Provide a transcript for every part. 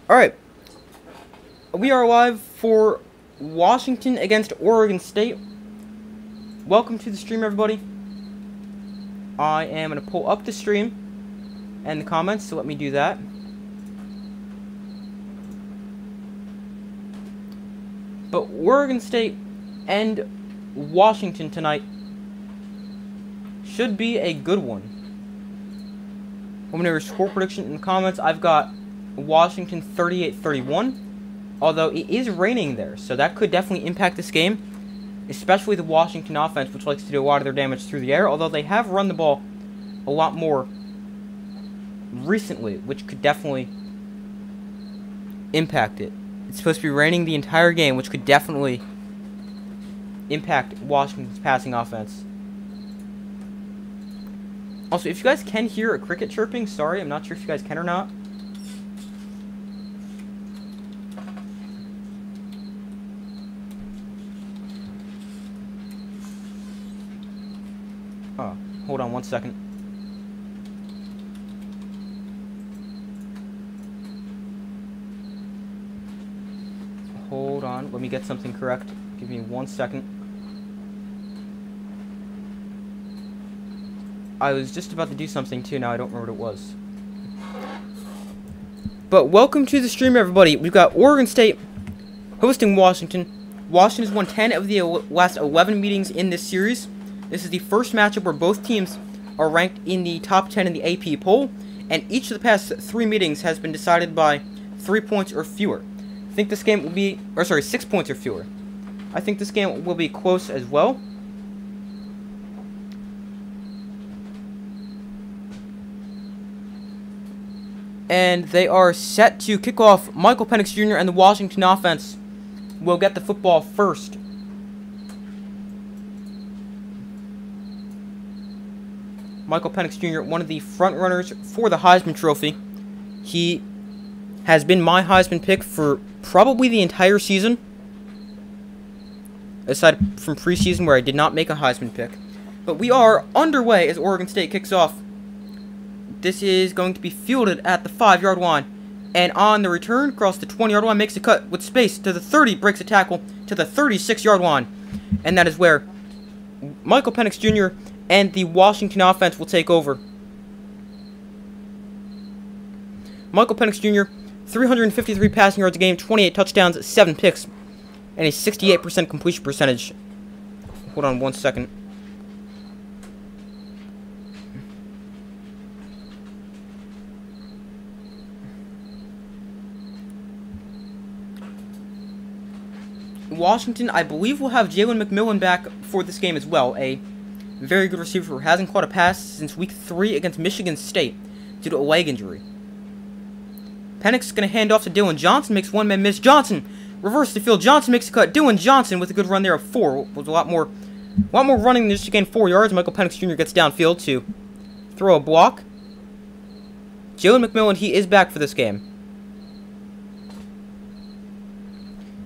Alright, we are live for Washington against Oregon State. Welcome to the stream, everybody. I am going to pull up the stream and the comments, so let me do that. But Oregon State and Washington tonight should be a good one. I'm going to score prediction in the comments. I've got Washington 38-31, although it is raining there, so that could definitely impact this game, especially the Washington offense, which likes to do a lot of their damage through the air, although they have run the ball a lot more recently, which could definitely impact it. It's supposed to be raining the entire game, which could definitely impact Washington's passing offense. Also, if you guys can hear a cricket chirping, sorry, I'm not sure if you guys can or not. Oh, hold on one second. Hold on, let me get something correct. Give me 1 second. I was just about to do something too, now I don't remember what it was. But welcome to the stream, everybody. We've got Oregon State hosting Washington. Washington has won 10 of the last 11 meetings in this series. This is the first matchup where both teams are ranked in the top 10 in the AP poll, and each of the past 3 meetings has been decided by 3 points or fewer. I think this game will be, 6 points or fewer. I think this game will be close as well. And they are set to kick off. Michael Penix Jr. and the Washington offense will get the football first. Michael Penix Jr., one of the front runners for the Heisman Trophy. He has been my Heisman pick for probably the entire season, aside from preseason where I did not make a Heisman pick. But we are underway as Oregon State kicks off. This is going to be fielded at the 5-yard line, and on the return, across the 20-yard line, makes a cut with space to the 30, breaks a tackle to the 36-yard line, and that is where Michael Penix Jr. and the Washington offense will take over. Michael Penix Jr., 353 passing yards a game, 28 touchdowns, 7 picks, and a 68% completion percentage. Hold on 1 second. Washington, I believe, will have Jalen McMillan back for this game as well. A very good receiver who hasn't caught a pass since week 3 against Michigan State due to a leg injury. Penix is going to hand off to Dylan Johnson, makes one man miss. Johnson reverses the field. Johnson makes a cut. Dylan Johnson with a good run there of 4. Was a lot more running than just to gain 4 yards. Michael Penix Jr. gets downfield to throw a block. Jalen McMillan, he is back for this game.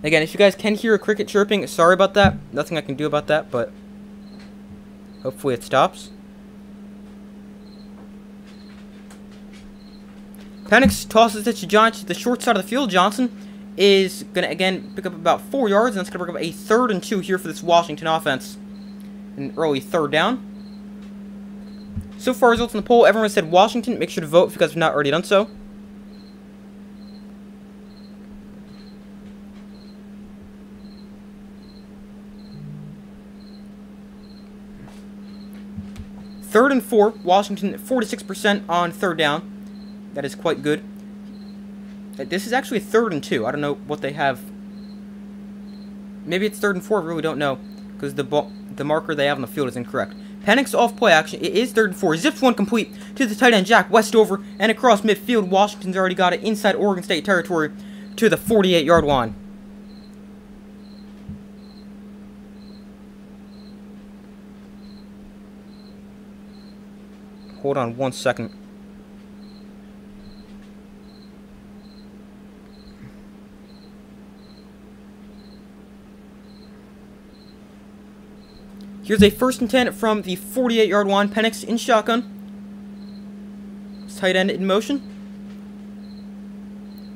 Again, if you guys can hear a cricket chirping, sorry about that. Nothing I can do about that, but hopefully it stops. Penix tosses it to Johnson to the short side of the field. Johnson is going to, again, pick up about 4 yards, and that's going to bring up a 3rd and 2 here for this Washington offense. An early 3rd down. So far, results in the poll, everyone said Washington. Make sure to vote if you guys have not already done so. Third and 4, Washington 46% on 3rd down. That is quite good. This is actually 3rd and 2. I don't know what they have. Maybe it's 3rd and 4. I really don't know, because the marker they have on the field is incorrect. Penix off play action. It is 3rd and 4. Zips one complete to the tight end Jack Westover, and across midfield. Washington's already got it inside Oregon State territory to the 48-yard line. Hold on 1 second. Here's a 1st and 10 from the 48-yard line. Penix in shotgun. Tight end in motion.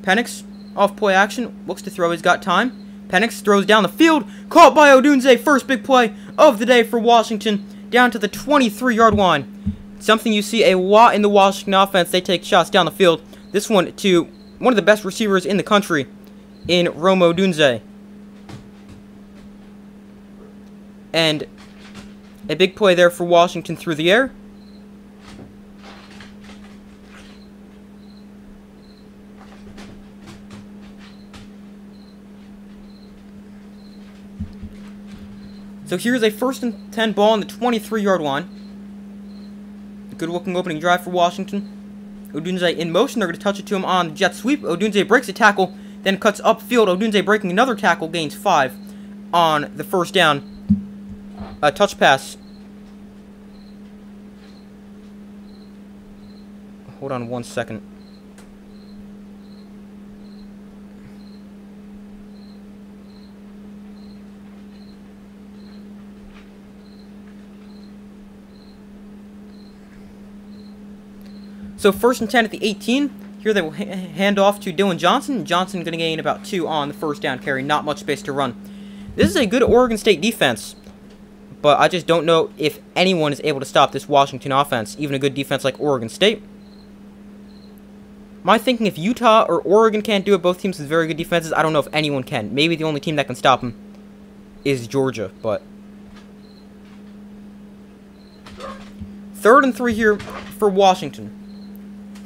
Penix Off play action. Looks to throw. He's got time. Penix throws down the field. Caught by Odunze. First big play of the day for Washington. Down to the 23-yard line. Something you see a lot in the Washington offense. They take shots down the field. This one to one of the best receivers in the country in Romo Odunze. And a big play there for Washington through the air. So here's a 1st and 10 ball on the 23-yard line. Good looking opening drive for Washington. Odunze in motion. They're going to touch it to him on the jet sweep. Odunze breaks a tackle, then cuts upfield. Odunze breaking another tackle, gains 5 on the first down. A touch pass. Hold on 1 second. So 1st and 10 at the 18. Here they will hand off to Dylan Johnson. Johnson going to gain about 2 on the first down carry. Not much space to run. This is a good Oregon State defense. But I just don't know if anyone is able to stop this Washington offense. Even a good defense like Oregon State. My thinking, if Utah or Oregon can't do it, both teams with very good defenses, I don't know if anyone can. Maybe the only team that can stop them is Georgia. But 3rd and 3 here for Washington.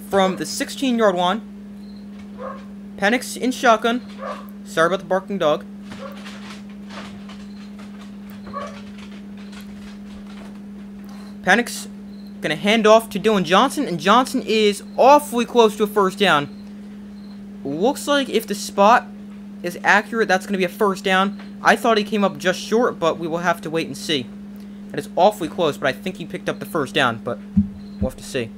From the 16-yard line, Penix in shotgun. Sorry about the barking dog. Penix going to hand off to Dylan Johnson, and Johnson is awfully close to a first down. Looks like if the spot is accurate, that's going to be a first down. I thought he came up just short, but we will have to wait and see. That is awfully close, but I think he picked up the first down, but we'll have to see.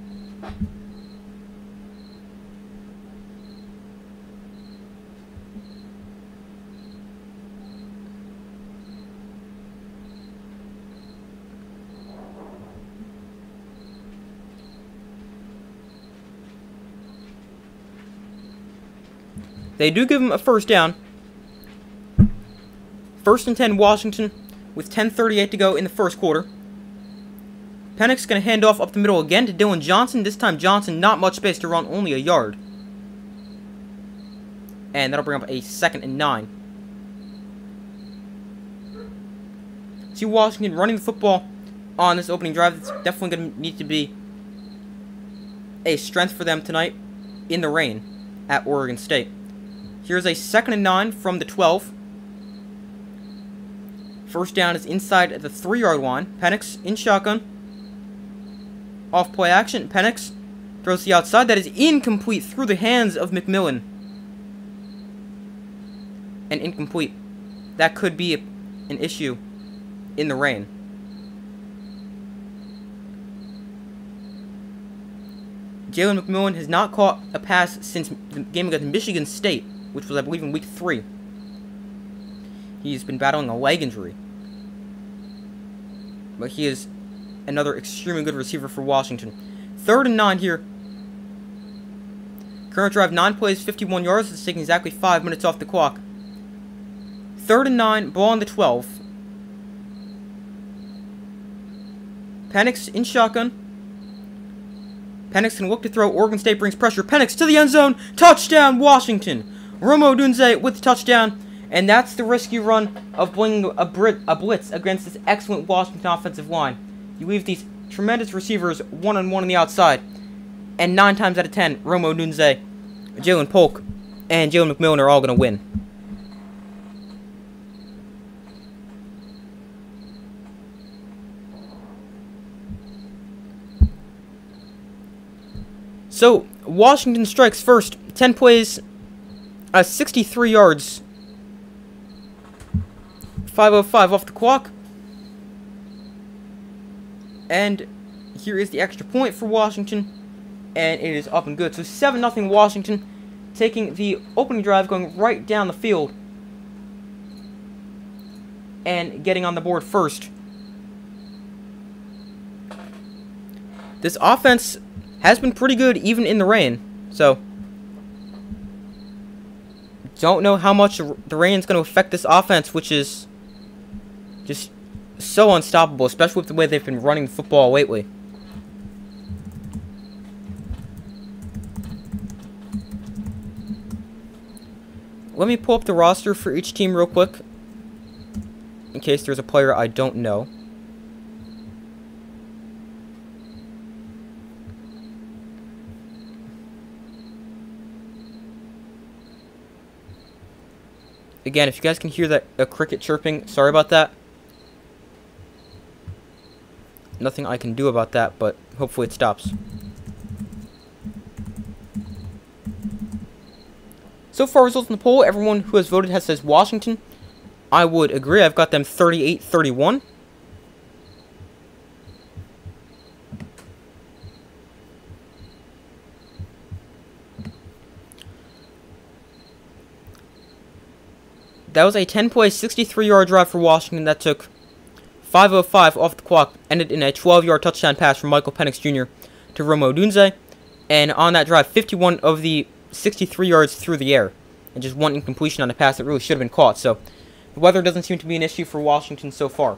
They do give him a first down. 1st and 10 Washington with 10:38 to go in the first quarter. Penix going to hand off up the middle again to Dylan Johnson. This time Johnson, not much space to run, only a yard. And that'll bring up a 2nd and 9. See Washington running the football on this opening drive. It's definitely going to need to be a strength for them tonight in the rain at Oregon State. Here's a 2nd and 9 from the 12. First down is inside at the 3-yard line. Penix in shotgun. Off play action. Penix throws the outside. That is incomplete through the hands of McMillan. And incomplete. That could be an issue in the rain. Jalen McMillan has not caught a pass since the game against Michigan State, which was, I believe, in week 3. He's been battling a leg injury. But he is another extremely good receiver for Washington. 3rd and 9 here. Current drive, 9 plays, 51 yards. It's taking exactly 5 minutes off the clock. 3rd and 9, ball on the 12. Penix in shotgun. Penix can look to throw. Oregon State brings pressure. Penix to the end zone. Touchdown, Washington. Romo Odunze with the touchdown. And that's the risky run of bringing a blitz against this excellent Washington offensive line. You leave these tremendous receivers one-on-one on the outside. And 9 times out of 10, Romo Odunze, Jalen Polk, and Jalen McMillan are all going to win. So, Washington strikes first. 10 plays, 63 yards. 5:05 off the clock. And here is the extra point for Washington. And it is up and good. So 7-0 Washington, taking the opening drive, going right down the field. And getting on the board first. This offense has been pretty good even in the rain. So don't know how much the rain's going to affect this offense, which is just so unstoppable, especially with the way they've been running the football lately. Let me pull up the roster for each team real quick, in case there's a player I don't know. Again, if you guys can hear that a cricket chirping, sorry about that. Nothing I can do about that, but hopefully it stops. So far, results in the poll, everyone who has voted has says Washington. I would agree. I've got them 38-31. That was a 10-play, 63-yard drive for Washington that took 5:05 off the clock, ended in a 12-yard touchdown pass from Michael Penix Jr. to Rome Odunze, and on that drive, 51 of the 63 yards through the air, and just one incompletion on a pass that really should have been caught. So the weather doesn't seem to be an issue for Washington so far.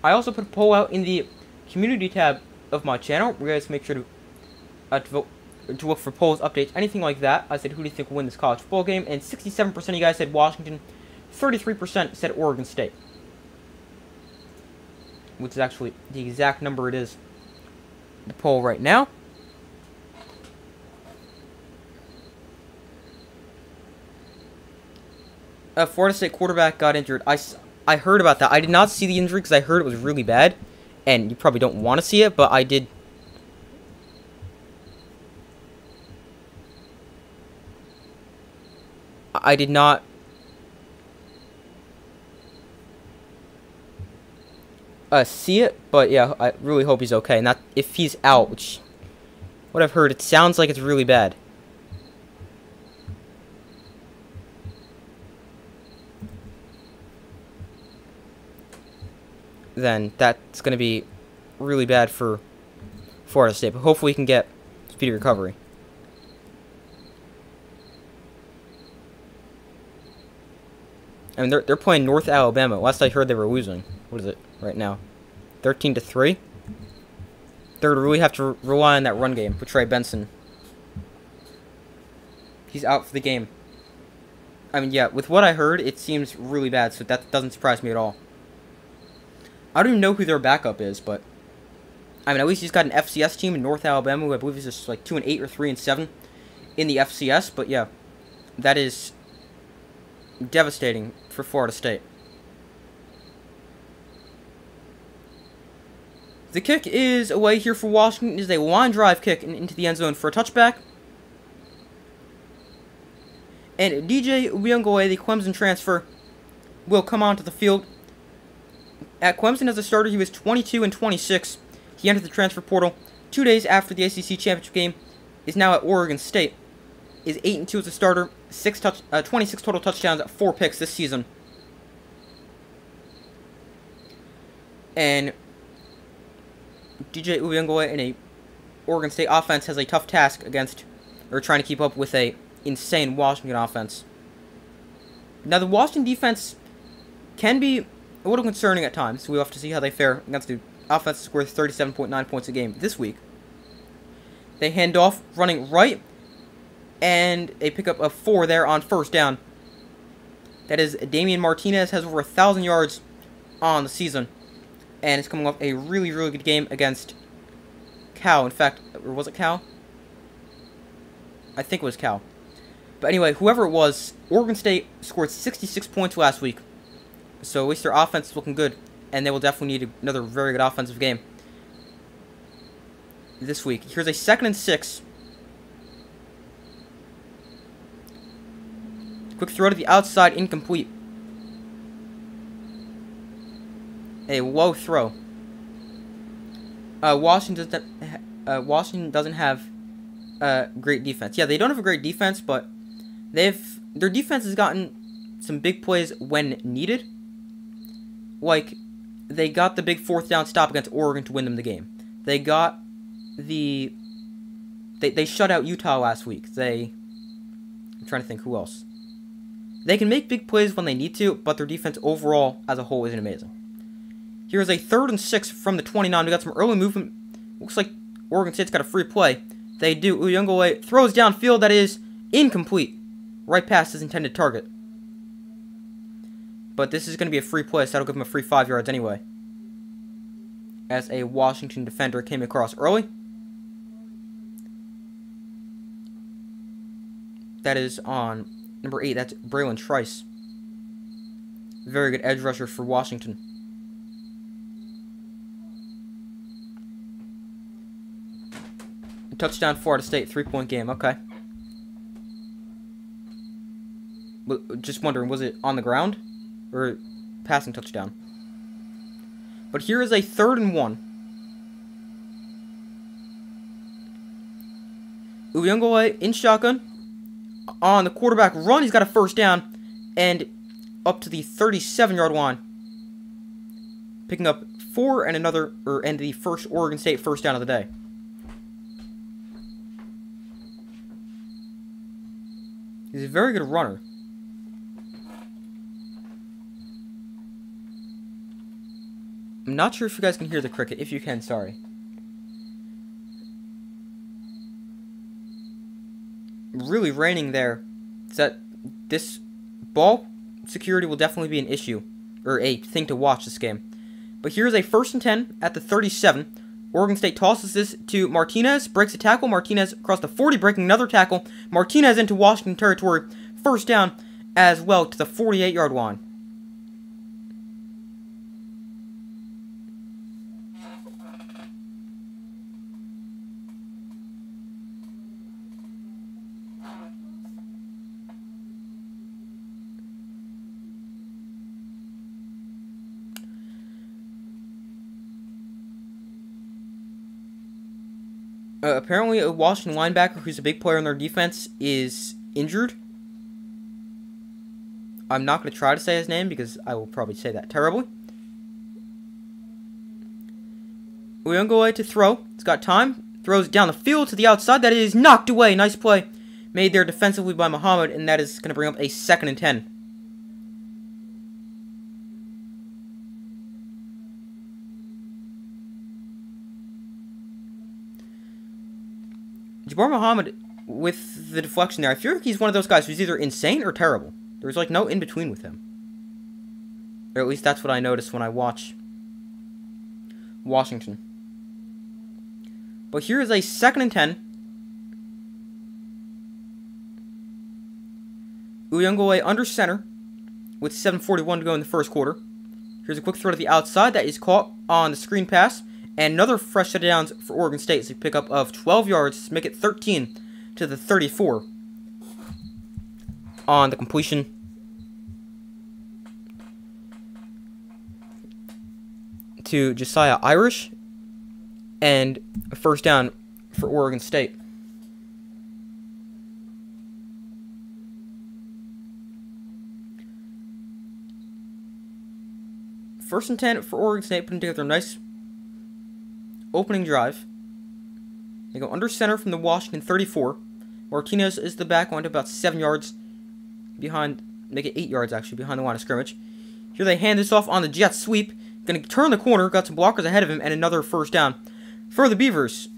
I also put a poll out in the community tab of my channel. You guys make sure to vote, to look for polls, updates, anything like that. I said, who do you think will win this college football game? And 67% of you guys said Washington, 33% said Oregon State, which is actually the exact number it is. The poll right now. Florida State quarterback got injured. I heard about that. I did not see the injury because I heard it was really bad, and you probably don't want to see it, but I did. I did not see it, but yeah, I really hope he's okay. And that if he's out, which what I've heard, it sounds like it's really bad. Then that's going to be really bad for Florida State. But hopefully he can get speedy recovery. I mean, they're playing North Alabama. Last I heard, they were losing. What is it right now? 13-3. They're going to really have to rely on that run game with Trey Benson. He's out for the game. I mean, yeah, with what I heard, it seems really bad, so that doesn't surprise me at all. I don't even know who their backup is, but I mean, at least he's got an FCS team in North Alabama, who I believe is just like 2-8 or 3-7 in the FCS. But yeah, that is devastating for Florida State. The kick is away here for Washington. It is a line drive kick into the end zone for a touchback. And DJ Uyunglele, the Clemson transfer, will come onto the field. At Clemson as a starter, he was 22-26. He entered the transfer portal 2 days after the ACC championship game. Is now at Oregon State. Is 8-2 as a starter. 26 total touchdowns, 4 picks this season. And DJ Uyunglele in a Oregon State offense has a tough task against, or trying to keep up with a insane Washington offense. Now the Washington defense can be a little concerning at times. We'll have to see how they fare against the offense that scores 37.9 points a game this week. They hand off running right, and a pickup of 4 there on first down. That is Damian Martinez, has over 1,000 yards on the season, and is coming off a really, really good game against Cal. In fact, or was it Cal? I think it was Cal. But anyway, whoever it was, Oregon State scored 66 points last week. So at least their offense is looking good, and they will definitely need another very good offensive game this week. Here's a 2nd and 6. Quick throw to the outside, incomplete. A low throw. Washington doesn't have great defense. Yeah, they don't have a great defense, but their defense has gotten some big plays when needed. Like, they got the big 4th down stop against Oregon to win them the game. They got they shut out Utah last week. They I'm trying to think who else. They can make big plays when they need to, but their defense overall as a whole isn't amazing. Here's a 3rd and 6 from the 29. We got some early movement. Looks like Oregon State's got a free play. They do. Uyunglele throws downfield. That is incomplete. Right past his intended target. But this is going to be a free play, so that'll give him a free 5 yards anyway. As a Washington defender came across early. That is on number 8. That's Braylon Trice. Very good edge rusher for Washington. Touchdown, Florida State. 3-point game. Okay. Just wondering, was it on the ground? Or passing touchdown? But here is a 3rd and 1. Uyunglele in shotgun. On the quarterback run, he's got a 1st down. And up to the 37-yard line. Picking up 4 and the first Oregon State 1st down of the day. He's a very good runner. I'm not sure if you guys can hear the cricket. If you can, sorry. Really raining there. That this ball security will definitely be an issue. Or a thing to watch this game. But here's a 1st and 10 at the 37. Oregon State tosses this to Martinez, breaks a tackle. Martinez across the 40, breaking another tackle. Martinez into Washington territory. 1st down as well to the 48-yard line. Apparently, a Washington linebacker who's a big player in their defense is injured. I'm not going to try to say his name because I will probably say that terribly. Uyunglele to throw. He's got time. Throws down the field to the outside. That is knocked away. Nice play made there defensively by Muhammad, and that is going to bring up a 2nd and 10. Jabbar Muhammad, with the deflection there, I feel like he's one of those guys who's either insane or terrible. There's like no in-between with him. Or at least that's what I notice when I watch Washington. But here is a 2nd and 10. Uyunglele under center with 7:41 to go in the 1st quarter. Here's a quick throw to the outside that is caught on the screen pass. And another fresh set of downs for Oregon State. So a pickup of 12 yards to make it 13 to the 34 on the completion. To Josiah Irish. And a 1st down for Oregon State. First and 10 for Oregon State, putting together a nice opening drive. They go under center from the Washington 34. Martinez is the back line to about 7 yards behind, make it 8 yards actually, behind the line of scrimmage. Here they hand this off on the jet sweep. Going to turn the corner, got some blockers ahead of him, and another 1st down for the Beavers.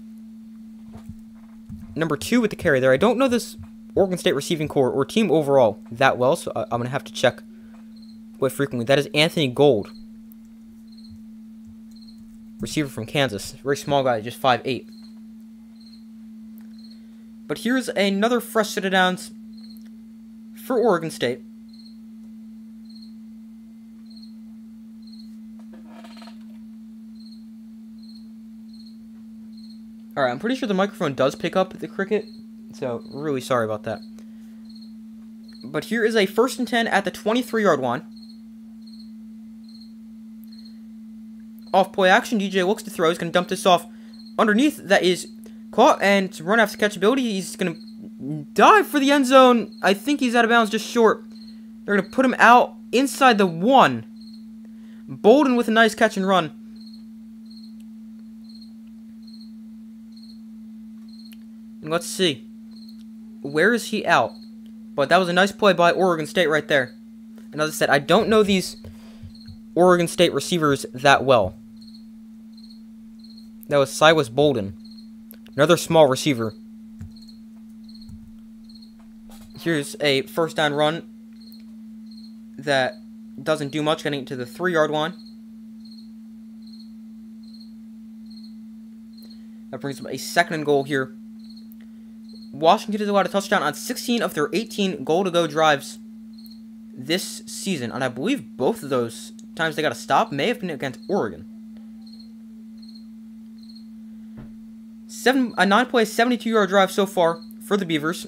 Number 2 with the carry there. I don't know this Oregon State receiving core or team overall that well, so I'm going to have to check quite frequently. That is Anthony Gold. Receiver from Kansas. Very small guy, just 5'8". But here's another fresh set of downs for Oregon State. Alright, I'm pretty sure the microphone does pick up the cricket, so really sorry about that. But here is a 1st and 10 at the 23-yard line. Off play action, DJ looks to throw. He's going to dump this off underneath. That is caught, and it's run after catchability. He's going to dive for the end zone. I think he's out of bounds, just short. They're going to put him out inside the 1. Bolden with a nice catch and run. And let's see. Where is he out? But that was a nice play by Oregon State right there. And as I said, I don't know these Oregon State receivers that well. That was Silas Bolden. Another small receiver. Here's a first down run that doesn't do much, getting it to the 3-yard line. That brings up a 2nd and goal here. Washington has allowed a touchdown on 16 of their 18 goal-to-go drives this season. And I believe both of those times they got a stop may have been against Oregon. 9-play, 72-yard drive so far for the Beavers.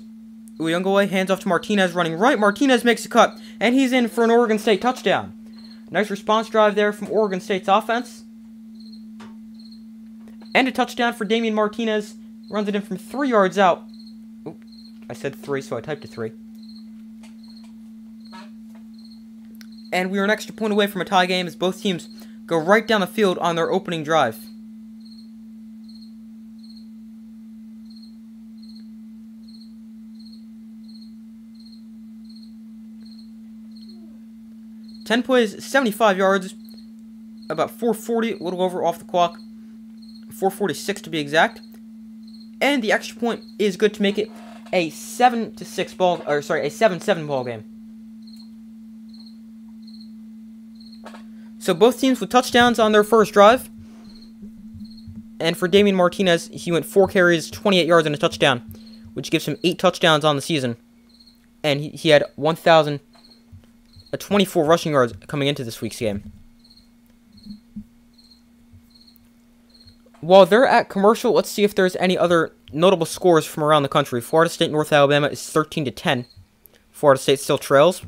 Uyunglele hands off to Martinez, running right. Martinez makes a cut, and he's in for an Oregon State touchdown. Nice response drive there from Oregon State's offense. And a touchdown for Damian Martinez. Runs it in from 3 yards out. Oop, I said 3, so I typed a 3. And we are an extra point away from a tie game as both teams go right down the field on their opening drive. Ten plays, 75 yards, about 440, a little over off the clock, 446 to be exact. And the extra point is good to make it a 7-7 ball game. So both teams with touchdowns on their first drive. And for Damian Martinez, he went 4 carries, 28 yards, and a touchdown, which gives him 8 touchdowns on the season. And he had 1,024 rushing yards coming into this week's game. While they're at commercial, let's see if there's any other notable scores from around the country. Florida State, North Alabama is 13-10. Florida State still trails.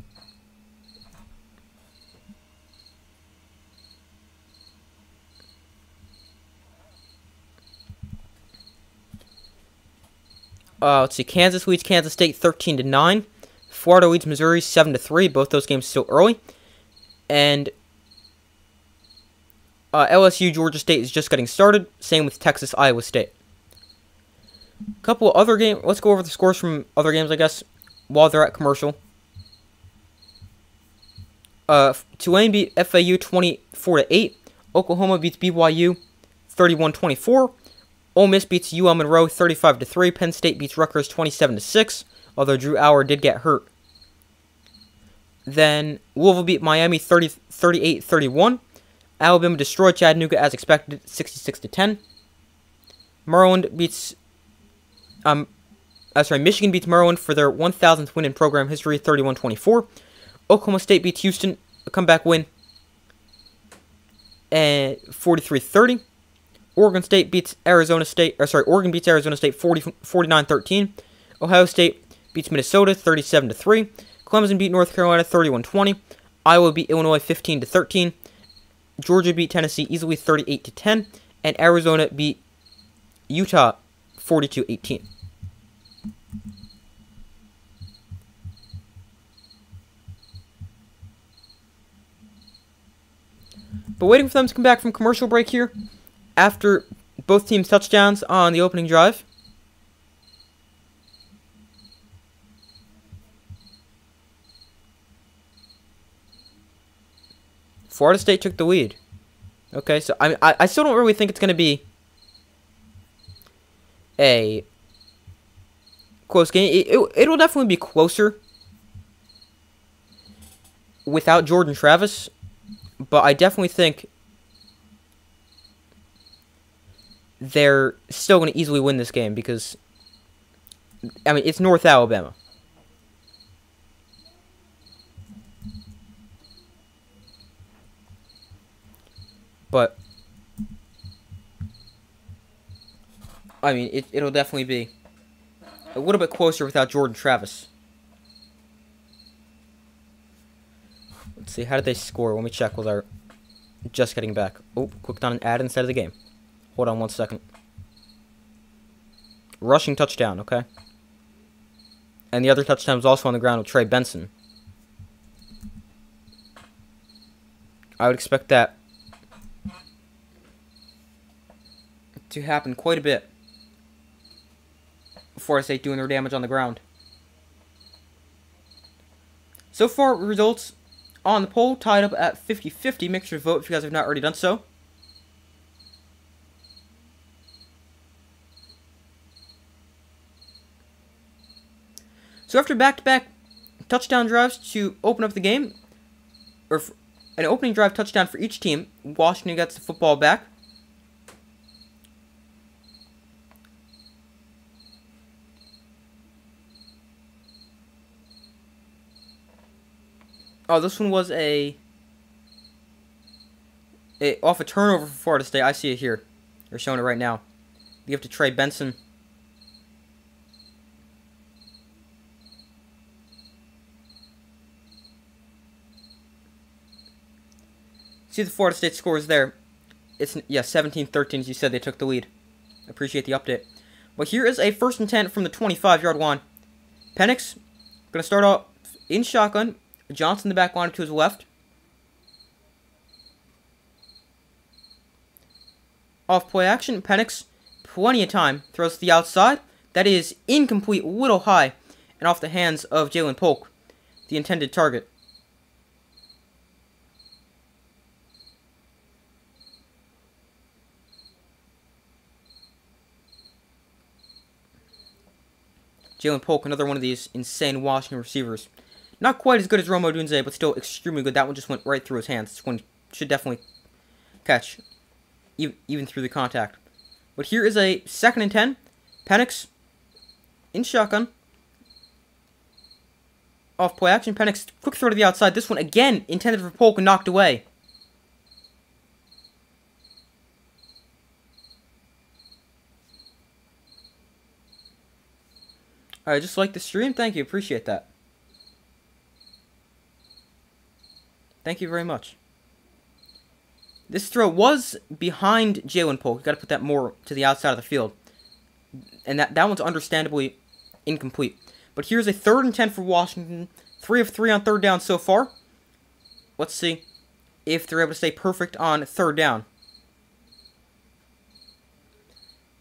Let's see. Kansas leads Kansas State 13-9. Florida leads Missouri 7-3. Both those games still early. And LSU, Georgia State is just getting started. Same with Texas, Iowa State. A couple other games. Let's go over the scores from other games, I guess, while they're at commercial. Tulane beat FAU 24-8. Oklahoma beats BYU 31-24. Ole Miss beats UL Monroe 35-3. Penn State beats Rutgers 27-6. Although Drew Auer did get hurt. Then Louisville beat Miami 38-31. Alabama destroyed Chattanooga as expected, 66-10. Michigan beats Maryland for their 1,000th win in program history, 31-24. Oklahoma State beats Houston, a comeback win, 43-30. Oregon beats Arizona State 49-13. Ohio State beats Minnesota 37-3. Clemson beat North Carolina 31-20. Iowa beat Illinois 15-13. Georgia beat Tennessee easily 38-10, and Arizona beat Utah 42-18. But waiting for them to come back from commercial break here after both teams' touchdowns on the opening drive. Florida State took the lead. Okay, so I still don't really think it's going to be a close game. It'll definitely be closer without Jordan Travis, but I definitely think they're still going to easily win this game because, I mean, it's North Alabama. But, I mean, it'll definitely be a little bit closer without Jordan Travis. Let's see, how did they score? Let me check while they're just getting back. Oh, clicked on an ad instead of the game. Hold on 1 second. Rushing touchdown, okay. And the other touchdown was also on the ground with Trey Benson. I would expect that to happen quite a bit before I say doing their damage on the ground. So far, results on the poll tied up at 50-50. Make sure to vote if you guys have not already done so. So after back-to-back touchdown drives to open up the game, or an opening drive touchdown for each team, Washington gets the football back. Oh, this one was off a turnover for Florida State. I see it here. They're showing it right now. You have to Trey Benson. See the Florida State scores there. It's 17-13 as you said. They took the lead. Appreciate the update. But here is a 1st and 10 from the 25-yard line. Penix going to start off in shotgun. Johnson the back line to his left. Off play action. Penix, plenty of time. Throws to the outside. That is incomplete, a little high. And off the hands of Jalen Polk, the intended target. Jalen Polk, another one of these insane Washington receivers. Not quite as good as Rome Odunze, but still extremely good. That one just went right through his hands. This one should definitely catch, even through the contact. But here is a 2nd and 10. Penix in shotgun. Off play action. Penix, quick throw to the outside. This one, again, intended for Polk and knocked away. Alright, just like the stream. Thank you. Appreciate that. Thank you very much. This throw was behind Jalen Polk. You got to put that more to the outside of the field. And that one's understandably incomplete. But here's a 3rd and 10 for Washington. 3 of 3 on 3rd down so far. Let's see if they're able to stay perfect on 3rd down.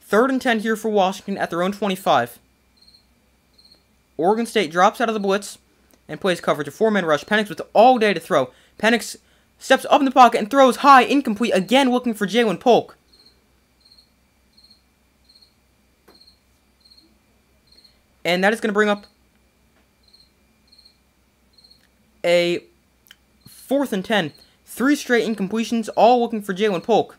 3rd and 10 here for Washington at their own 25. Oregon State drops out of the blitz and plays coverage. A 4-man rush. Penix with all day to throw. Penix steps up in the pocket and throws high, incomplete, again looking for Jalen Polk. And that is going to bring up a 4th and 10. 3 straight incompletions, all looking for Jalen Polk.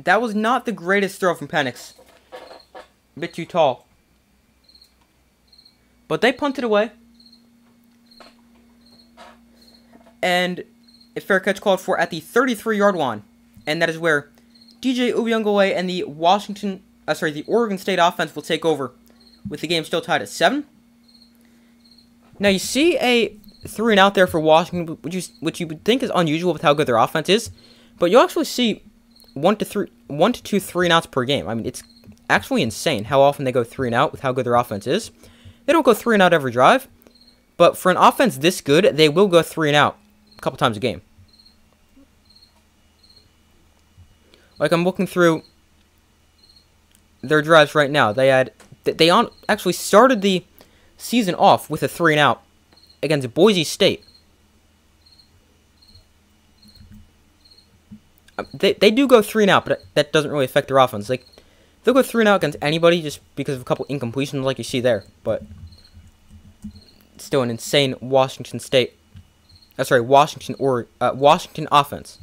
That was not the greatest throw from Penix. A bit too tall. But they punted away. And a fair catch called for at the 33-yard line. And that is where DJ Uyunglele and the the Oregon State offense will take over, with the game still tied at 7. Now you see a 3 and out there for Washington, which you would think is unusual with how good their offense is. But you'll actually see 1 to 2 3 and outs per game. I mean, it's actually insane how often they go 3 and out with how good their offense is. They don't go 3 and out every drive, but for an offense this good, they will go 3 and out a couple times a game. Like, I'm looking through their drives right now. They actually started the season off with a 3 and out against Boise State. They do go 3 and out, but that doesn't really affect their offense. Like, they'll go 3 and out against anybody just because of a couple incompletions like you see there. But still an insane Washington offense.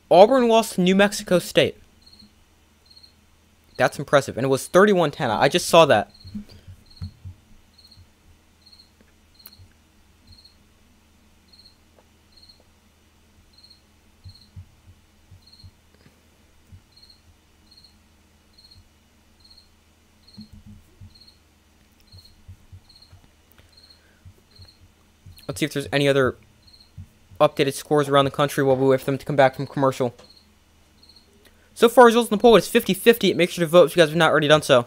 Auburn lost to New Mexico State. That's impressive. And it was 31-10. I just saw that. Let's see if there's any other updated scores around the country while we wait for them to come back from commercial. So far, results in the poll is 50-50. Make sure to vote if you guys have not already done so.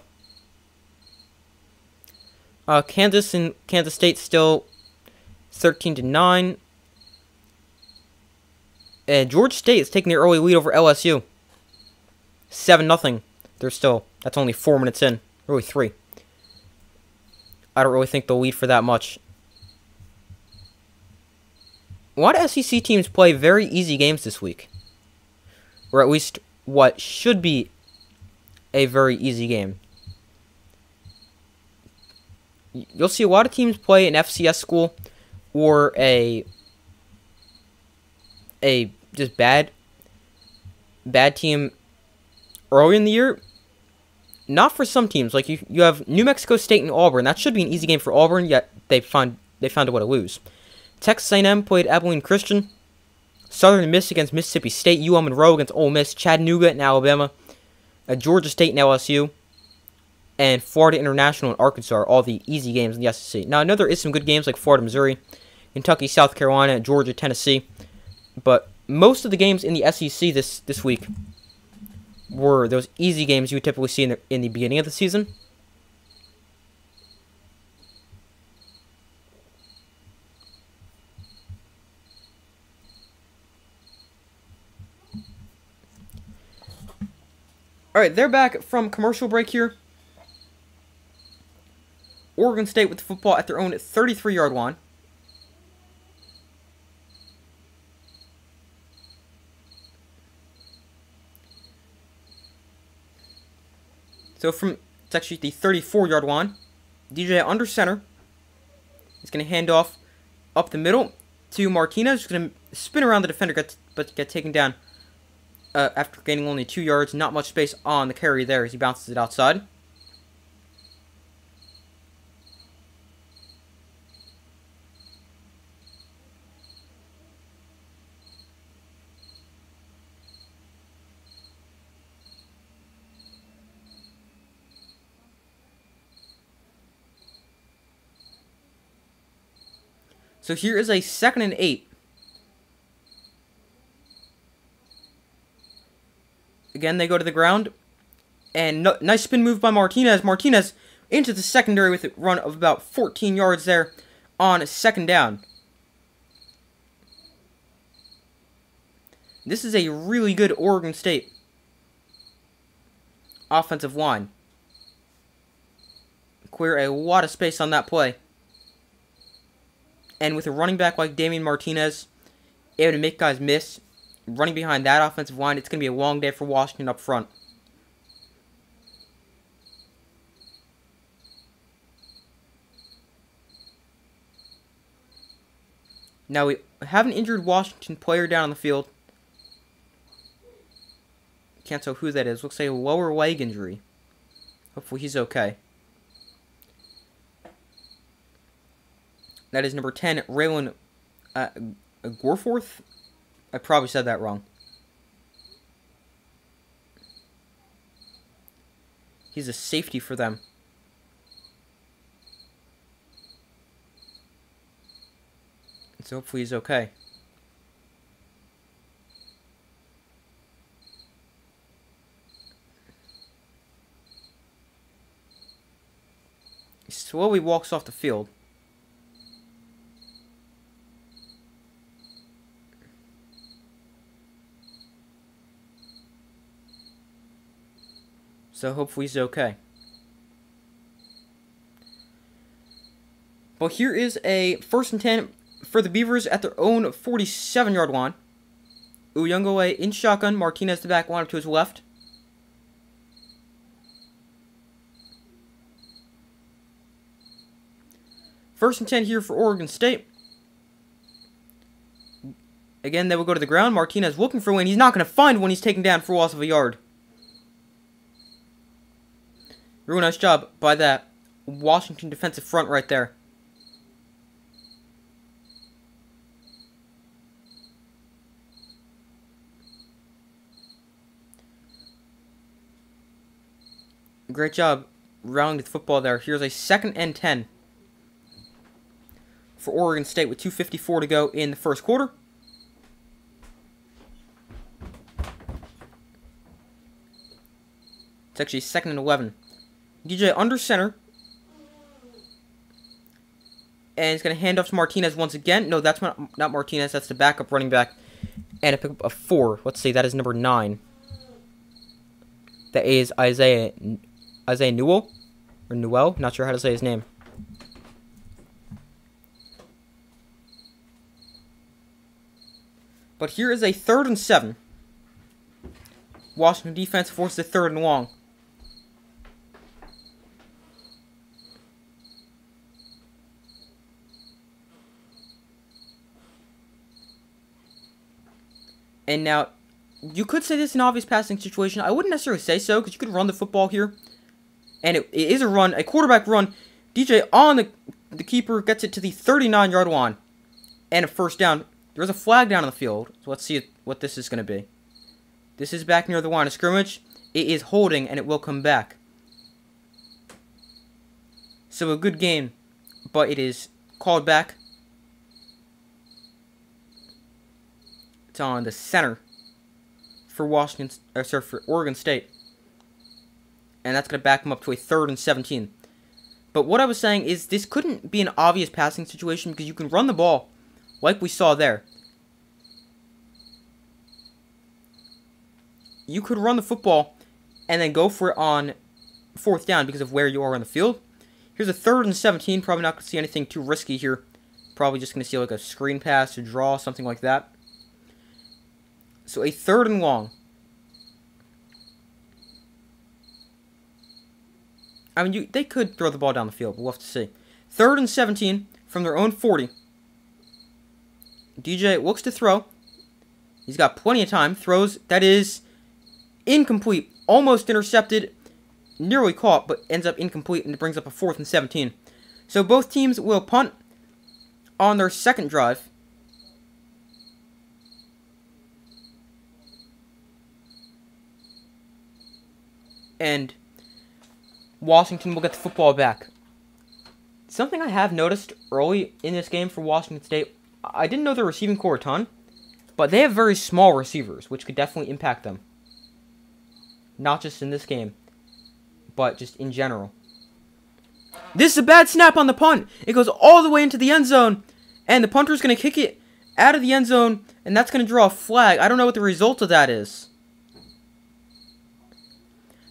Kansas and Kansas State still 13-9. And Georgia State is taking the early lead over LSU. 7-0. That's only 4 minutes in. Really 3. I don't really think they'll lead for that much. A lot of SEC teams play very easy games this week. Or at least what should be a very easy game. You'll see a lot of teams play an FCS school or a just bad team early in the year. Not for some teams. Like you have New Mexico State and Auburn. That should be an easy game for Auburn, yet they found a way to lose. Texas A&M played Abilene Christian. Southern Miss against Mississippi State. UL Monroe against Ole Miss. Chattanooga and Alabama. Georgia State and LSU. And Florida International and Arkansas are all the easy games in the SEC. Now, I know there is some good games like Florida, Missouri, Kentucky, South Carolina, Georgia, Tennessee. But most of the games in the SEC this week were those easy games you would typically see in the beginning of the season. Alright, they're back from commercial break here. Oregon State with the football at their own 33-yard line. So it's actually the 34-yard line. DJ under center. He's going to hand off up the middle to Martinez. He's going to spin around the defender, but get taken down after gaining only 2 yards. Not much space on the carry there as he bounces it outside. So here is a 2nd and 8. Again, they go to the ground. And nice spin move by Martinez. Martinez into the secondary with a run of about 14 yards there on 2nd down. This is a really good Oregon State offensive line. Clear a lot of space on that play. And with a running back like Damian Martinez, able to make guys miss, running behind that offensive line, it's going to be a long day for Washington up front. Now we have an injured Washington player down on the field. Can't tell who that is. Looks like a lower leg injury. Hopefully he's okay. That is number 10, Raylan Gorforth. I probably said that wrong. He's a safety for them. So hopefully he's okay. He slowly walks off the field. So hopefully he's okay. Well, here is a 1st and 10 for the Beavers at their own 47-yard line. Uyungale in shotgun. Martinez the back line up to his left. First and 10 here for Oregon State. Again, they will go to the ground. Martinez looking for Wayne. He's not going to find one. He's taken down for a loss of a yard. Really nice job by that Washington defensive front right there. Great job rounding the football there. Here's a 2nd and 10 for Oregon State with 2:54 to go in the first quarter. It's actually 2nd and 11. DJ under center. And he's going to hand off to Martinez once again. No, that's not Martinez. That's the backup running back. And a pickup of 4. Let's see, that is number 9. That is Isaiah Newell. Or Newell. Not sure how to say his name. But here is a 3rd and 7. Washington defense forces a 3rd and long. And now, you could say this is an obvious passing situation. I wouldn't necessarily say so, because you could run the football here. And it is a run, a quarterback run. DJ on the keeper gets it to the 39-yard line. And a first down. There's a flag down on the field. So let's see what this is going to be. This is back near the line of scrimmage. It is holding, and it will come back. So a good game, but it is called back. It's on the center for for Oregon State. And that's going to back them up to a 3rd and 17. But what I was saying is this couldn't be an obvious passing situation because you can run the ball like we saw there. You could run the football and then go for it on 4th down because of where you are on the field. Here's a 3rd and 17. Probably not going to see anything too risky here. Probably just going to see like a screen pass or draw, something like that. So a 3rd and long. I mean, they could throw the ball down the field, but we'll have to see. 3rd and 17 from their own 40. DJ looks to throw. He's got plenty of time. Throws. That is incomplete. Almost intercepted. Nearly caught, but ends up incomplete, and it brings up a 4th and 17. So both teams will punt on their second drive. And Washington will get the football back. Something I have noticed early in this game for Washington State, I didn't know their receiving core a ton, but they have very small receivers, which could definitely impact them. Not just in this game, but just in general. This is a bad snap on the punt. It goes all the way into the end zone, and the punter's going to kick it out of the end zone, and that's going to draw a flag. I don't know what the result of that is.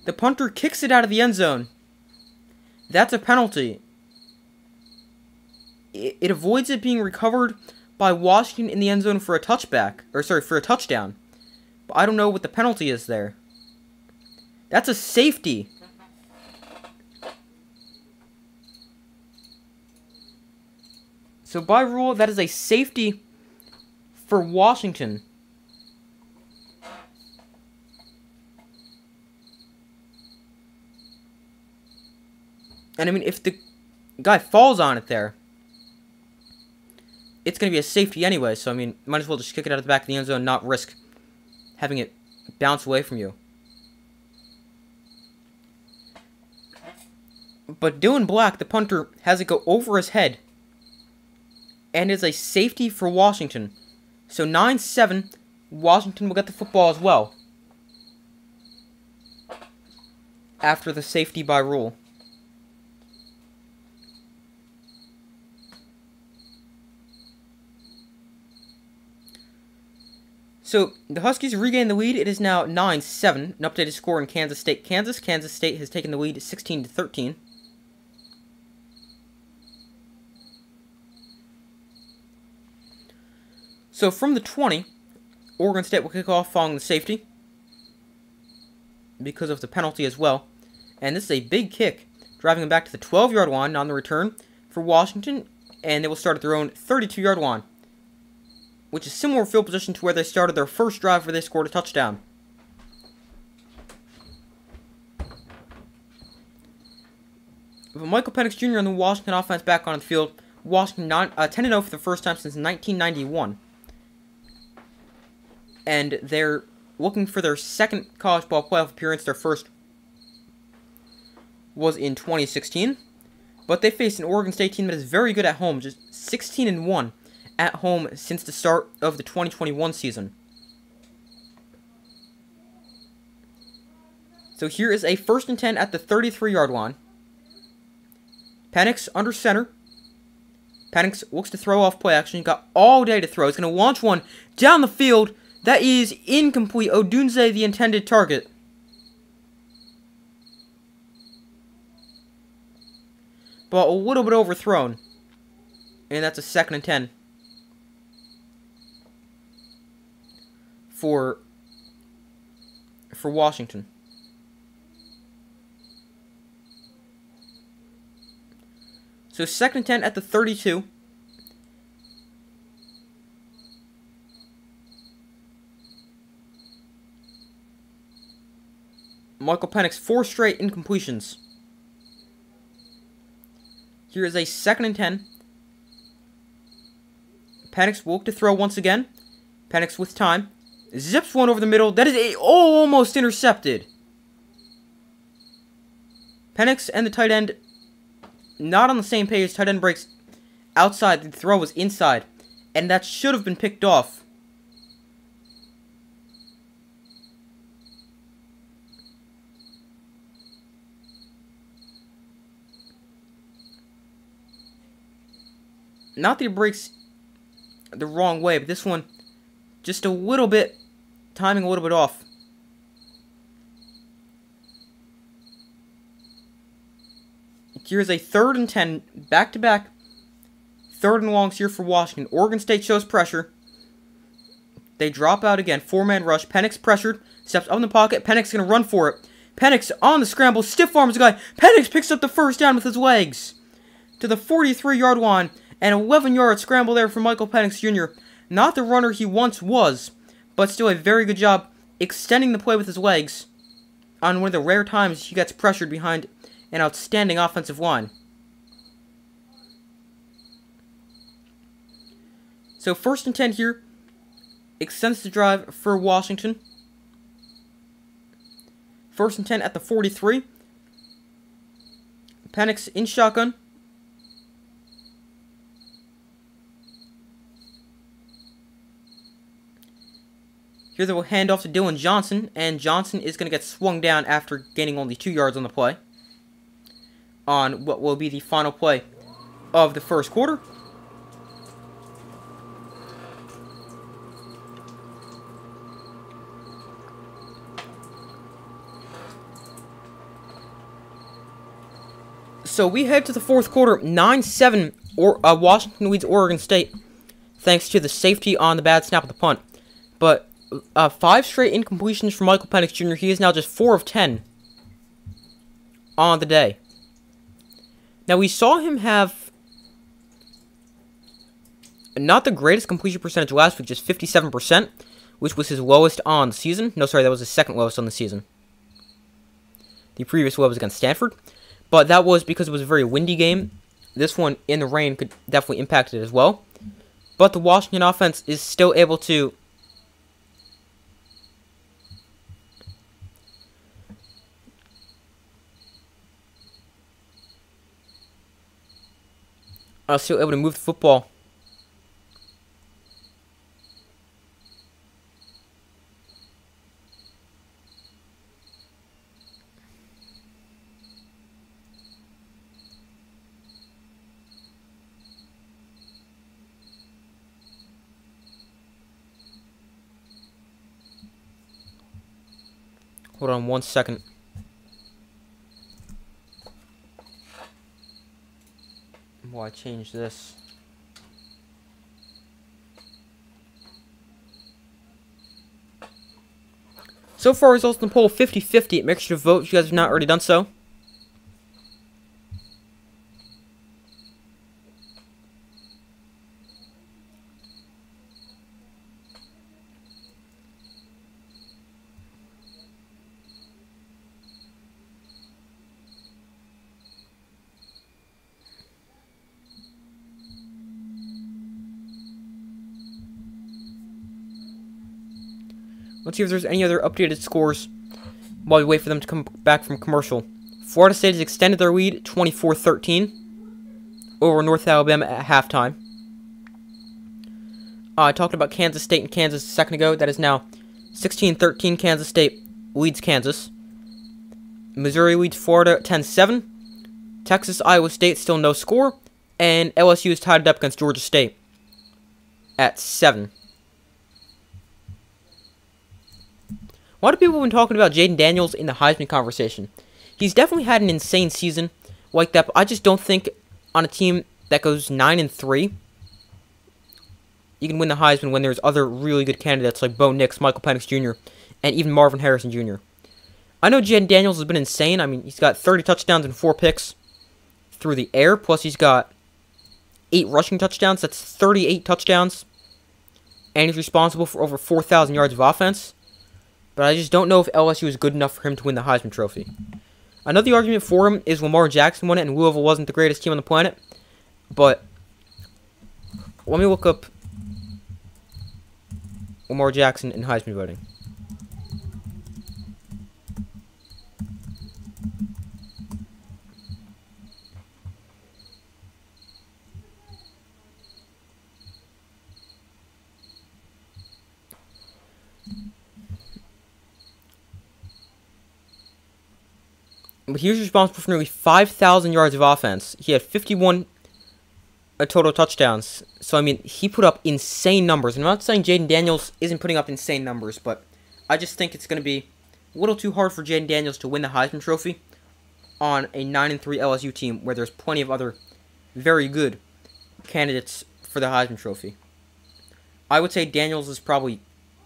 The punter kicks it out of the end zone. That's a penalty. It avoids it being recovered by Washington in the end zone for a touchback. Or, sorry, for a touchdown. But I don't know what the penalty is there. That's a safety. So, by rule, that is a safety for Washington. And I mean, if the guy falls on it there, it's going to be a safety anyway. So, I mean, might as well just kick it out of the back of the end zone and not risk having it bounce away from you. But Dylan Black, the punter, has it go over his head. And is a safety for Washington. So 9-7, Washington will get the football as well. After the safety by rule. So, the Huskies regain the lead. It is now 9-7. An updated score in Kansas State, Kansas. Kansas State has taken the lead 16-13. So, from the 20, Oregon State will kick off following the safety. Because of the penalty as well. And this is a big kick, driving them back to the 12-yard line on the return for Washington. And they will start at their own 32-yard line, which is similar field position to where they started their first drive where they scored a touchdown. With Michael Penix Jr. and the Washington offense back on the field, Washington 10-0 for the first time since 1991. And they're looking for their second college ball playoff appearance. Their first was in 2016. But they face an Oregon State team that is very good at home, just 16-1 at home since the start of the 2021 season. So here is a 1st and 10 at the 33-yard line. Penix under center. Penix looks to throw off play action. He got all day to throw. He's going to launch one down the field. That is incomplete. Odunze, the intended target. But a little bit overthrown. And that's a 2nd and 10. For Washington. So 2nd and 10 at the 32. Michael Penix, 4 straight incompletions. Here is a 2nd and 10. Penix will look to throw once again. Penix with time. Zips one over the middle. That is almost intercepted. Penix and the tight end not on the same page. Tight end breaks outside. The throw was inside. And that should have been picked off. Not that he breaks the wrong way, but this one just a little bit, timing a little bit off. Here's a 3rd and 10, back-to-back 3rd and longs here for Washington. Oregon State shows pressure. They drop out again, 4-man rush. Penix pressured, steps up in the pocket. Penix going to run for it. Penix on the scramble, stiff arms the guy. Penix picks up the 1st down with his legs to the 43-yard line. An 11-yard scramble there for Michael Penix Jr. Not the runner he once was, but still a very good job extending the play with his legs on one of the rare times he gets pressured behind an outstanding offensive line. So 1st and 10 here. Extends the drive for Washington. 1st and 10 at the 43. Penix in shotgun. Here they will hand off to Dylan Johnson, and Johnson is going to get swung down after gaining only 2 yards on the play. On what will be the final play of the 1st quarter. So we head to the 4th quarter, 9-7, Washington leads Oregon State, thanks to the safety on the bad snap of the punt. But 5 straight incompletions for Michael Penix Jr. He is now just 4 of 10 on the day. Now, we saw him have not the greatest completion percentage last week, just 57%, which was his lowest on the season. No, sorry, that was his 2nd lowest on the season. The previous low was against Stanford, but that was because it was a very windy game. This one in the rain could definitely impact it as well. But the Washington offense is still able to still able to move the football. Hold on 1 second. Well, I changed this. So far, results in the poll 50-50. Make sure to vote if you guys have not already done so. Let's see if there's any other updated scores while we wait for them to come back from commercial. Florida State has extended their lead 24-13. over North Alabama at halftime. I talked about Kansas State and Kansas a second ago. That is now 16-13. Kansas State leads Kansas. Missouri leads Florida 10-7. Texas, Iowa State still no score. And LSU is tied up against Georgia State at 7. A lot of people have been talking about Jaden Daniels in the Heisman conversation. He's definitely had an insane season like that, but I just don't think on a team that goes 9-3, you can win the Heisman when there's other really good candidates like Bo Nix, Michael Penix Jr., and even Marvin Harrison Jr. I know Jaden Daniels has been insane. I mean, he's got 30 touchdowns and 4 picks through the air, plus he's got 8 rushing touchdowns. That's 38 touchdowns, and he's responsible for over 4,000 yards of offense. But I just don't know if LSU is good enough for him to win the Heisman Trophy. Another argument for him is Lamar Jackson won it, and Louisville wasn't the greatest team on the planet. But let me look up Lamar Jackson in Heisman voting. But he was responsible for nearly 5,000 yards of offense. He had 51 total touchdowns. So, I mean, he put up insane numbers. And I'm not saying Jaden Daniels isn't putting up insane numbers, but I just think it's going to be a little too hard for Jaden Daniels to win the Heisman Trophy on a 9-3 LSU team where there's plenty of other very good candidates for the Heisman Trophy. I would say Daniels is probably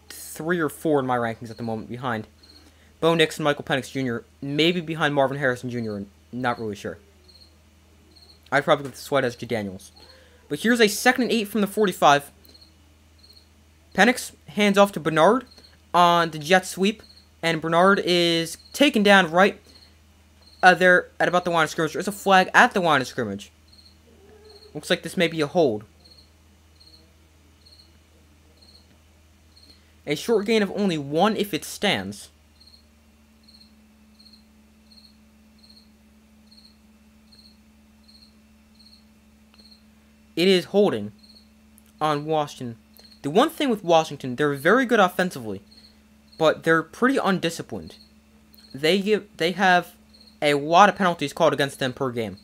3 or 4 in my rankings at the moment, behind Bo Nix and Michael Penix Jr., maybe behind Marvin Harrison Jr., not really sure. I'd probably go with Sweat as to Daniels. But here's a 2nd and 8 from the 45. Penix hands off to Bernard on the jet sweep, and Bernard is taken down right there at about the line of scrimmage. There's a flag at the line of scrimmage. Looks like this may be a hold. A short gain of only 1 if it stands. It is holding on Washington. The one thing with Washington, they're very good offensively, but they're pretty undisciplined. They have a lot of penalties called against them per game.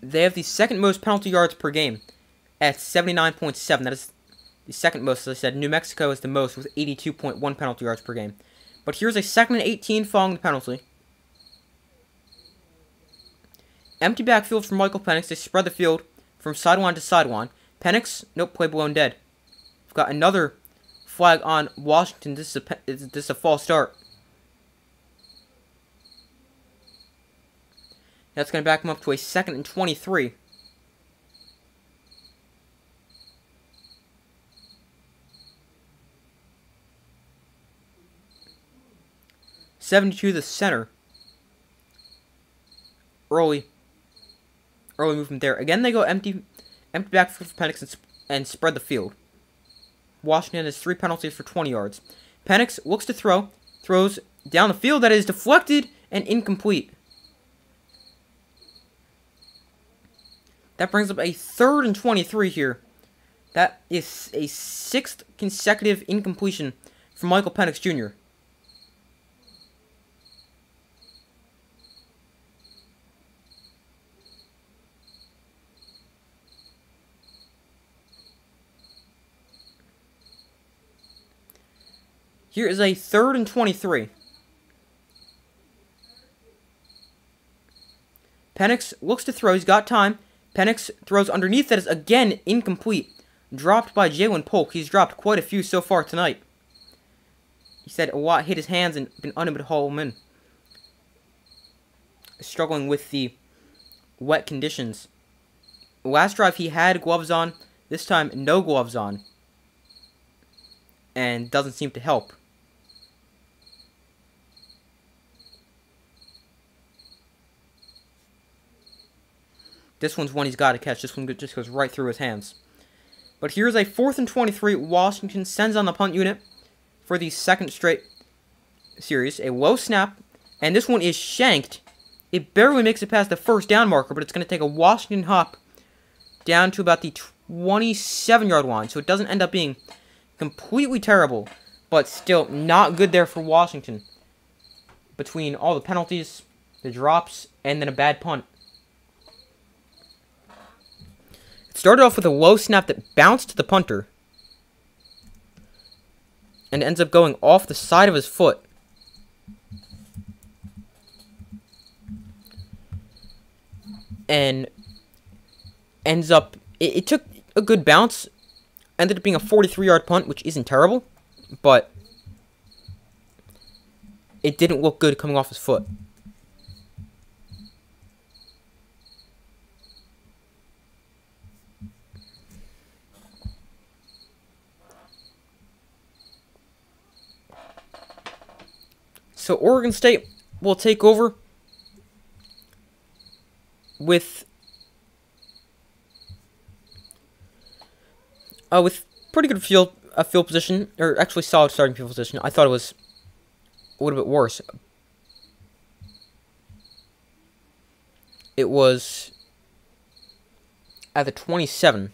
They have the 2nd most penalty yards per game at 79.7. That is the 2nd most, as I said. New Mexico is the most with 82.1 penalty yards per game. But here's a 2nd and 18 following the penalty. Empty backfield for Michael Penix. They spread the field from sideline to sideline. Penix, nope, play blown dead. We've got another flag on Washington. This is a false start. That's going to back him up to a 2nd and 23. .72 the center. Early movement there. Again, they go empty backfield for Penix and spread the field. Washington has 3 penalties for 20 yards. Penix looks to throw. Throws down the field. That is deflected and incomplete. That brings up a 3rd and 23 here. That is a 6th consecutive incompletion for Michael Penix Jr. Here is a 3rd and 23. Penix looks to throw. He's got time. Penix throws underneath. That is again incomplete. Dropped by Jalen Polk. He's dropped quite a few so far tonight. He said a lot hit his hands and been unable to haul them in. Struggling with the wet conditions. Last drive he had gloves on. This time no gloves on. And doesn't seem to help. This one's one he's got to catch. This one just goes right through his hands. But here's a 4th and 23. Washington sends on the punt unit for the second straight series. A low snap, and this one is shanked. It barely makes it past the first down marker, but it's going to take a Washington hop down to about the 27-yard line. So it doesn't end up being completely terrible, but still not good there for Washington. Between all the penalties, the drops, and then a bad punt. It started off with a low snap that bounced to the punter. And ends up going off the side of his foot. And ends up... It took a good bounce. Ended up being a 43-yard punt, which isn't terrible. But it didn't look good coming off his foot. So Oregon State will take over with pretty good field position, or actually solid starting field position. I thought it was a little bit worse. It was at the 27.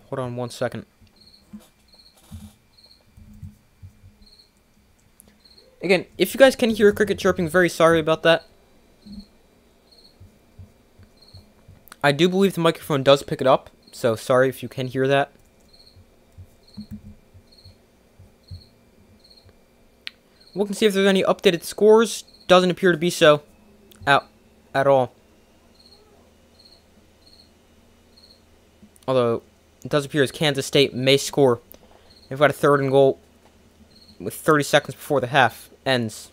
Hold on 1 second. Again, if you guys can hear cricket chirping, very sorry about that. I do believe the microphone does pick it up, so sorry if you can hear that. Look and see if there's any updated scores. Doesn't appear to be so at all. Although it does appear as Kansas State may score. They've got a 3rd and goal with 30 seconds before the half ends.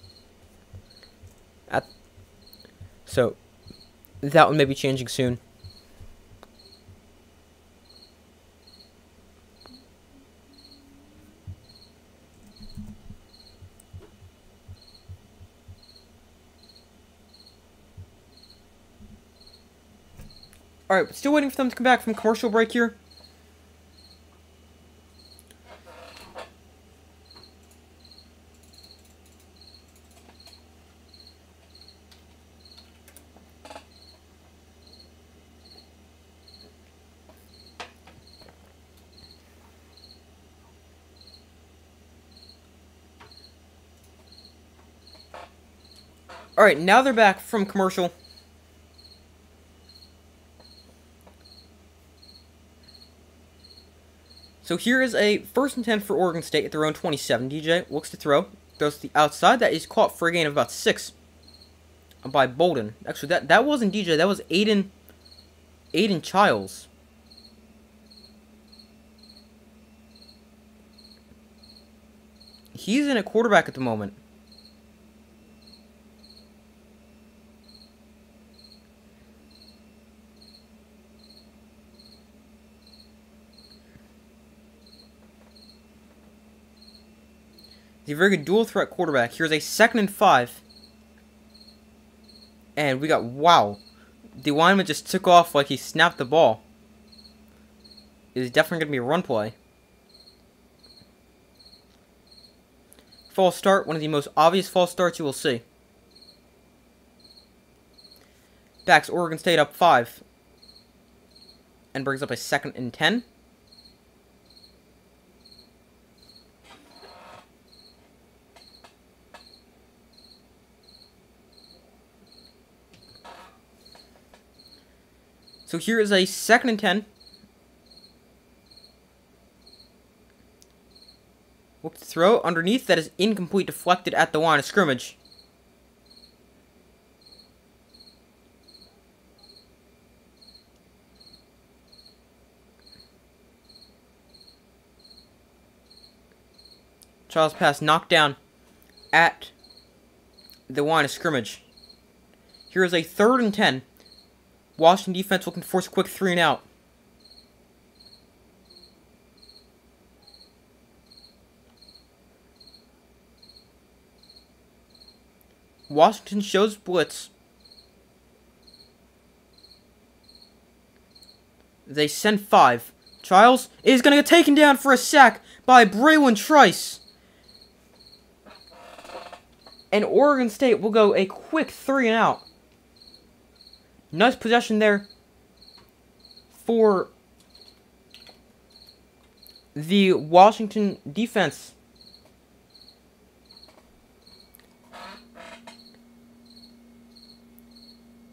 So that one may be changing soon. Alright, but still waiting for them to come back from commercial break here. Alright, now they're back from commercial. So here is a 1st and 10 for Oregon State at their own 27. DJ looks to throw. Throws to the outside. That is caught for a gain of about 6 by Bolden. Actually, that wasn't DJ. That was Aiden Childs. He's in a quarterback at the moment. He's a very good dual threat quarterback. Here's a 2nd and 5. And we got, wow. The lineman just took off like he snapped the ball. It is definitely going to be a run play. False start, one of the most obvious false starts you will see. Backs Oregon State up 5. And brings up a 2nd and 10. So here is a 2nd and 10. Look to throw underneath. That is incomplete, deflected at the line of scrimmage. Child's pass knocked down at the line of scrimmage. Here is a 3rd and 10. Washington defense looking to force a quick 3 and out. Washington shows blitz. They send 5. Childs is going to get taken down for a sack by Braylon Trice. And Oregon State will go a quick 3 and out. Nice possession there for the Washington defense.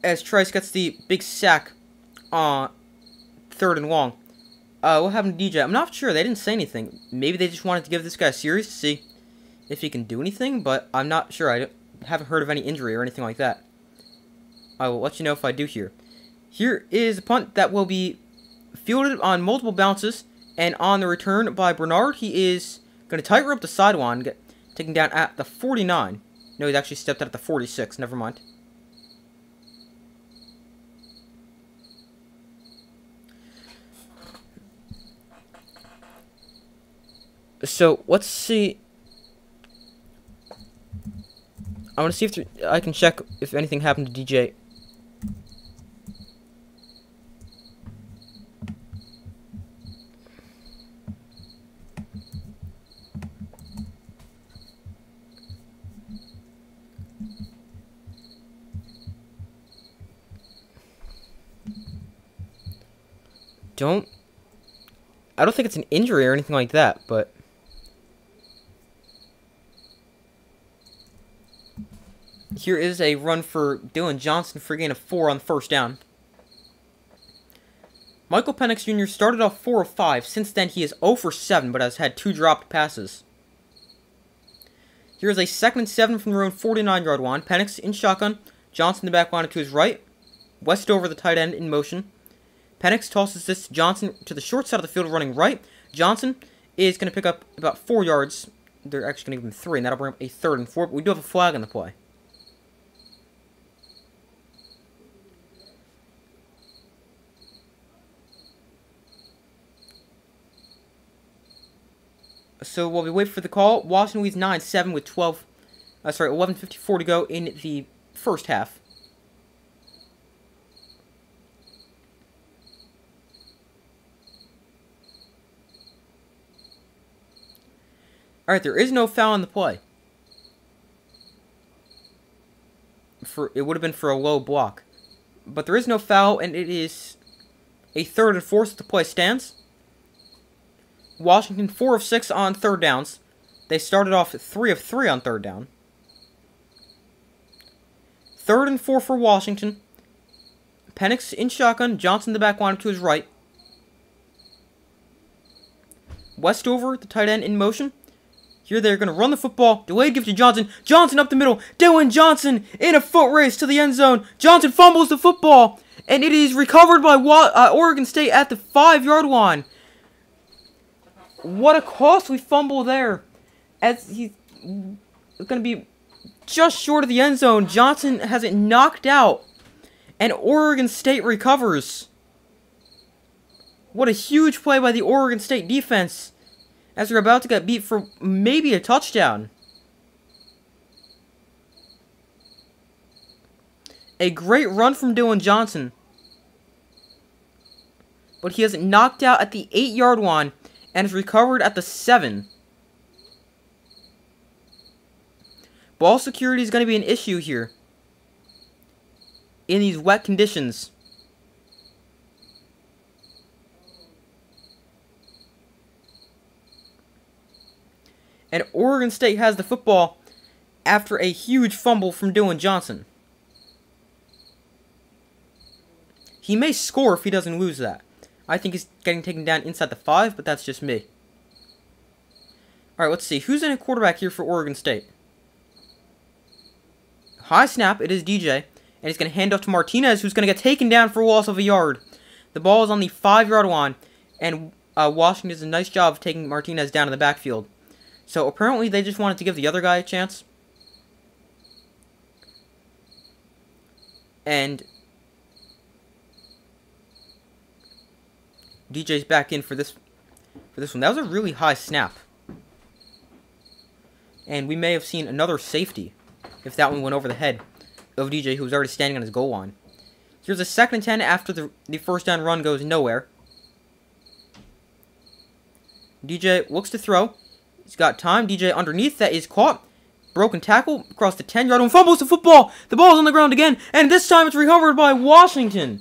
As Trice gets the big sack on 3rd and long. What happened to DJ? I'm not sure. They didn't say anything. Maybe they just wanted to give this guy a series to see if he can do anything, but I'm not sure. I haven't heard of any injury or anything like that. I will let you know if I do here. Here is a punt that will be fielded on multiple bounces, and on the return by Bernard, he is going to tight rope the sideline, get taken down at the 49. No, he's actually stepped out at the 46. Never mind. So, let's see. I want to see if I can check if anything happened to DJ. I don't think it's an injury or anything like that, but here is a run for Dylan Johnson for a gain of 4 on the 1st down. Michael Penix Jr. started off 4 of 5. Since then, he is 0 for 7, but has had 2 dropped passes. Here is a 2nd and 7 from their own 49-yard line. Penix in shotgun. Johnson in the back line to his right. Westover, the tight end, in motion. Penix tosses this to Johnson to the short side of the field running right. Johnson is going to pick up about 4 yards. They're actually going to give him 3, and that'll bring up a 3rd and 4, but we do have a flag on the play. So while we wait for the call, Washington leads 9-7 with 11:54 to go in the 1st half. Alright, there is no foul on the play. It would have been for a low block. But there is no foul, and it is a 3rd and 4 so the play stands. Washington 4 of 6 on 3rd downs. They started off 3 of 3 on 3rd down. 3rd and 4 for Washington. Penix in shotgun. Johnson in the back line to his right. Westover, the tight end, in motion. Here they're going to run the football. Delayed give to Johnson. Johnson up the middle. Dylan Johnson in a foot race to the end zone. Johnson fumbles the football. And it is recovered by Oregon State at the 5-yard line. What a costly fumble there. As he's going to be just short of the end zone. Johnson has it knocked out. And Oregon State recovers. What a huge play by the Oregon State defense. As they're about to get beat for maybe a touchdown. A great run from Dylan Johnson. But he has it knocked out at the 8-yard line and is recovered at the 7. Ball security is going to be an issue here in these wet conditions. And Oregon State has the football after a huge fumble from Dylan Johnson. He may score if he doesn't lose that. I think he's getting taken down inside the 5, but that's just me. Alright, let's see. Who's in a quarterback here for Oregon State? High snap. It is DJ. And he's going to hand off to Martinez, who's going to get taken down for a loss of a yard. The ball is on the 5-yard line. And Washington does a nice job of taking Martinez down in the backfield. So apparently they just wanted to give the other guy a chance. And DJ's back in for this one. That was a really high snap. And we may have seen another safety if that one went over the head of DJ, who was already standing on his goal line. Here's a 2nd and 10 after the first down run goes nowhere. DJ looks to throw. He's got time. DJ underneath. That is caught. Broken tackle across the 10-yard line. Fumbles the football. The ball's on the ground again. And this time it's recovered by Washington.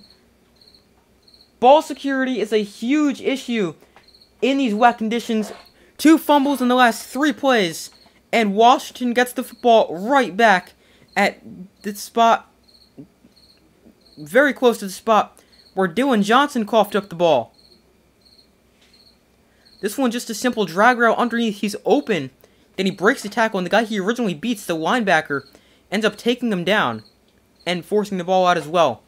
Ball security is a huge issue in these wet conditions. 2 fumbles in the last 3 plays. And Washington gets the football right back at the spot, very close to the spot where Dylan Johnson coughed up the ball. This one just a simple drag route underneath. He's open. Then he breaks the tackle, and the guy he originally beats, the linebacker, ends up taking him down and forcing the ball out as well.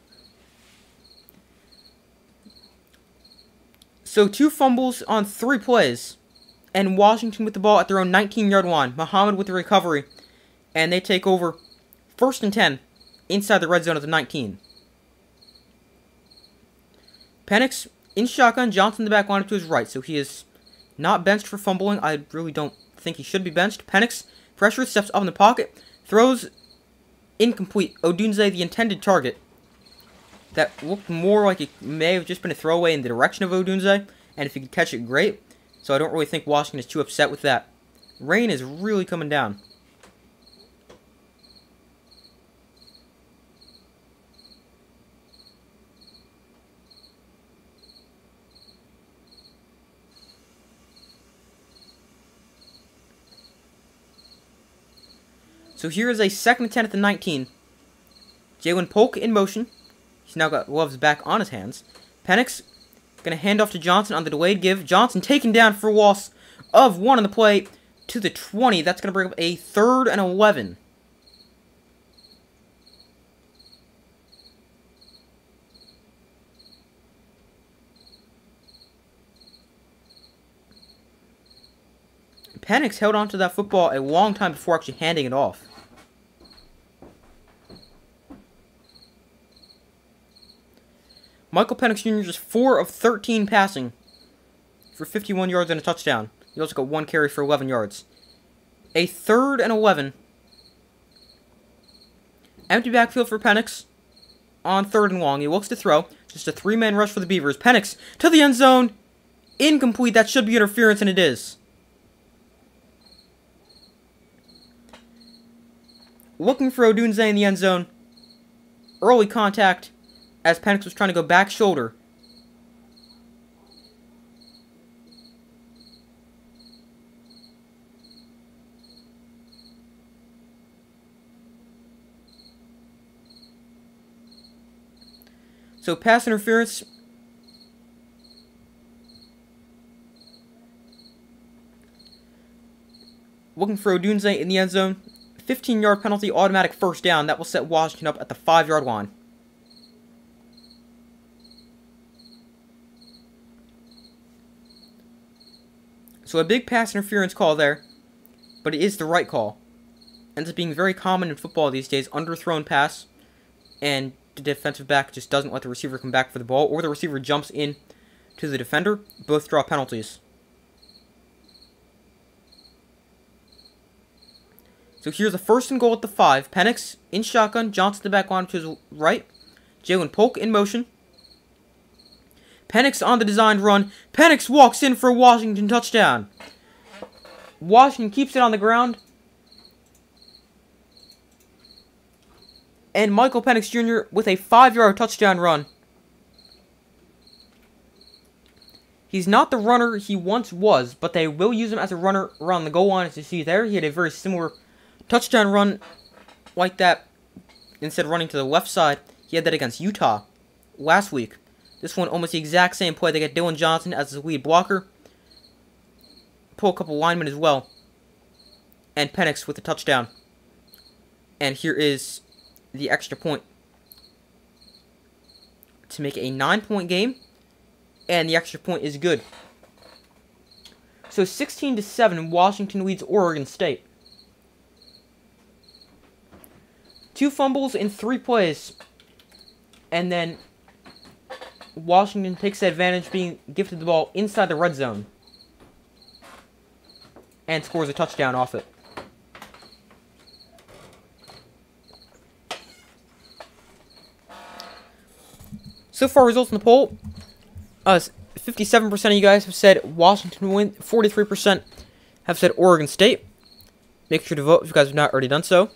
So 2 fumbles on 3 plays. And Washington with the ball at their own 19-yard line. Muhammad with the recovery. And they take over 1st and 10 inside the red zone of the 19. Penix in shotgun. Johnson in the back line up to his right. So he is not benched for fumbling. I really don't think he should be benched. Penix pressure, steps up in the pocket. Throws incomplete. Odunze, the intended target. That looked more like it may have just been a throwaway in the direction of Odunze. And if he could catch it, great. So I don't really think Washington is too upset with that. Rain is really coming down. So here is a 2nd and 10 at the 19. Jalen Polk in motion. He's now got gloves back on his hands. Penix going to hand off to Johnson on the delayed give. Johnson taken down for a loss of 1 on the play to the 20. That's going to bring up a 3rd and 11. Penix held onto that football a long time before actually handing it off. Michael Penix Jr. just 4 of 13 passing for 51 yards and a touchdown. He also got 1 carry for 11 yards. A 3rd and 11. Empty backfield for Penix on 3rd and long. He looks to throw. Just a 3-man rush for the Beavers. Penix to the end zone. Incomplete. That should be interference, and it is. Looking for Odunze in the end zone. Early contact as Penix was trying to go back shoulder. So pass interference. Looking for Odunze in the end zone. 15-yard penalty, automatic 1st down. That will set Washington up at the 5-yard line. So a big pass interference call there, but it is the right call. Ends up being very common in football these days. Underthrown pass, and the defensive back just doesn't let the receiver come back for the ball, or the receiver jumps in to the defender. Both draw penalties. So here's a 1st and goal at the 5. Penix in shotgun. Johnson the back line to his right. Jalen Polk in motion. Penix on the designed run. Penix walks in for a Washington touchdown. Washington keeps it on the ground. And Michael Penix Jr. with a 5-yard touchdown run. He's not the runner he once was, but they will use him as a runner around the goal line. As you see there, he had a very similar touchdown run like that. Instead of running to the left side, he had that against Utah last week. This one, almost the exact same play. They get Dylan Johnson as the lead blocker. Pull a couple linemen as well. And Penix with the touchdown. And here is the extra point to make it a 9-point game. And the extra point is good. So 16-7, Washington leads Oregon State. 2 fumbles in 3 plays. And then Washington takes advantage, being gifted the ball inside the red zone. And scores a touchdown off it. So far, results in the poll. 57% of you guys have said Washington win. 43% have said Oregon State. Make sure to vote if you guys have not already done so.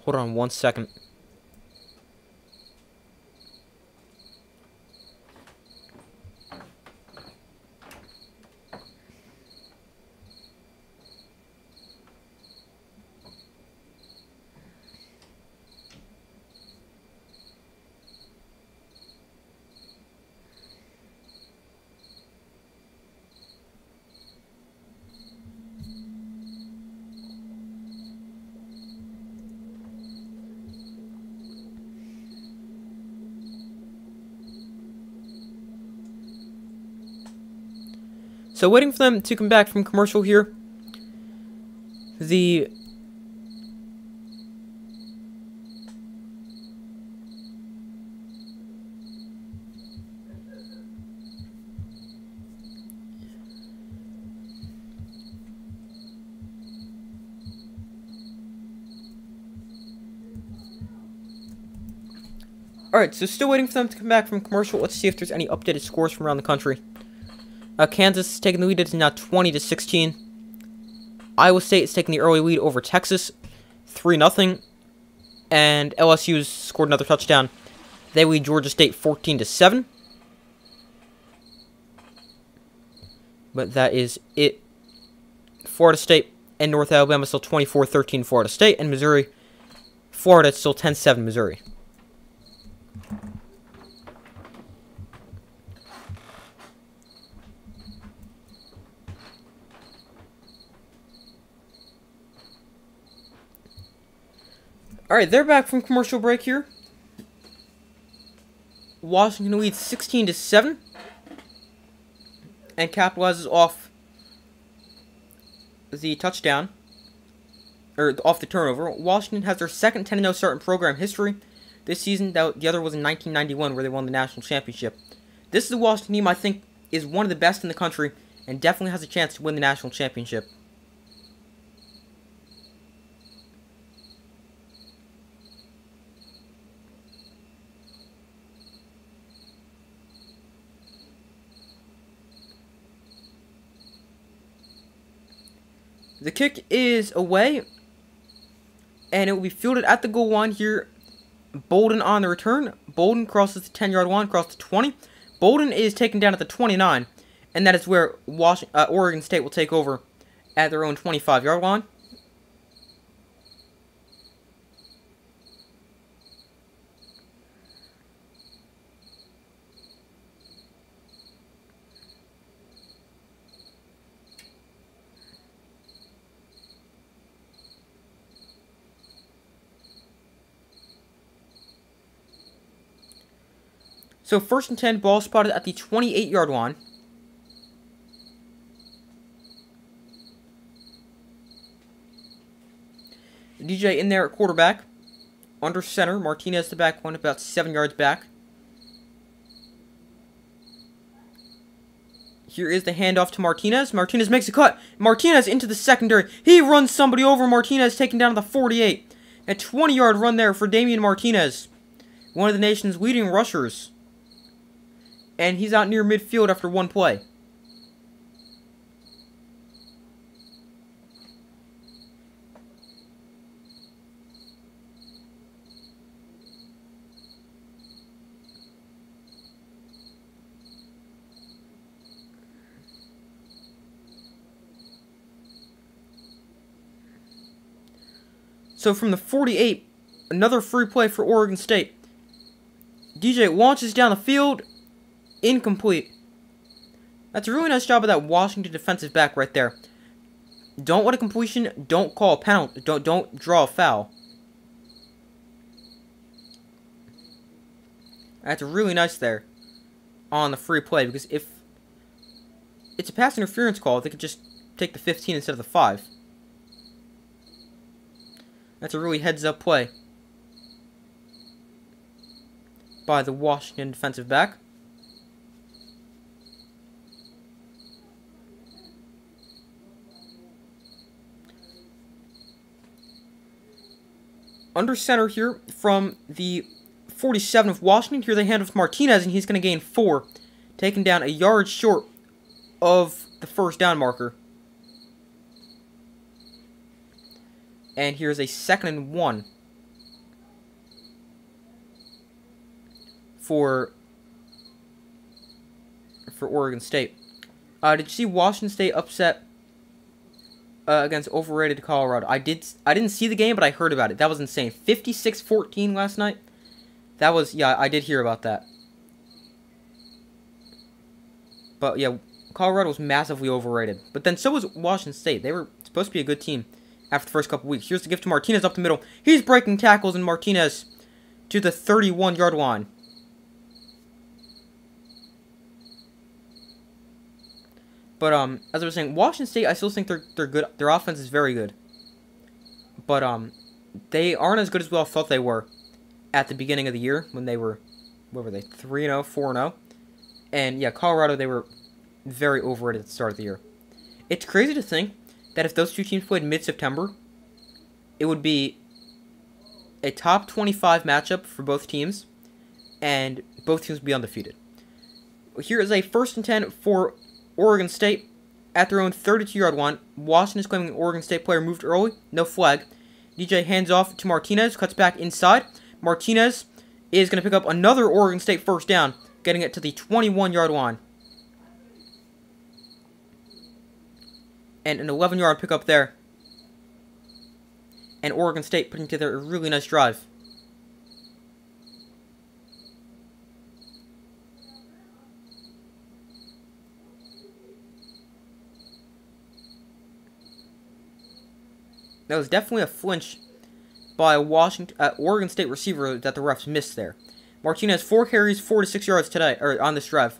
Hold on 1 second. So waiting for them to come back from commercial here. Alright, so still waiting for them to come back from commercial. Let's see if there's any updated scores from around the country. Kansas is taking the lead. It's now 20-16. Iowa State is taking the early lead over Texas, 3-0. And LSU's scored another touchdown. They lead Georgia State 14-7. But that is it. Florida State and North Alabama still 24-13 Florida State. And Missouri, Florida, it's still 10-7 Missouri. Alright, they're back from commercial break here. Washington leads 16-7. And capitalizes off the touchdown. Or off the turnover. Washington has their second 10-0 start in program history this season. The other was in 1991 where they won the national championship. This is the Washington team I think is one of the best in the country and definitely has a chance to win the national championship. The kick is away, and it will be fielded at the goal line here. Bolden on the return. Bolden crosses the 10-yard line, across the 20. Bolden is taken down at the 29, and that is where Oregon State will take over at their own 25-yard line. So 1st and 10, ball spotted at the 28-yard line. DJ in there at quarterback. Under center, Martinez the back one, about 7 yards back. Here is the handoff to Martinez. Martinez makes a cut. Martinez into the secondary. He runs somebody over. Martinez taken down to the 48. A 20-yard run there for Damian Martinez, one of the nation's leading rushers. And he's out near midfield after one play. So from the 48, another free play for Oregon State. DJ launches down the field. Incomplete. That's a really nice job of that Washington defensive back right there. Don't want a completion. Don't call a penalty. Don't draw a foul. That's really nice there on the free play, because if it's a pass interference call, they could just take the 15 instead of the 5. That's a really heads-up play by the Washington defensive back. Under center here from the 47 of Washington. Here they hand off Martinez, and he's going to gain 4, taking down a yard short of the first down marker. And here's a 2nd and 1 for Oregon State. Did you see Washington State upset against overrated Colorado? I didn't see the game, but I heard about it. That was insane. 56-14 last night. That was, yeah, I did hear about that. But yeah, Colorado was massively overrated. But then so was Washington State. They were supposed to be a good team after the first couple weeks. Here's the gift to Martinez up the middle. He's breaking tackles, and Martinez to the 31-yard line. But as I was saying, Washington State, I still think they're good. Their offense is very good. But they aren't as good as we all thought they were at the beginning of the year, when they were, what were they, 3-0, 4-0? And yeah, Colorado, they were very overrated at the start of the year. It's crazy to think that if those two teams played mid-September, it would be a top 25 matchup for both teams, and both teams would be undefeated. Here is a 1st and 10 for Oregon State at their own 32-yard line. Washington is claiming an Oregon State player moved early. No flag. DJ hands off to Martinez, cuts back inside. Martinez is going to pick up another Oregon State first down, getting it to the 21-yard line. And an 11-yard pickup there. And Oregon State putting together a really nice drive. That was definitely a flinch by a Oregon State receiver that the refs missed there. Martinez, 4 carries, 4 to 6 yards today, or on this drive.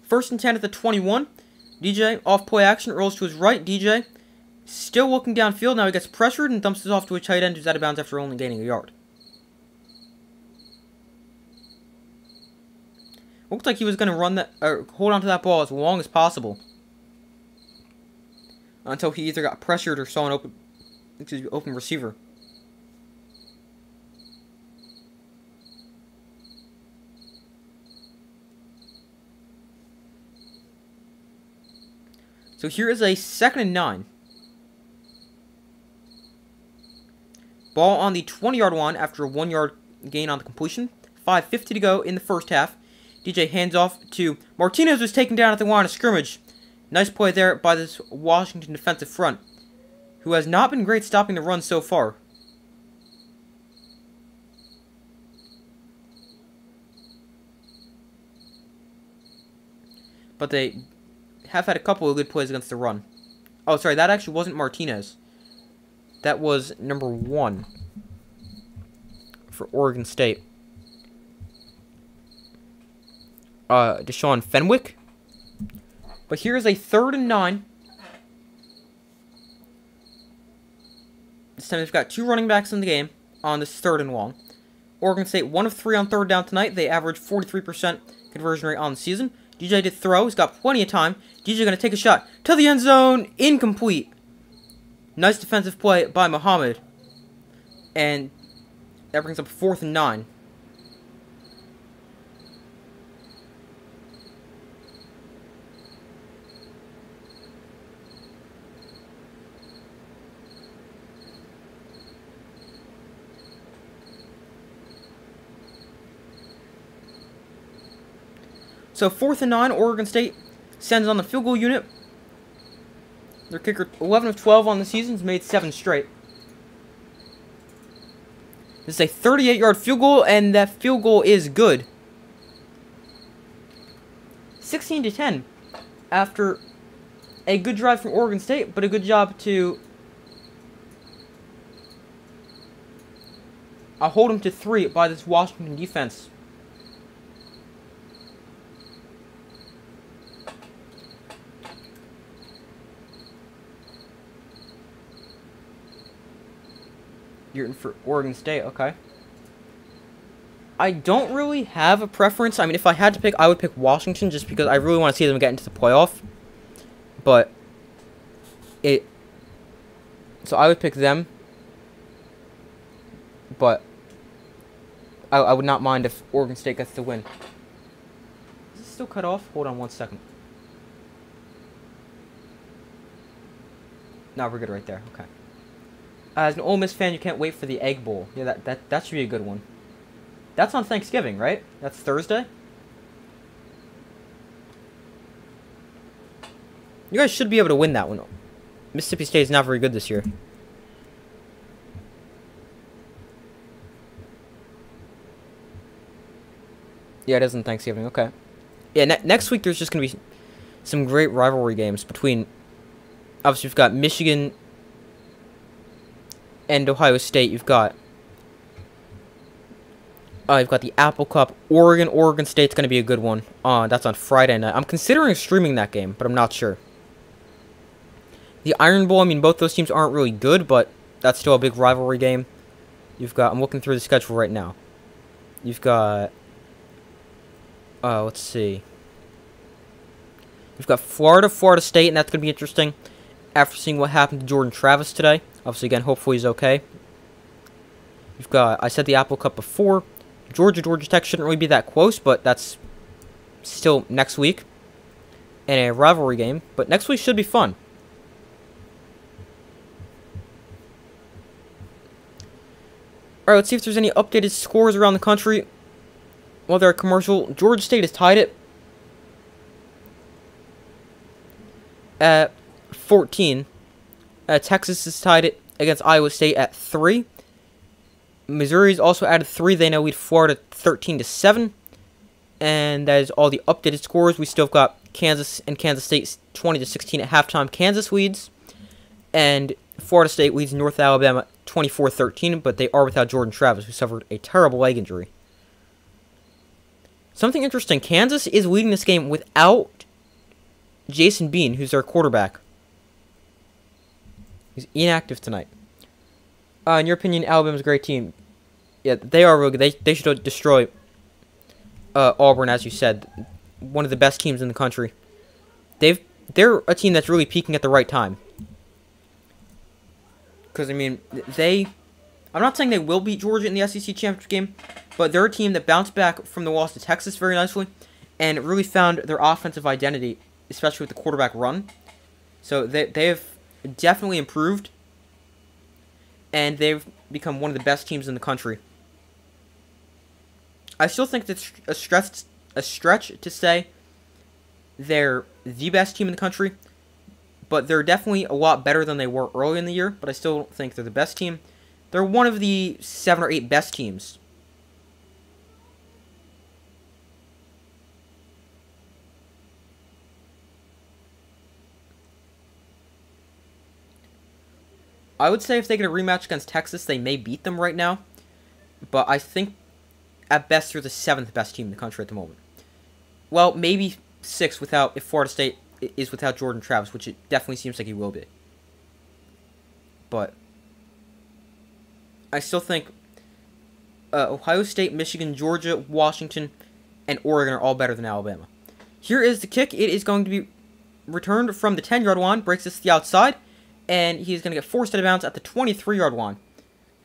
1st and 10 at the 21. DJ, off play action, rolls to his right. DJ, still looking downfield. Now he gets pressured and dumps it off to a tight end who's out of bounds after only gaining a yard. Looked like he was going to run that, or hold on to that ball as long as possible, until he either got pressured or saw an open receiver. So here is a 2nd and 9. Ball on the 20-yard line after a 1-yard gain on the completion. 5:50 to go in the first half. DJ hands off to Martinez, who's taken down at the line of scrimmage. Nice play there by this Washington defensive front, who has not been great stopping the run so far. But they have had a couple of good plays against the run. Oh, sorry, that actually wasn't Martinez. That was number 1 for Oregon State. Deshaun Fenwick. But here's a 3rd and 9. This time they've got 2 running backs in the game on this 3rd and long. Oregon State 1 of 3 on 3rd down tonight. They average 43% conversion rate on the season. DJ did throw. He's got plenty of time. DJ going to take a shot to the end zone. Incomplete. Nice defensive play by Muhammad. And that brings up 4th and 9. So 4th and 9, Oregon State sends on the field goal unit. Their kicker, 11 of 12 on the season, has made 7 straight. This is a 38-yard field goal, and that field goal is good. 16-10 after a good drive from Oregon State, but a good job to hold him to 3 by this Washington defense. You're in for Oregon State, okay. I don't really have a preference. I mean, if I had to pick, I would pick Washington just because I really want to see them get into the playoff. But so I would pick them. But I would not mind if Oregon State gets the win. Is it still cut off? Hold on 1 second. No, we're good right there. Okay. As an Ole Miss fan, you can't wait for the Egg Bowl. Yeah, that should be a good one. That's on Thanksgiving, right? That's Thursday? You guys should be able to win that one. Mississippi State is not very good this year. Yeah, it is on Thanksgiving. Okay. Yeah, next week there's just going to be some great rivalry games between... Obviously, you've got Michigan and Ohio State. You've got the Apple Cup. Oregon State's going to be a good one. That's on Friday night. I'm considering streaming that game, but I'm not sure. The Iron Bowl, I mean, both those teams aren't really good, but that's still a big rivalry game. You've got... I'm looking through the schedule right now. You've got... let's see. You've got Florida State, and that's going to be interesting after seeing what happened to Jordan Travis today. Obviously, again, hopefully he's okay. You've got, I said the Apple Cup before. Georgia Tech shouldn't really be that close, but that's still next week. And a rivalry game, but next week should be fun. Alright, let's see if there's any updated scores around the country. While they're a commercial, Georgia State has tied it at 14. Texas has tied it against Iowa State at 3. Missouri's also added 3. They now lead Florida 13-7. And that is all the updated scores. We still got Kansas and Kansas State 20-16 at halftime. Kansas leads. And Florida State leads North Alabama 24-13. But they are without Jordan Travis, who suffered a terrible leg injury. Something interesting. Kansas is leading this game without Jason Bean, who's their quarterback. He's inactive tonight. In your opinion, Alabama's a great team. Yeah, they are really good. They should destroy Auburn, as you said. One of the best teams in the country. They're a team that's really peaking at the right time. Because, I mean, I'm not saying they will beat Georgia in the SEC championship game, but they're a team that bounced back from the loss to Texas very nicely and really found their offensive identity, especially with the quarterback run. So they have definitely improved, and they've become one of the best teams in the country. I still think it's a stretch to say they're the best team in the country, but they're definitely a lot better than they were early in the year, but I still don't think they're the best team. They're one of the 7 or 8 best teams. I would say if they get a rematch against Texas, they may beat them right now. But I think, at best, they're the 7th best team in the country at the moment. Well, maybe 6th if Florida State is without Jordan Travis, which it definitely seems like he will be. But I still think Ohio State, Michigan, Georgia, Washington, and Oregon are all better than Alabama. Here is the kick. It is going to be returned from the 10-yard line, breaks this to the outside, and he's going to get forced out of bounds at the 23-yard line.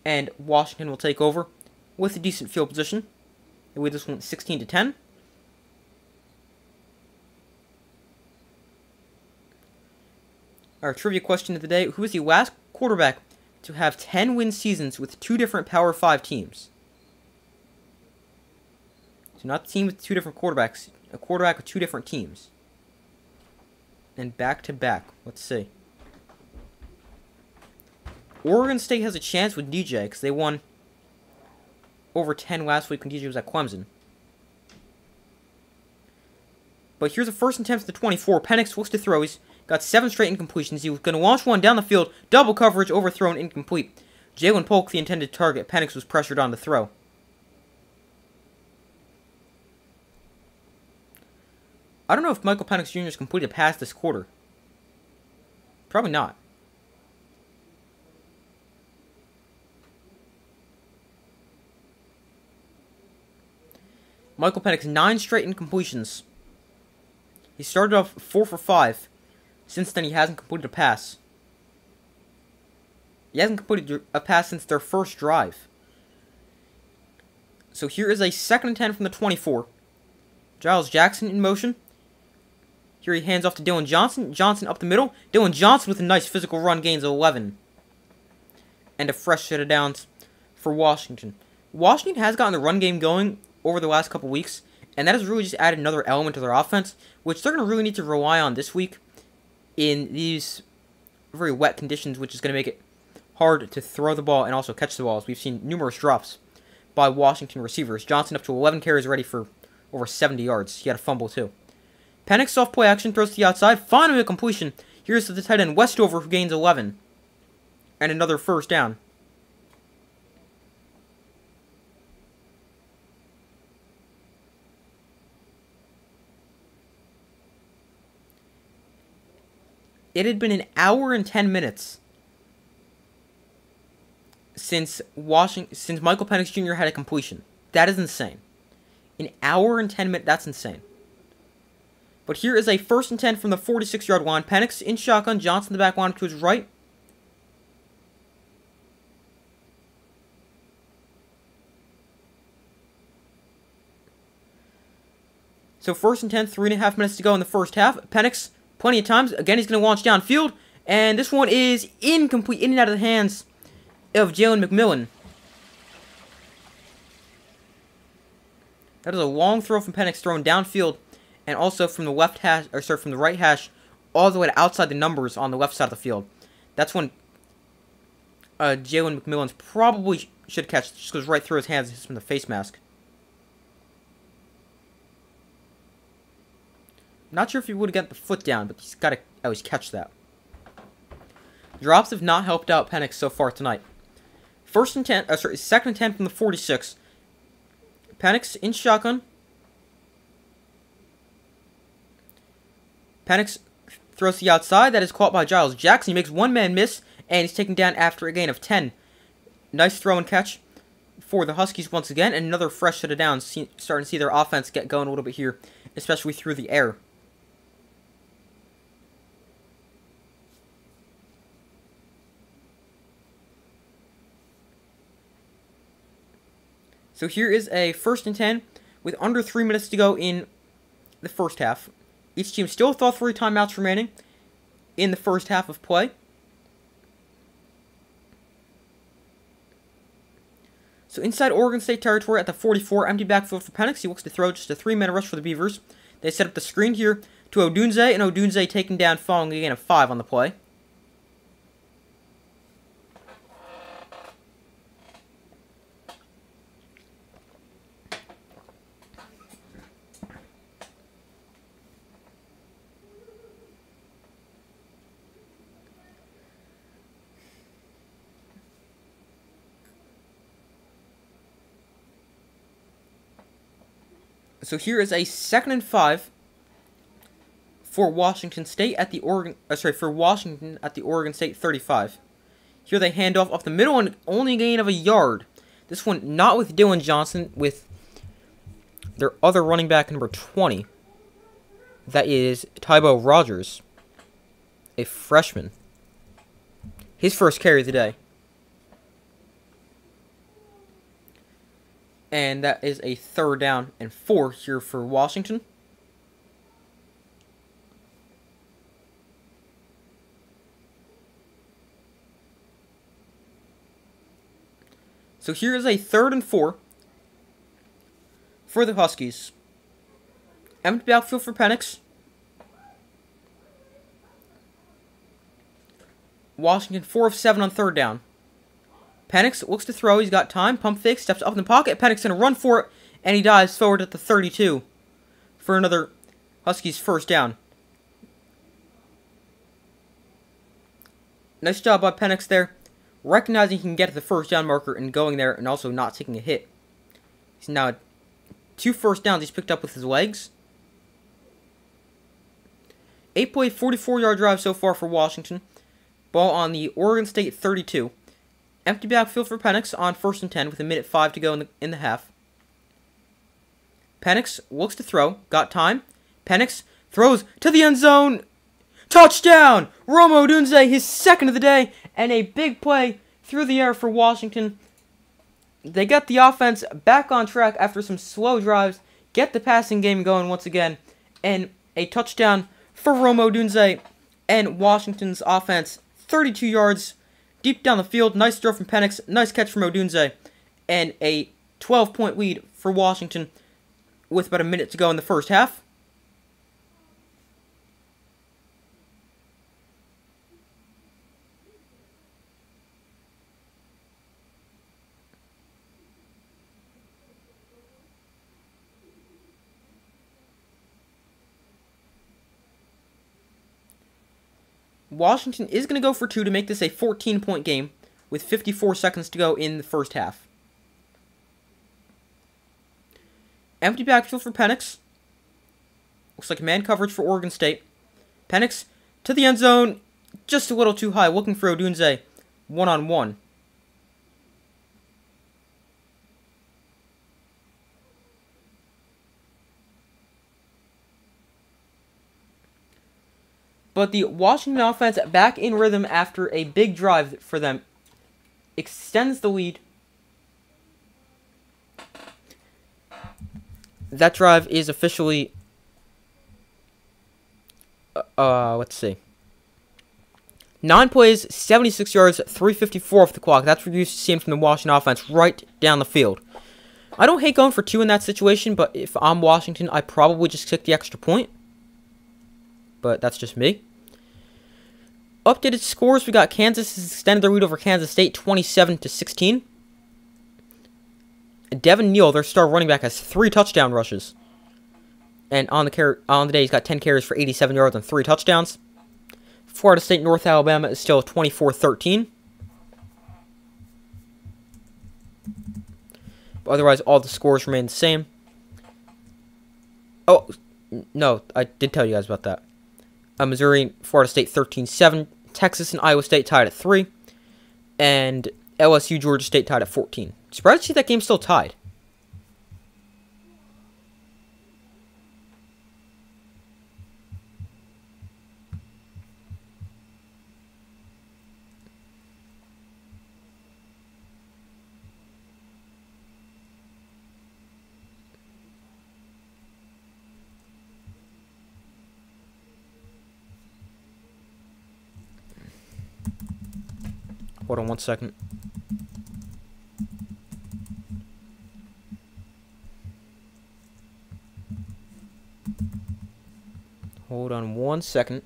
And Washington will take over with a decent field position. They lead this one 16-10. Our trivia question of the day: who is the last quarterback to have 10-win seasons with 2 different Power 5 teams? So not a team with 2 different quarterbacks, a quarterback with 2 different teams. And back-to-back. Let's see. Oregon State has a chance with DJ because they won over 10 last week when DJ was at Clemson. But here's a first and 10 for the 24. Penix looks to throw. He's got 7 straight incompletions. He was going to launch one down the field. Double coverage, overthrown, incomplete. Jalen Polk, the intended target. Penix was pressured on the throw. I don't know if Michael Penix Jr. has completed a pass this quarter. Probably not. Michael Penix, 9 straight incompletions. He started off 4 for 5. Since then, he hasn't completed a pass. He hasn't completed a pass since their first drive. So here is a 2nd and 10 from the 24. Giles Jackson in motion. Here he hands off to Dylan Johnson. Johnson up the middle. Dylan Johnson with a nice physical run, gains 11. And a fresh set of downs for Washington. Washington has gotten the run game going over the last couple weeks, and that has really just added another element to their offense, which they're going to really need to rely on this week in these very wet conditions, which is going to make it hard to throw the ball and also catch the balls. We've seen numerous drops by Washington receivers. Johnson up to 11 carries ready for over 70 yards. He had a fumble too. Penix off play action, throws to the outside, finally a completion. Here's to the tight end Westover, who gains 11. And another first down. It had been an hour and 10 minutes since Michael Penix Jr. had a completion. That is insane. An hour and 10 minutes, that's insane. But here is a 1st and 10 from the 46-yard line. Penix in shotgun, Johnson the back line to his right. So 1st and 10, 3.5 minutes to go in the first half. Penix, plenty of times. Again, he's going to launch downfield. And this one is incomplete, in and out of the hands of Jalen McMillan. That is a long throw from Penix, thrown downfield, and also from the from the right hash, all the way to outside the numbers on the left side of the field. That's when Jalen McMillan's probably should catch. Just goes right through his hands and hits from the face mask. Not sure if he would have got the foot down, but he's got to always catch that. Drops have not helped out Penix so far tonight. 2nd and 10 from the 46. Penix in shotgun. Penix throws to the outside. That is caught by Giles Jackson. He makes one man miss, and he's taken down after a gain of 10. Nice throw and catch for the Huskies once again, and another fresh set of downs. Starting to see their offense get going a little bit here, especially through the air. So here is a 1st and 10 with under 3 minutes to go in the first half. Each team still with all 3 timeouts remaining in the first half of play. So inside Oregon State territory at the 44, empty backfield for Penix. He looks to throw just a 3-man rush for the Beavers. They set up the screen here to Odunze, and Odunze taken down following a gain of 5 on the play. So here is a 2nd and 5 for Washington State at the Oregon State 35. Here they hand off the middle and only gain of a yard. This one not with Dylan Johnson, with their other running back, number 20. That is Tybo Rogers, a freshman. His first carry of the day. And that is a 3rd down and 4 here for Washington. So here is a 3rd and 4 for the Huskies. Empty backfield for Penix. Washington 4 of 7 on 3rd down. Penix looks to throw. He's got time. Pump fake. Steps up in the pocket. Penix going to run for it. And he dives forward at the 32 for another Huskies first down. Nice job by Penix there. Recognizing he can get to the first down marker and going there and also not taking a hit. He's now 2 first downs he's picked up with his legs. 8-play, 44-yard drive so far for Washington. Ball on the Oregon State 32. Empty backfield for Penix on 1st and 10 with 1:05 to go in the half. Penix looks to throw. Got time. Penix throws to the end zone. Touchdown! Rome Odunze, his second of the day, and a big play through the air for Washington. They get the offense back on track after some slow drives, get the passing game going once again, and a touchdown for Rome Odunze and Washington's offense. 32 yards deep down the field. Nice throw from Penix. Nice catch from Odunze. And a 12-point lead for Washington with about a minute to go in the first half. Washington is going to go for 2 to make this a 14-point game with 54 seconds to go in the first half. Empty backfield for Penix. Looks like man coverage for Oregon State. Penix to the end zone. Just a little too high. Looking for Odunze. One-on-one. But the Washington offense back in rhythm after a big drive for them. Extends the lead. That drive is officially, let's see. 9 plays, 76 yards, 3:54 off the clock. That's what you're used to seeing from the Washington offense right down the field. I don't hate going for 2 in that situation, but if I'm Washington, I probably just kick the extra point. But that's just me. Updated scores, we got Kansas has extended their lead over Kansas State 27-16. Devin Neal, their star running back, has 3 touchdown rushes. And on the day, he's got 10 carries for 87 yards and 3 touchdowns. Florida State North Alabama is still 24-13. But otherwise, all the scores remain the same. Oh, no, I did tell you guys about that. Missouri and Florida State 13-7. Texas and Iowa State tied at 3. And LSU Georgia State tied at 14. Surprised to see that game still tied. Hold on 1 second. Hold on 1 second.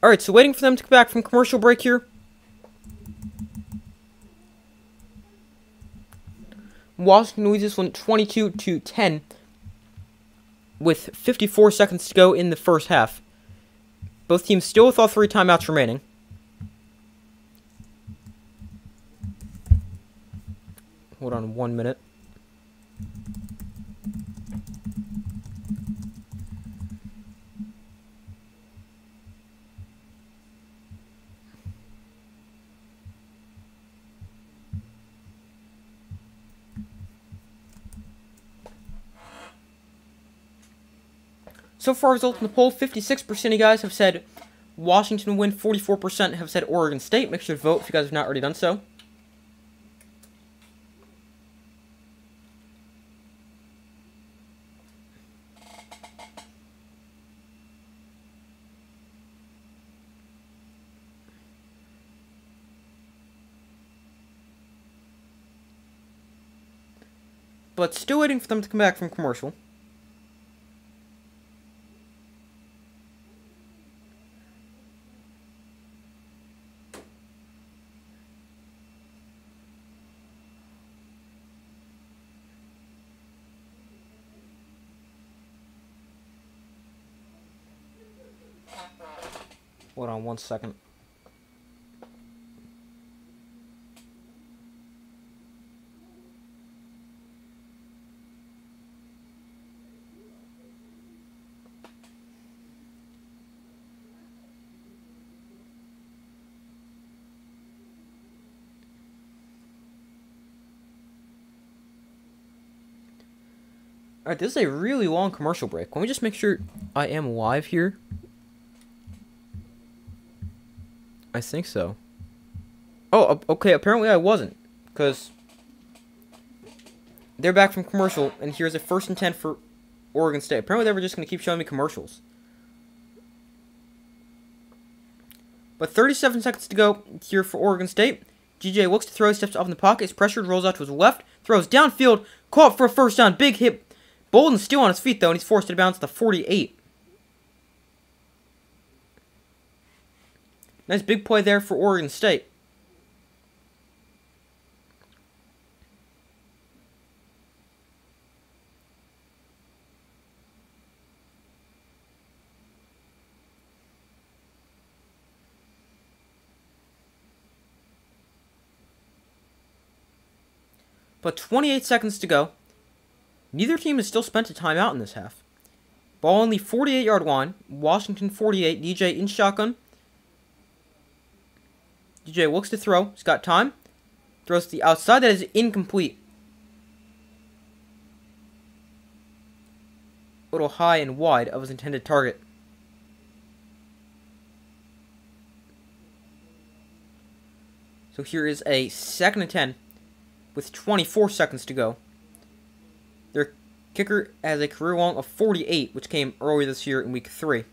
Alright, so waiting for them to come back from commercial break here. Washington leads this one 22-10 with 54 seconds to go in the first half. Both teams still with all 3 timeouts remaining. Hold on 1 minute. So far, results in the poll, 56% of you guys have said Washington will win, 44% have said Oregon State. Make sure to vote if you guys have not already done so. But still waiting for them to come back from commercial. Hold on 1 second. Alright, this is a really long commercial break. Let me just make sure I am live here. I think so. Oh, okay, apparently I wasn't. Because they're back from commercial, and here's a 1st and 10 for Oregon State. Apparently they were just going to keep showing me commercials. But 37 seconds to go here for Oregon State. GJ looks to throw, steps off in the pocket, is pressured, rolls out to his left, throws downfield, caught for a 1st down, big hit. Bolden's still on his feet, though, and he's forced to bounce to the 48. Nice big play there for Oregon State. But 28 seconds to go. Neither team has still spent a timeout in this half. Ball on the 48-yard line. Washington 48. DJ in shotgun. DJ looks to throw. He's got time. Throws to the outside. That is incomplete. A little high and wide of his intended target. So here is a 2nd and 10 with 24 seconds to go. Their kicker has a career long of 48, which came earlier this year in week 3.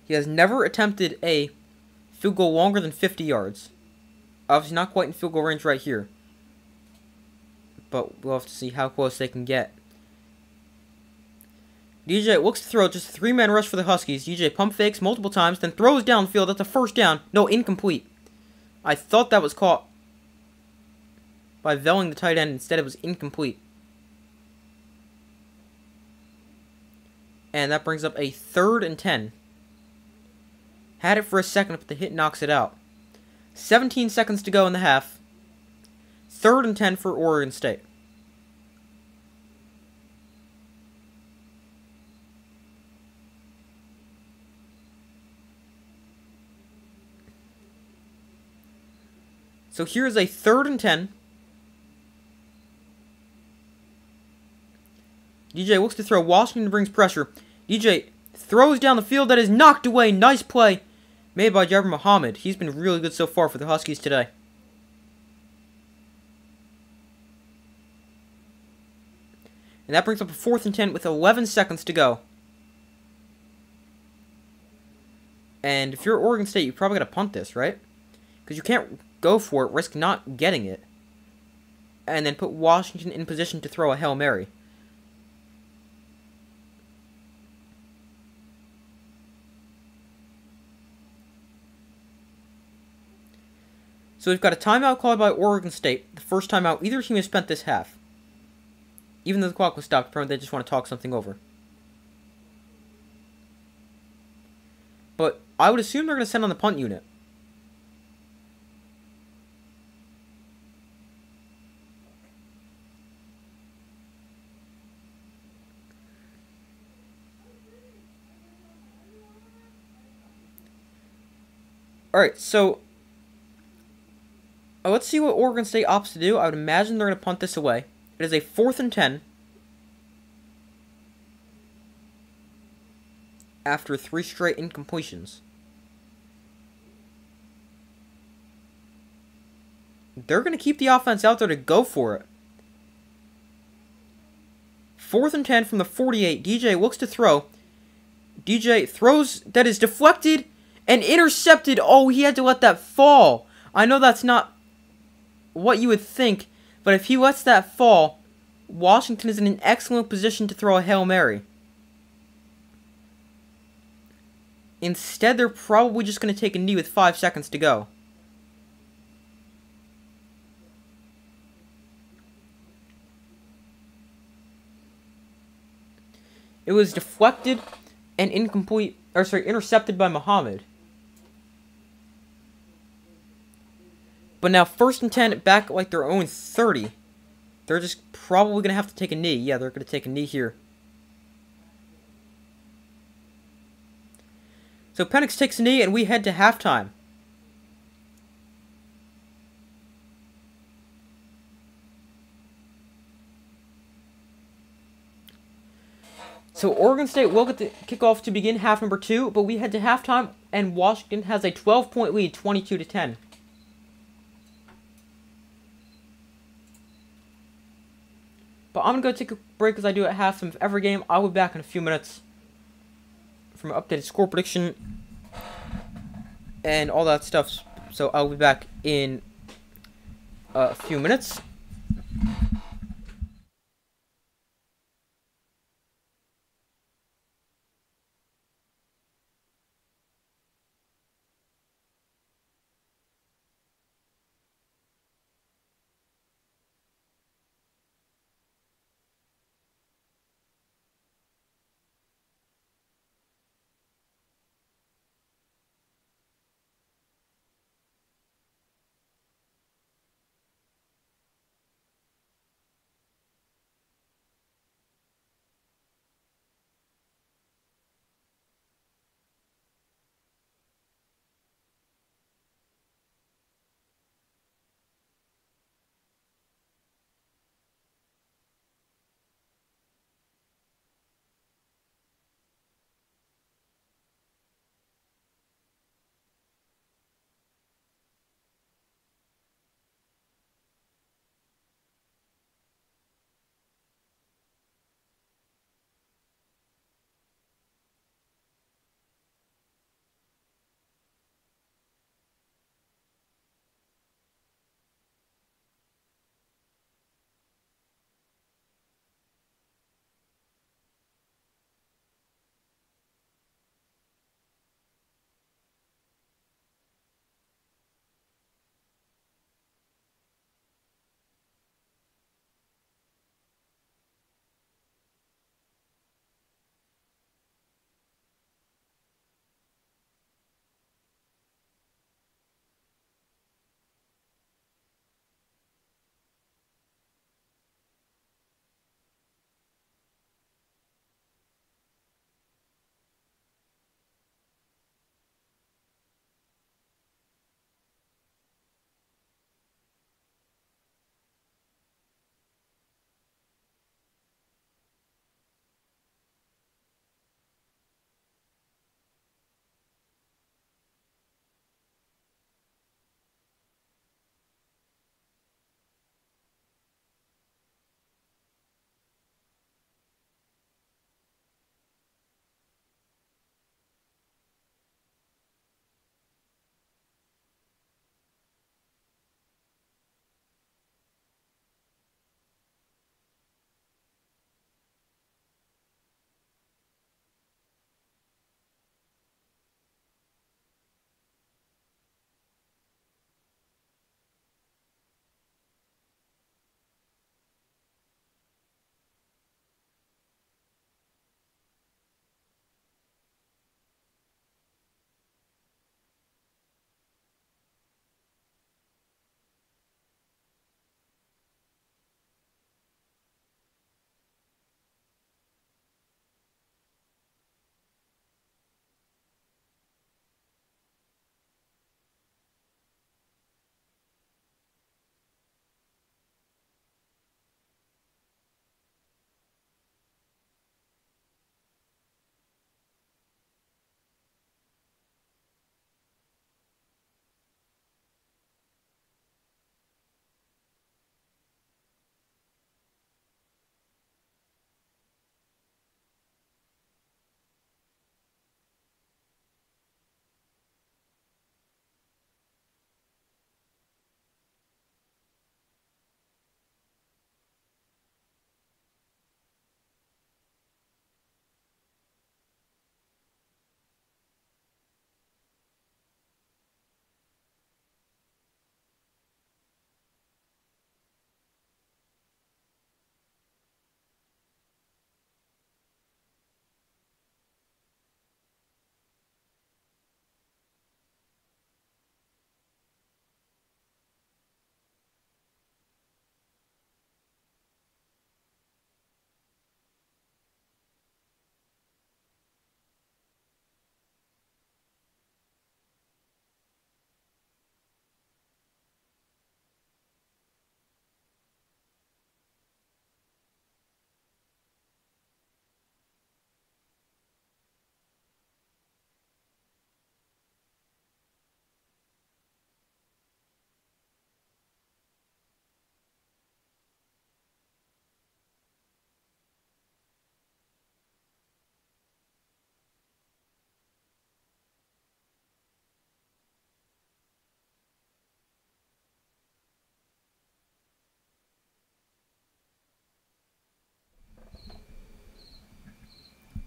He has never attempted a field goal longer than 50 yards. Obviously not quite in field goal range right here. But we'll have to see how close they can get. DJ looks to throw, just a 3-man rush for the Huskies. DJ pump fakes multiple times, then throws downfield. That's a 1st down. No, incomplete. I thought that was caught by Velling, the tight end. Instead, it was incomplete. And that brings up a 3rd and 10. Had it for a second, but the hit knocks it out. 17 seconds to go in the half. 3rd and 10 for Oregon State. So here's a 3rd and 10. DJ looks to throw. Washington brings pressure. DJ throws down the field. That is knocked away. Nice play made by Jabbar Muhammad. He's been really good so far for the Huskies today. And that brings up a 4th and 10 with 11 seconds to go. And if you're Oregon State, you probably got to punt this, right? Because you can't go for it, risk not getting it, and then put Washington in position to throw a Hail Mary. So we've got a timeout called by Oregon State. The first timeout either team has spent this half. Even though the clock was stopped, apparently they just want to talk something over. But I would assume they're going to send on the punt unit. Alright, so let's see what Oregon State opts to do. I would imagine they're going to punt this away. It is a 4th and 10. After 3 straight incompletions. They're going to keep the offense out there to go for it. 4th and 10 from the 48. DJ looks to throw. DJ throws. That is deflected and intercepted. Oh, he had to let that fall. I know that's not what you would think. But if he lets that fall, Washington is in an excellent position to throw a Hail Mary. Instead, they're probably just going to take a knee with 5 seconds to go. It was deflected and intercepted by Muhammad. But now 1st and 10 back at like their own 30. They're just probably going to have to take a knee. Yeah, they're going to take a knee here. So Penix takes a knee and we head to halftime. So Oregon State will get the kickoff to begin half number 2, but we head to halftime and Washington has a 12-point lead, 22-10. But I'm going to go take a break as I do at halftime of every game. I'll be back in a few minutes from an updated score prediction and all that stuff. So I'll be back in a few minutes.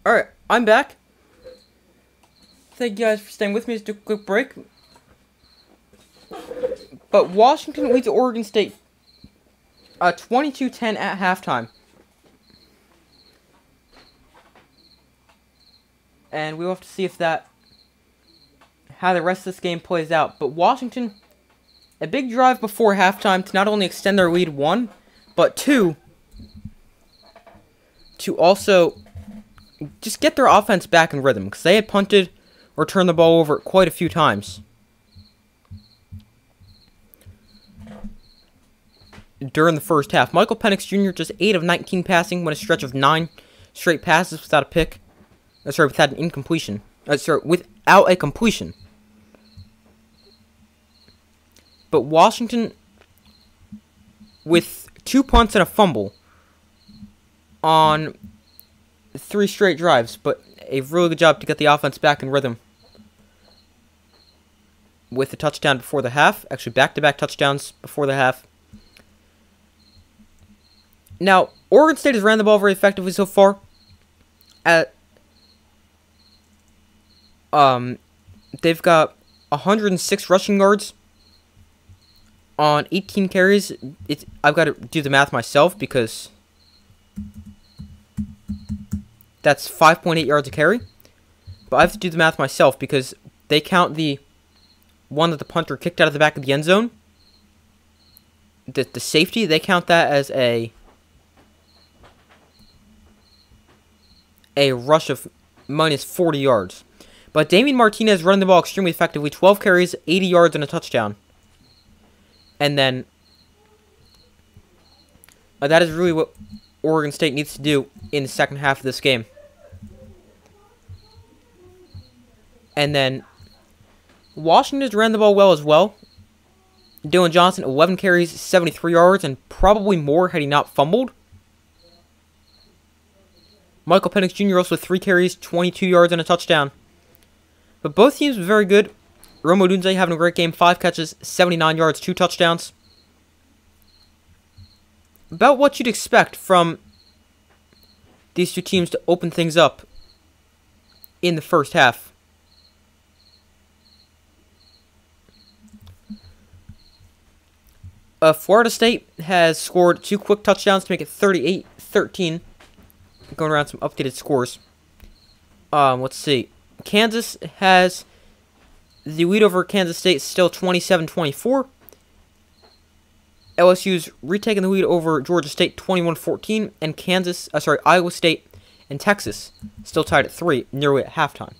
Alright, I'm back. Thank you guys for staying with me. Let's do a quick break. But Washington leads Oregon State 22-10 at halftime. And we'll have to see how the rest of this game plays out. But Washington, a big drive before halftime to not only extend their lead, 1, but 2, to also just get their offense back in rhythm, because they had punted or turned the ball over quite a few times during the first half. Michael Penix Jr. just 8 of 19 passing, went a stretch of 9 straight passes without a pick. Without an incompletion. Without a completion. But Washington, with 2 punts and a fumble on 3 straight drives, but a really good job to get the offense back in rhythm with a touchdown before the half. Actually, back-to-back touchdowns before the half. Now, Oregon State has ran the ball very effectively so far. They've got 106 rushing yards on 18 carries. I've got to do the math myself because that's 5.8 yards a carry. But I have to do the math myself because they count the one that the punter kicked out of the back of the end zone. The safety, they count that as a rush of minus 40 yards. But Damian Martinez running the ball extremely effectively. 12 carries, 80 yards, and a touchdown. And then that is really what Oregon State needs to do in the second half of this game. And then Washington ran the ball well as well. Dylan Johnson, 11 carries, 73 yards, and probably more had he not fumbled. Michael Penix Jr. also with 3 carries, 22 yards, and a touchdown. But both teams were very good. Rome Odunze having a great game, 5 catches, 79 yards, 2 touchdowns. About what you'd expect from these two teams to open things up in the first half. Florida State has scored 2 quick touchdowns to make it 38-13. Going around some updated scores. Let's see. Kansas has the lead over Kansas State, still 27-24. LSU's retaking the lead over Georgia State, 21-14, and Iowa State and Texas still tied at 3, nearly at halftime.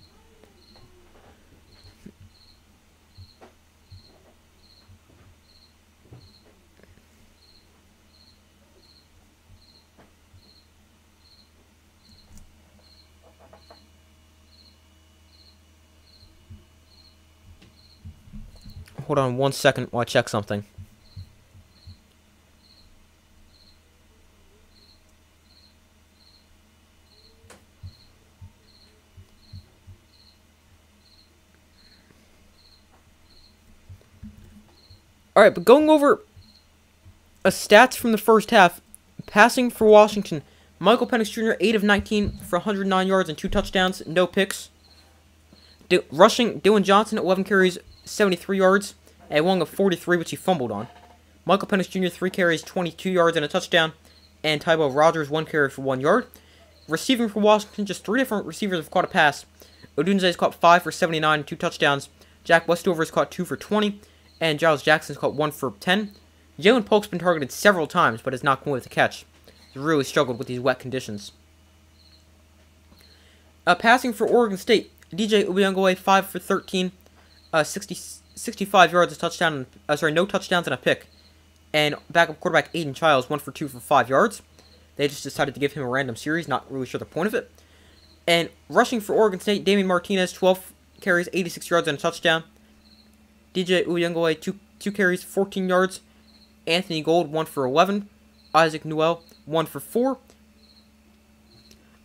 Hold on 1 second while I check something. Alright, but going over stats from the first half. Passing for Washington, Michael Penix Jr., 8 of 19 for 109 yards and 2 touchdowns, no picks. Rushing, Dylan Johnson, 11 carries, 73 yards, and 1 of 43, which he fumbled on. Michael Penix Jr., 3 carries, 22 yards, and a touchdown. And Tybo Rogers, 1 carry for 1 yard. Receiving for Washington, just 3 different receivers have caught a pass. Odunze has caught 5 for 79 and 2 touchdowns. Jack Westover has caught 2 for 20. And Giles Jackson has caught 1 for 10. Jalen Polk's been targeted several times, but has not come with a catch. He's really struggled with these wet conditions. Passing for Oregon State, DJ Ubiangwe, 5 for 13. 65 yards, a touchdown, no touchdowns and a pick. And backup quarterback Aiden Childs, 1 for 2 for 5 yards. They just decided to give him a random series, not really sure the point of it. And rushing for Oregon State, Damian Martinez, 12 carries, 86 yards and a touchdown. DJ Uyungwe, 2 carries, 14 yards. Anthony Gold, 1 for 11. Isaac Newell, 1 for 4.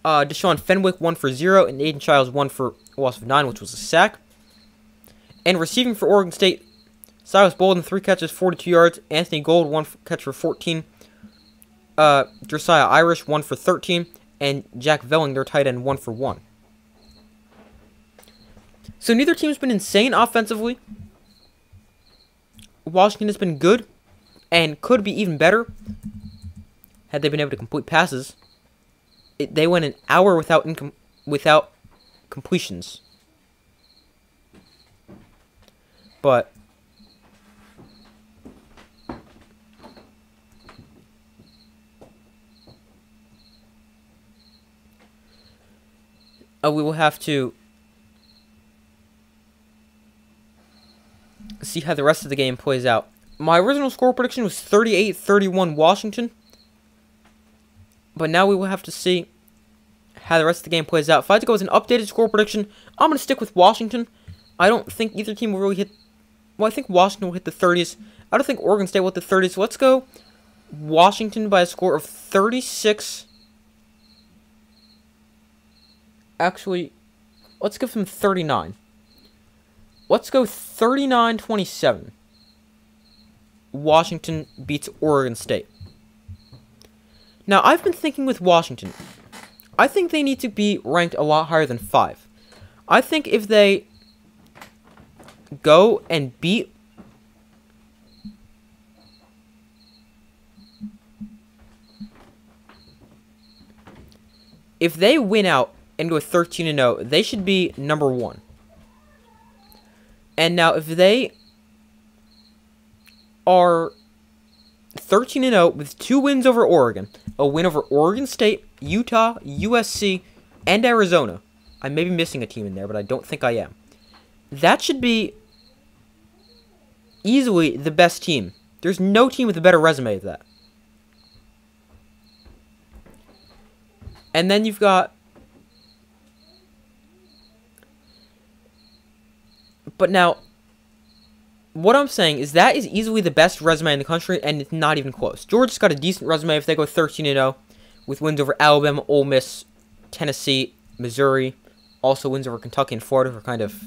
Deshaun Fenwick, 1 for 0. And Aiden Childs, 1 for a loss of 9, which was a sack. And receiving for Oregon State, Silas Bolden, 3 catches, 42 yards. Anthony Gold, 1 catch for 14. Josiah Irish, 1 for 13. and Jack Velling, their tight end, 1 for 1. So neither team's been insane offensively. Washington has been good and could be even better had they been able to complete passes. They went an hour without completions. But we will have to see how the rest of the game plays out. My original score prediction was 38-31 Washington. But now we will have to see how the rest of the game plays out. If I had to go with an updated score prediction, I'm going to stick with Washington. I don't think either team will really hit... Well, I think Washington will hit the 30s. I don't think Oregon State will hit the 30s. So let's go Washington by a score of 36... Actually, let's give them 39. Let's go 39-27. Washington beats Oregon State. Now, I've been thinking with Washington, I think they need to be ranked a lot higher than 5. I think if they go and beat... If they win out and go 13-0, they should be number 1. And now, if they are 13-0 with 2 wins over Oregon, a win over Oregon State, Utah, USC, and Arizona. I may be missing a team in there, but I don't think I am. That should be easily the best team. There's no team with a better resume than that. And then you've got... But now, what I'm saying is that is easily the best resume in the country, and it's not even close. Georgia's got a decent resume if they go 13-0, with wins over Alabama, Ole Miss, Tennessee, Missouri. Also wins over Kentucky and Florida are kind of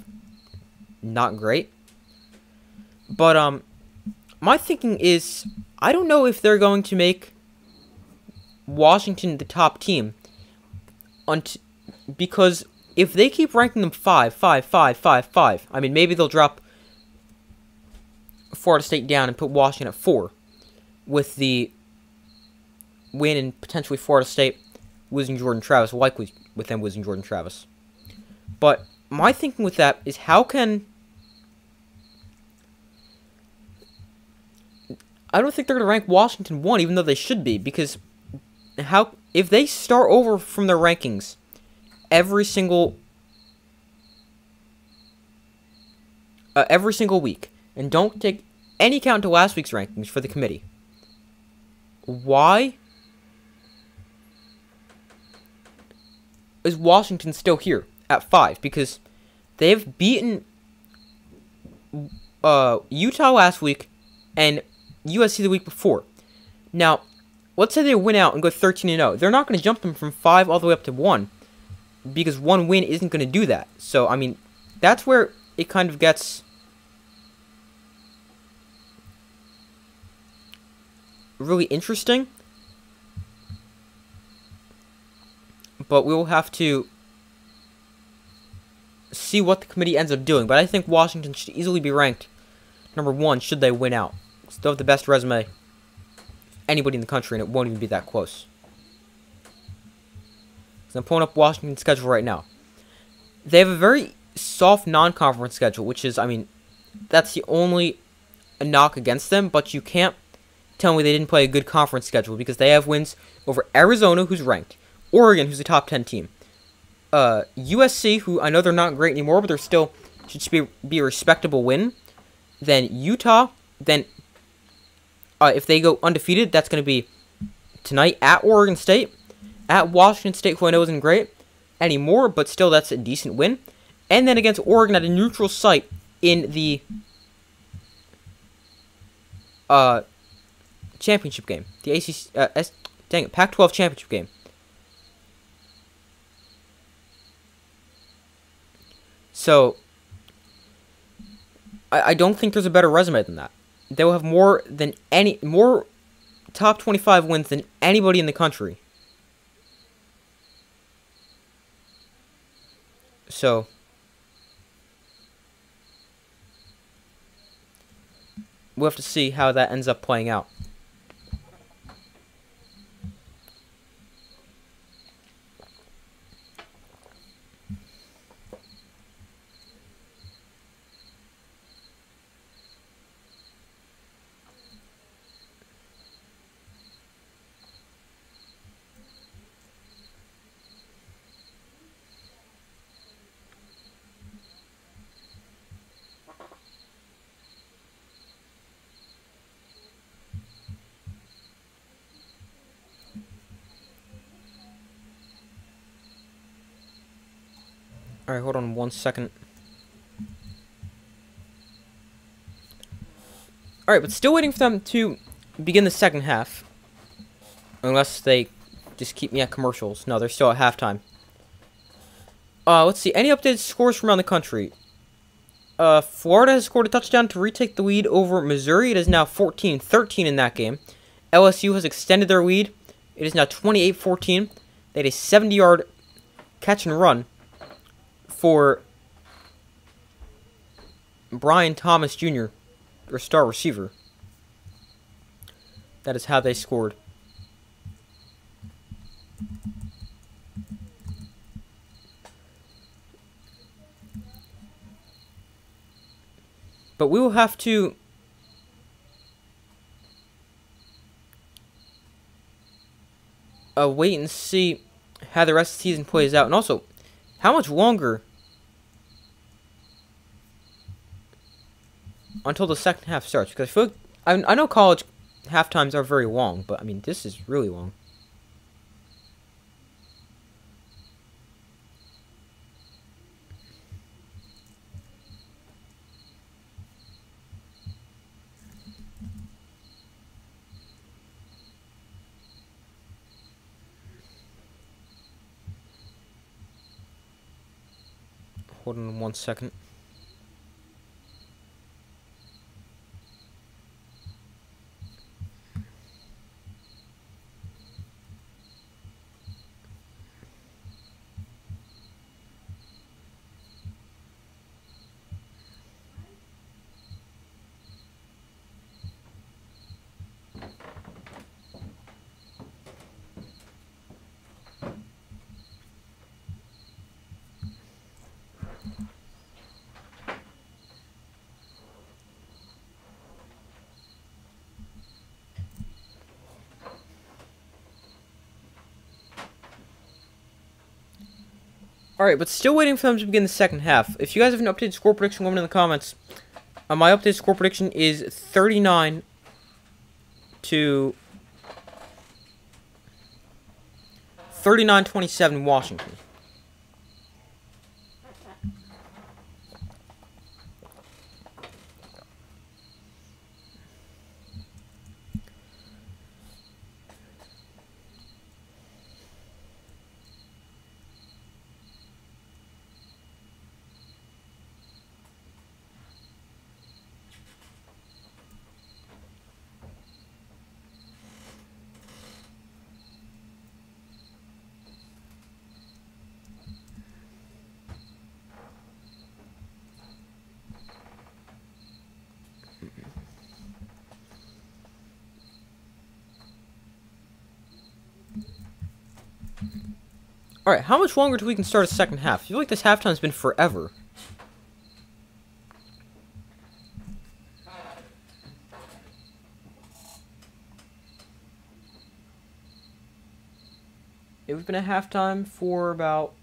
not great. But my thinking is, I don't know if they're going to make Washington the top team, because if they keep ranking them 5, I mean, maybe they'll drop Florida State down and put Washington at 4, with the win and potentially Florida State losing Jordan Travis, likely with them losing Jordan Travis. But my thinking with that is, how can... I don't think they're going to rank Washington 1, even though they should be, because if they start over from their rankings every single week and don't take any count to last week's rankings for the committee, why is Washington still here at 5? Because they've beaten Utah last week and USC the week before. Now, let's say they win out and go 13-0. They're not going to jump them from 5 all the way up to 1, because 1 win isn't going to do that. So, I mean, that's where it kind of gets really interesting. But we will have to see what the committee ends up doing. But I think Washington should easily be ranked number 1 should they win out. Still have the best resume of anybody in the country, and it won't even be that close. So I'm pulling up Washington's schedule right now. They have a very soft non-conference schedule, which is, I mean, that's the only knock against them, but you can't tell me they didn't play a good conference schedule, because they have wins over Arizona, who's ranked, Oregon, who's a top 10 team, USC, who I know they're not great anymore, but they're still should be a respectable win, then Utah, then if they go undefeated, that's going to be tonight at Oregon State, at Washington State, who I know isn't great anymore, but still that's a decent win, and then against Oregon at a neutral site in the championship game, the ACC, Pac-12 championship game. So I don't think there's a better resume than that. They will have more top 25 wins than anybody in the country. So we'll have to see how that ends up playing out. Alright, hold on 1 second. Alright, but still waiting for them to begin the second half. Unless they just keep me at commercials. No, they're still at halftime. Let's see. Any updated scores from around the country? Florida has scored a touchdown to retake the lead over Missouri. It is now 14-13 in that game. LSU has extended their lead. It is now 28-14. They had a 70-yard catch and run for Brian Thomas Jr., their star receiver. That is how they scored. But we will have to wait and see how the rest of the season plays out. And also, how much longer until the second half starts? Because I feel like, I know college halftimes are very long, but I mean, this is really long. Hold on 1 second. Alright, but still waiting for them to begin the second half. If you guys have an updated score prediction, let me know in the comments. My updated score prediction is 39 to 39-27 Washington. Alright, how much longer till we can start a second half? I feel like this halftime's been forever. It's been a halftime for about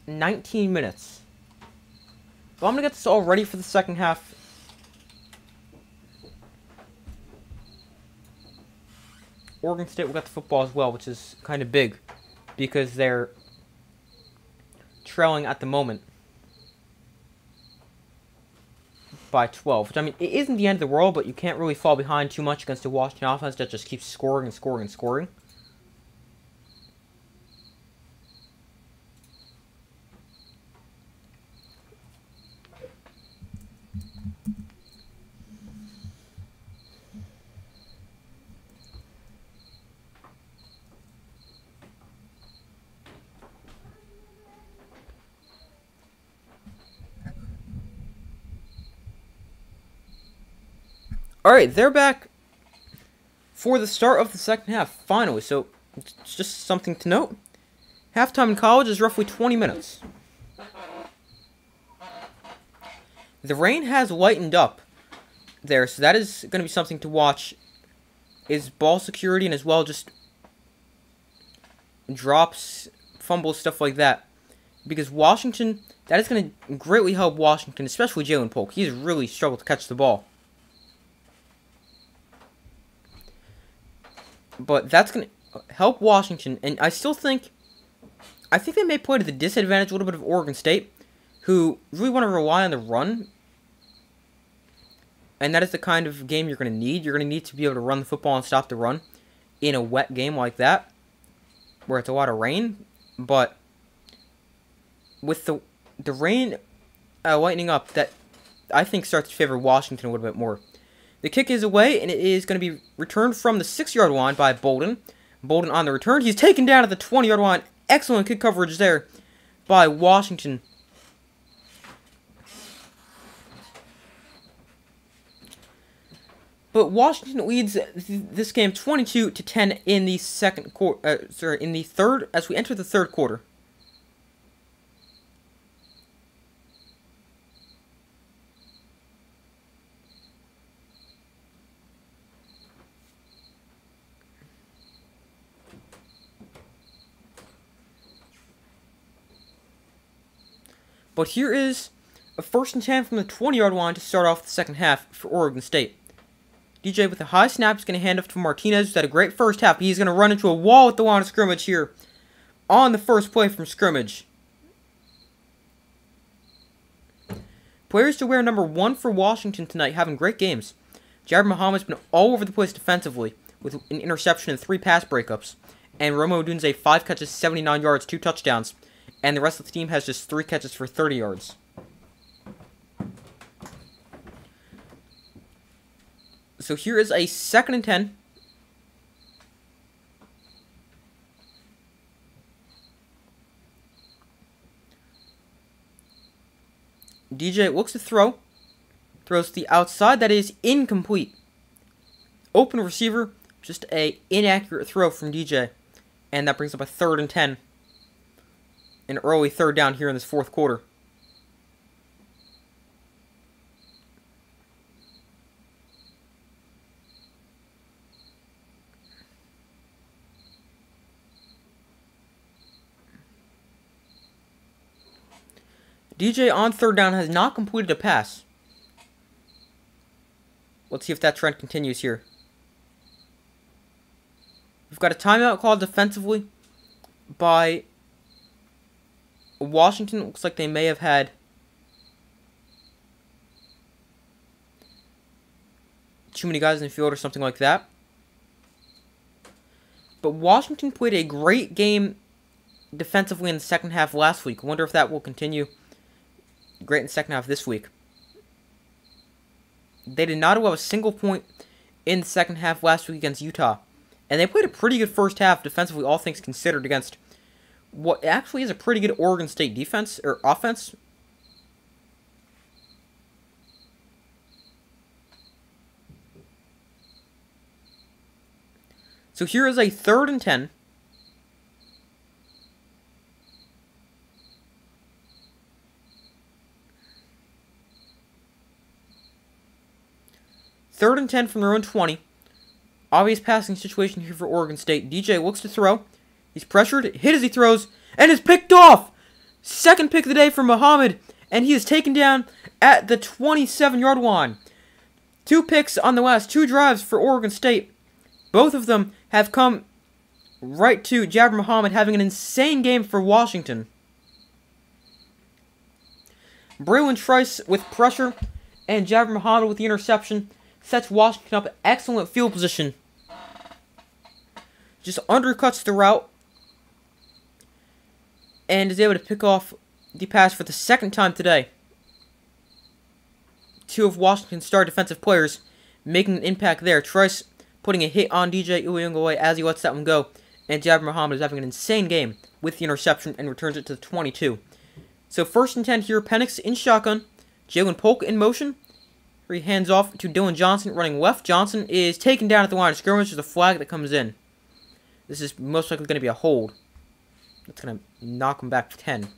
19 minutes. So I'm gonna get this all ready for the second half. Oregon State will get the football as well, which is kind of big because they're trailing at the moment by 12. Which, I mean, it isn't the end of the world, but you can't really fall behind too much against a Washington offense that just keeps scoring and scoring and scoring. Alright, they're back for the start of the second half, finally. So, it's just something to note. Halftime in college is roughly 20 minutes. The rain has lightened up there, so that is going to be something to watch. Is ball security and as well just drops, fumbles, stuff like that. Because Washington, that is going to greatly help Washington, especially Jalen Polk. He's really struggled to catch the ball. But that's going to help Washington, and I think they may play to the disadvantage a little bit of Oregon State, who really want to rely on the run. And that is the kind of game you're going to need. You're going to need to be able to run the football and stop the run in a wet game like that, where it's a lot of rain. But with the rain lightening up, that I think starts to favor Washington a little bit more. The kick is away, and it is going to be returned from the 6-yard line by Bolden. Bolden on the return. He's taken down at the 20-yard line. Excellent kick coverage there by Washington. But Washington leads this game 22-10 in the second quarter. In the third, as we enter the third quarter. But here is a 1st and 10 from the 20-yard line to start off the second half for Oregon State. DJ with a high snap is going to hand off to Martinez, who's had a great first half. He's going to run into a wall at the line of scrimmage here on the first play from scrimmage. Players to wear number 1 for Washington tonight, having great games. Jabbar Muhammad's been all over the place defensively with an interception and 3 pass breakups. And Romo Odunze, 5 catches, 79 yards, 2 touchdowns. And the rest of the team has just 3 catches for 30 yards. So here is a 2nd and 10. DJ looks to throw. Throws to the outside. That is incomplete. Open receiver. Just a inaccurate throw from DJ. And that brings up a 3rd and 10. An early 3rd down here in this 4th quarter. DJ on 3rd down has not completed a pass. Let's see if that trend continues here. We've got a timeout called defensively by Washington. Looks like they may have had too many guys in the field or something like that. But Washington played a great game defensively in the second half last week. I wonder if that will continue great in the second half this week. They did not allow a single point in the second half last week against Utah. And they played a pretty good first half defensively, all things considered, against what actually is a pretty good Oregon State defense, or offense. So here is a 3rd and 10. Third and 10 from their own 20. Obvious passing situation here for Oregon State. DJ looks to throw. He's pressured, hit as he throws, and is picked off! 2nd pick of the day for Muhammad, and he is taken down at the 27-yard line. 2 picks on the last 2 drives for Oregon State. Both of them have come right to Jabbar Muhammad having an insane game for Washington. Braylon Trice with pressure, and Jabbar Muhammad with the interception sets Washington up excellent field position. Just undercuts the route and is able to pick off the pass for the 2nd time today. 2 of Washington's star defensive players making an impact there. Trice putting a hit on DJ Uyunglele as he lets that one go. And Jabbar Muhammad is having an insane game with the interception and returns it to the 22. So 1st and 10 here. Penix in shotgun. Jalen Polk in motion. where he hands off to Dylan Johnson running left. Johnson is taken down at the line of scrimmage. There's a flag that comes in. This is most likely going to be a hold. That's going to knock him back to 10.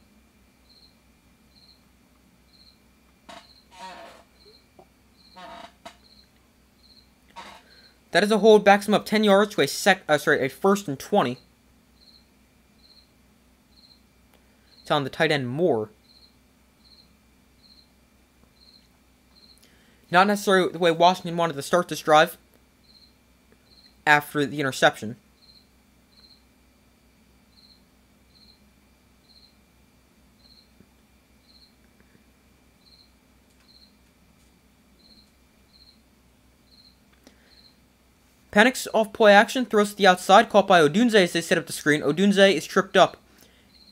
That is a hold, backs him up 10 yards to a first and 20. It's on the tight end Moore. Not necessarily the way Washington wanted to start this drive after the interception. Penix off play action, throws to the outside, caught by Odunze as they set up the screen. Odunze is tripped up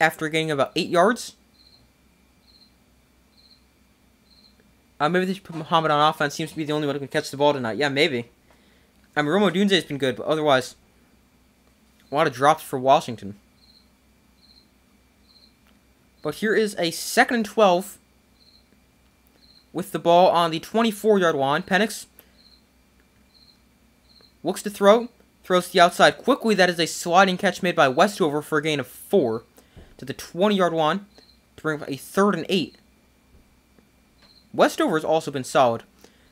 after gaining about 8 yards. Maybe they should put Muhammad on offense. Seems to be the only one who can catch the ball tonight. Yeah, maybe. I mean, Rome Odunze has been good, but otherwise, a lot of drops for Washington. But here is a 2nd and 12 with the ball on the 24-yard line. Penix looks to throw, throws to the outside quickly. That is a sliding catch made by Westover for a gain of 4 to the 20-yard line to bring up a 3rd and 8. Westover has also been solid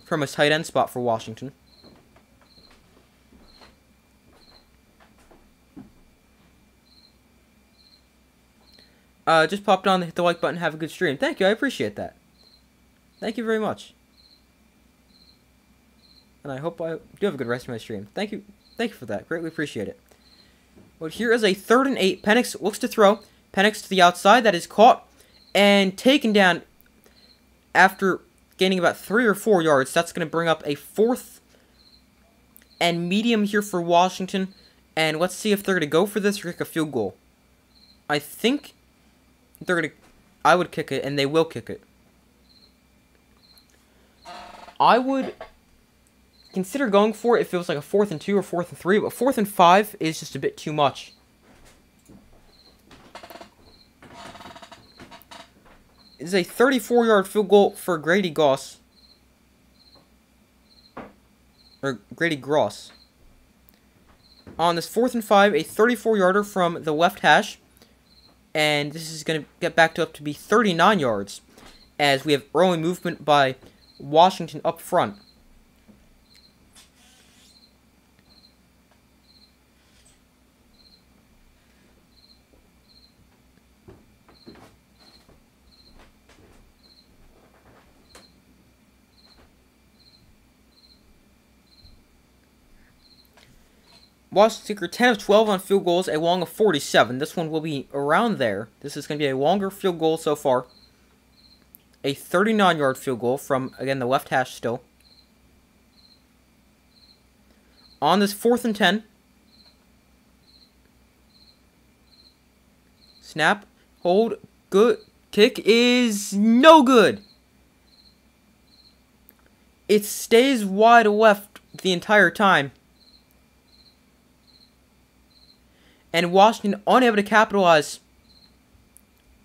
from a tight end spot for Washington. Just popped on to hit the like button. Have a good stream. Thank you. I appreciate that. Thank you very much. And I hope I do have a good rest of my stream. Thank you. Thank you for that. Greatly appreciate it. But here is a 3rd and 8. Penix looks to throw. Penix to the outside. That is caught and taken down after gaining about 3 or 4 yards. That's going to bring up a 4th and medium here for Washington. And let's see if they're going to go for this or kick a field goal. I think they're going to... I would kick it, and they will kick it. I would consider going for it if it was like a 4th and 2 or 4th and 3, but 4th and 5 is just a bit too much. This is a 34-yard field goal for Grady Goss. Or Grady Gross. On this 4th and 5, a 34-yarder from the left hash. And this is going to get back up to be 39 yards. As we have early movement by Washington up front. Washington 10 of 12 on field goals, a long of 47. This one will be around there. This is going to be a longer field goal so far. A 39-yard field goal from, again, the left hash still. On this 4th and 10. Snap. Hold. Good. Kick is no good. It stays wide left the entire time. And Washington unable to capitalize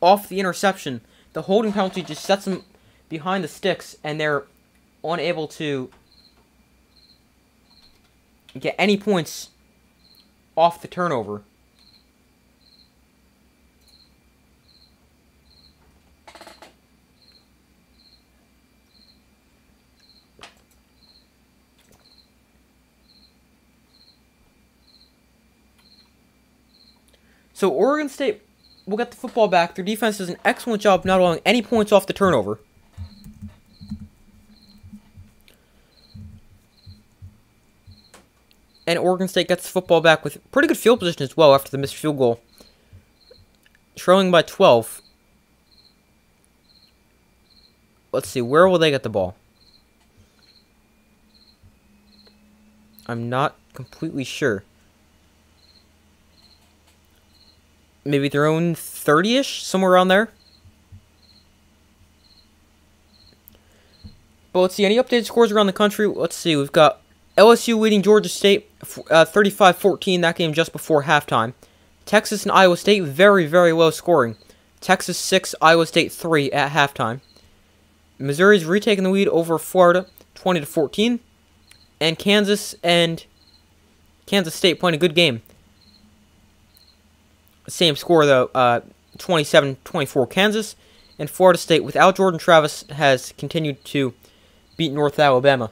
off the interception. The holding penalty just sets them behind the sticks, and they're unable to get any points off the turnover. So Oregon State will get the football back. Their defense does an excellent job not allowing any points off the turnover. And Oregon State gets the football back with pretty good field position as well after the missed field goal. Trailing by 12. Let's see, where will they get the ball? I'm not completely sure. Maybe their own 30-ish, somewhere around there. But let's see, any updated scores around the country? Let's see, we've got LSU leading Georgia State 35-14, that game just before halftime. Texas and Iowa State, very, very low scoring. Texas 6, Iowa State 3 at halftime. Missouri's retaking the lead over Florida, 20-14. And Kansas State playing a good game. Same score though, 27-24 Kansas. And Florida State, without Jordan Travis, has continued to beat North Alabama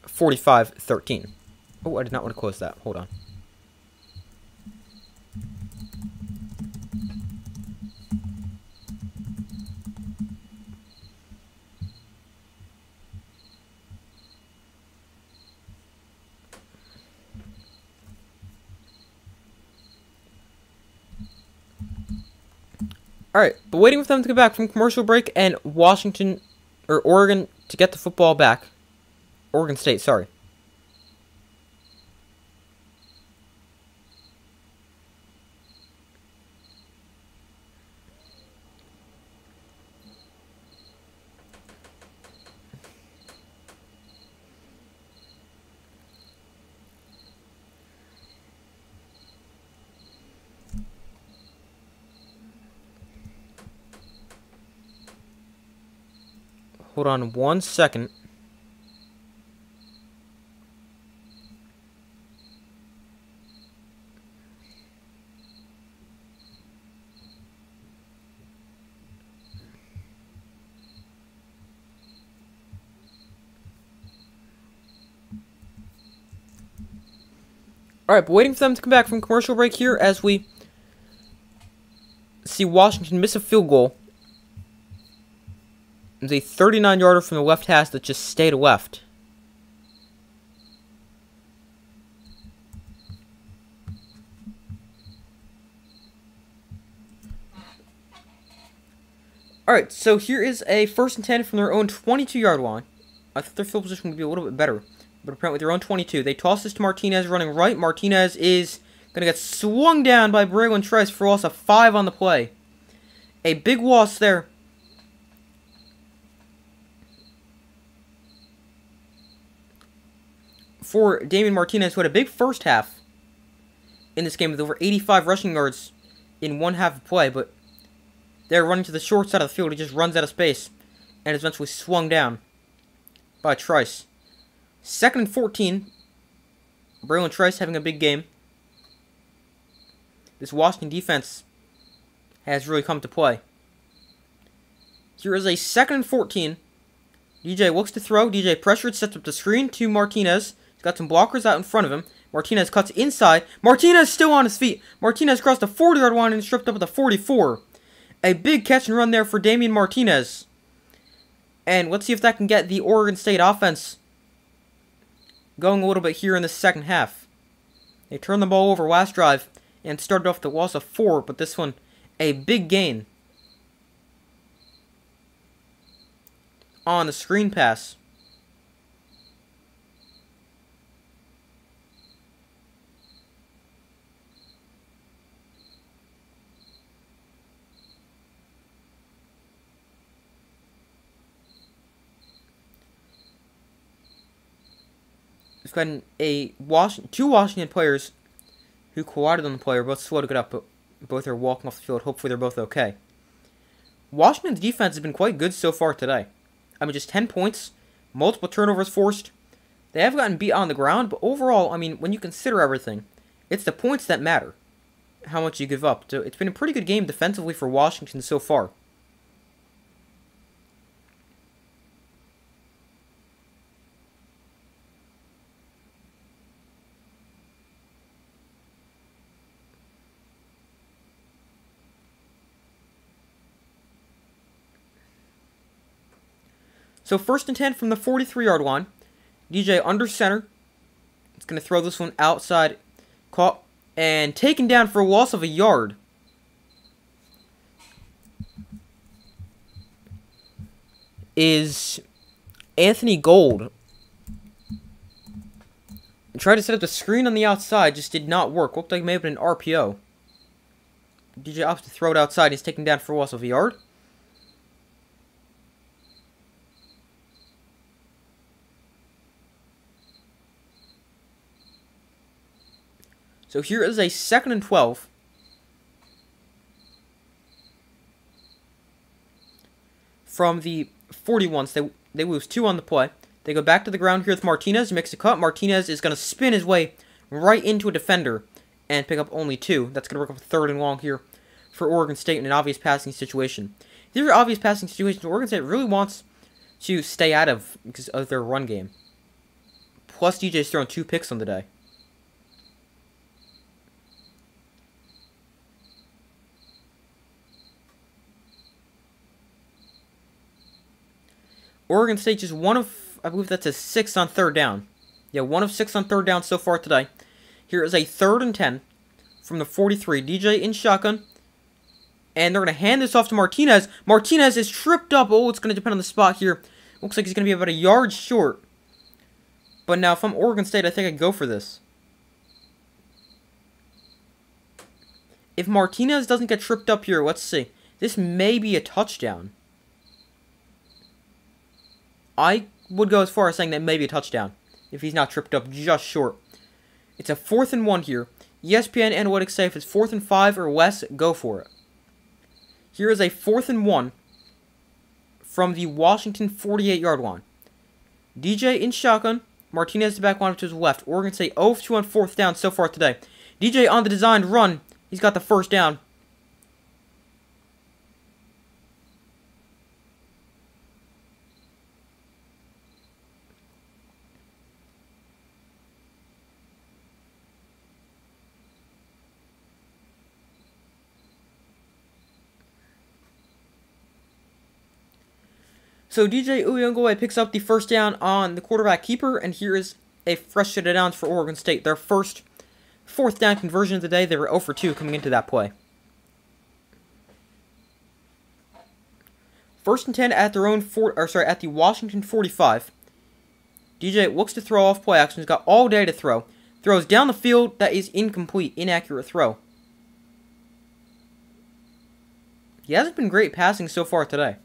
45-13. Oh, I did not want to close that. Hold on. Alright, but waiting for them to come back from commercial break and Oregon to get the football back. Oregon State, sorry. Hold on 1 second. Alright, but waiting for them to come back from commercial break here as we see Washington miss a field goal. It's a 39-yarder from the left hash that just stayed left. Alright, so here is a 1st and 10 from their own 22-yard line. I thought their field position would be a little bit better, but apparently their own 22. They toss this to Martinez running right. Martinez is going to get swung down by Braylon Trice for a loss of 5 on the play. A big loss there. For Damian Martinez, who had a big first half in this game with over 85 rushing yards in one half of play, but they're running to the short side of the field. He just runs out of space and is eventually swung down by Trice. 2nd and 14. Braylon Trice having a big game. This Washington defense has really come to play. Here is a 2nd and 14. DJ looks to throw. DJ pressured, sets up the screen to Martinez. He's got some blockers out in front of him. Martinez cuts inside. Martinez still on his feet. Martinez crossed the 40-yard line and stripped up at the 44. A big catch and run there for Damian Martinez. And let's see if that can get the Oregon State offense going a little bit here in the second half. They turned the ball over last drive and started off the loss of 4, but this one, a big gain on the screen pass. We've got two Washington players who collided on the play are both slow to get up, but both are walking off the field. Hopefully they're both okay. Washington's defense has been quite good so far today. I mean, just 10 points, multiple turnovers forced. They have gotten beat on the ground, but overall, I mean, when you consider everything, it's the points that matter. How much you give up. So it's been a pretty good game defensively for Washington so far. So 1st and 10 from the 43-yard line. DJ under center. It's going to throw this one outside. Caught and taken down for a loss of a yard. Is Anthony Gold. Tried to set up the screen on the outside. Just did not work. Looked like it may have been an RPO. DJ opts to throw it outside. He's taken down for a loss of a yard. So here is a 2nd and 12. From the 41s, they lose 2 on the play. They go back to the ground here with Martinez. Makes a cut. Martinez is going to spin his way right into a defender and pick up only 2. That's going to work up a 3rd and long here for Oregon State in an obvious passing situation. These are obvious passing situations Oregon State really wants to stay out of because of their run game. Plus, DJ's thrown 2 picks on the day. Oregon State just 1 of, I believe that's a 6 on 3rd down. Yeah, 1 of 6 on 3rd down so far today. Here is a 3rd and 10 from the 43. DJ in shotgun. And they're going to hand this off to Martinez. Martinez is tripped up. Oh, it's going to depend on the spot here. Looks like he's going to be about a yard short. But now, if I'm Oregon State, I think I'd go for this. If Martinez doesn't get tripped up here, let's see. This may be a touchdown. I would go as far as saying that may be a touchdown. If he's not tripped up just short. It's a 4th and 1 here. ESPN analytics say if it's 4th and 5 or less, go for it. Here is a 4th and 1 from the Washington 48-yard line. DJ in shotgun. Martinez the back line to his left. Oregon State 0 of 2 on 4th down so far today. DJ on the designed run. He's got the 1st down. So DJ Uyunglele picks up the 1st down on the quarterback keeper, and here is a fresh set of downs for Oregon State. Their first 4th down conversion of the day. They were 0 for 2 coming into that play. 1st and 10 at their own at the Washington 45. DJ looks to throw off play action. He's got all day to throw. Throws down the field. That is incomplete, inaccurate throw. He hasn't been great passing so far today.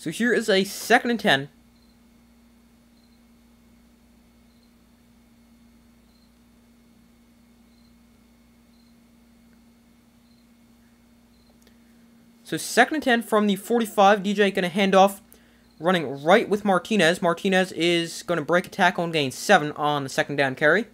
So here is a 2nd and 10. So 2nd and 10 from the 45. DJ going to hand off, running right with Martinez. Martinez is going to break a tackle and gain 7 on the 2nd down carry.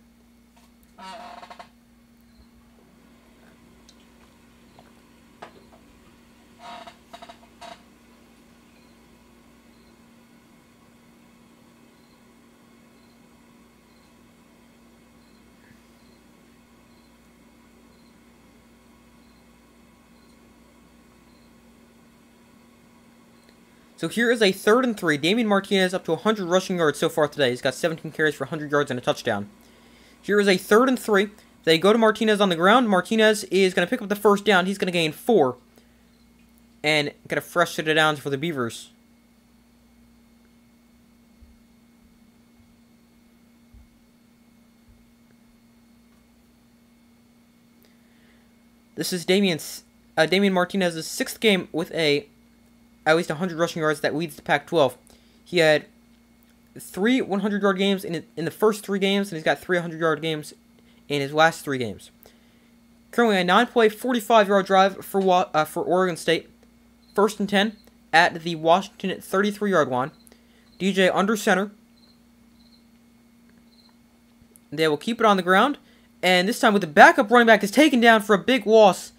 So here is a 3rd and 3. Damian Martinez up to 100 rushing yards so far today. He's got 17 carries for 100 yards and a touchdown. Here is a 3rd and 3. They go to Martinez on the ground. Martinez is going to pick up the 1st down. He's going to gain 4. And get a fresh set of downs for the Beavers. This is Damian Martinez's 6th game with at least 100 rushing yards. That leads the Pac-12. He had 3 100-yard games in the first 3 games, and he's got 3 100-yard games in his last 3 games. Currently a 9-play, 45-yard drive for Oregon State. 1st and 10 at the Washington 33-yard line. DJ under center. They will keep it on the ground, and this time with the backup running back is taken down for a big loss.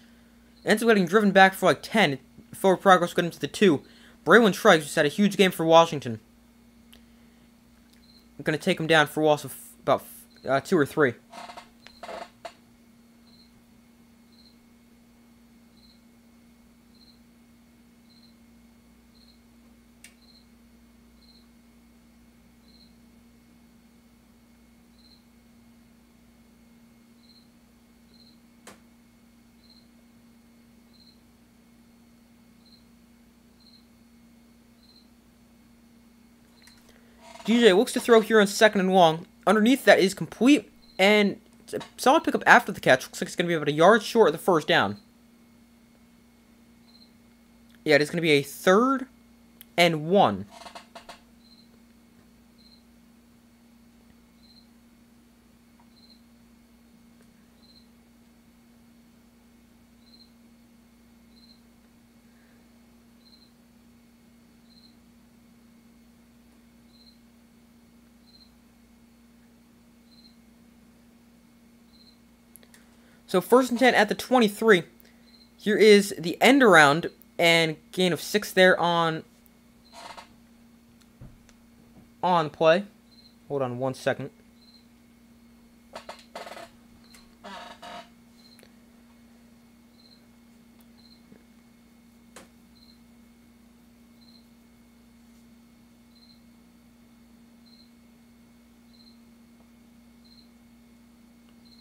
Ends up getting driven back for like 10. Forward progress got him to the 2. Braylon Triggs just had a huge game for Washington. I'm going to take him down for a loss of about 2 or 3. DJ looks to throw here on 2nd and long. Underneath that is complete, and it's a solid pickup after the catch. Looks like it's going to be about a yard short of the 1st down. Yeah, it is going to be a 3rd and 1. So 1st and 10 at the 23. Here is the end around and gain of 6 there on play. Hold on 1 second.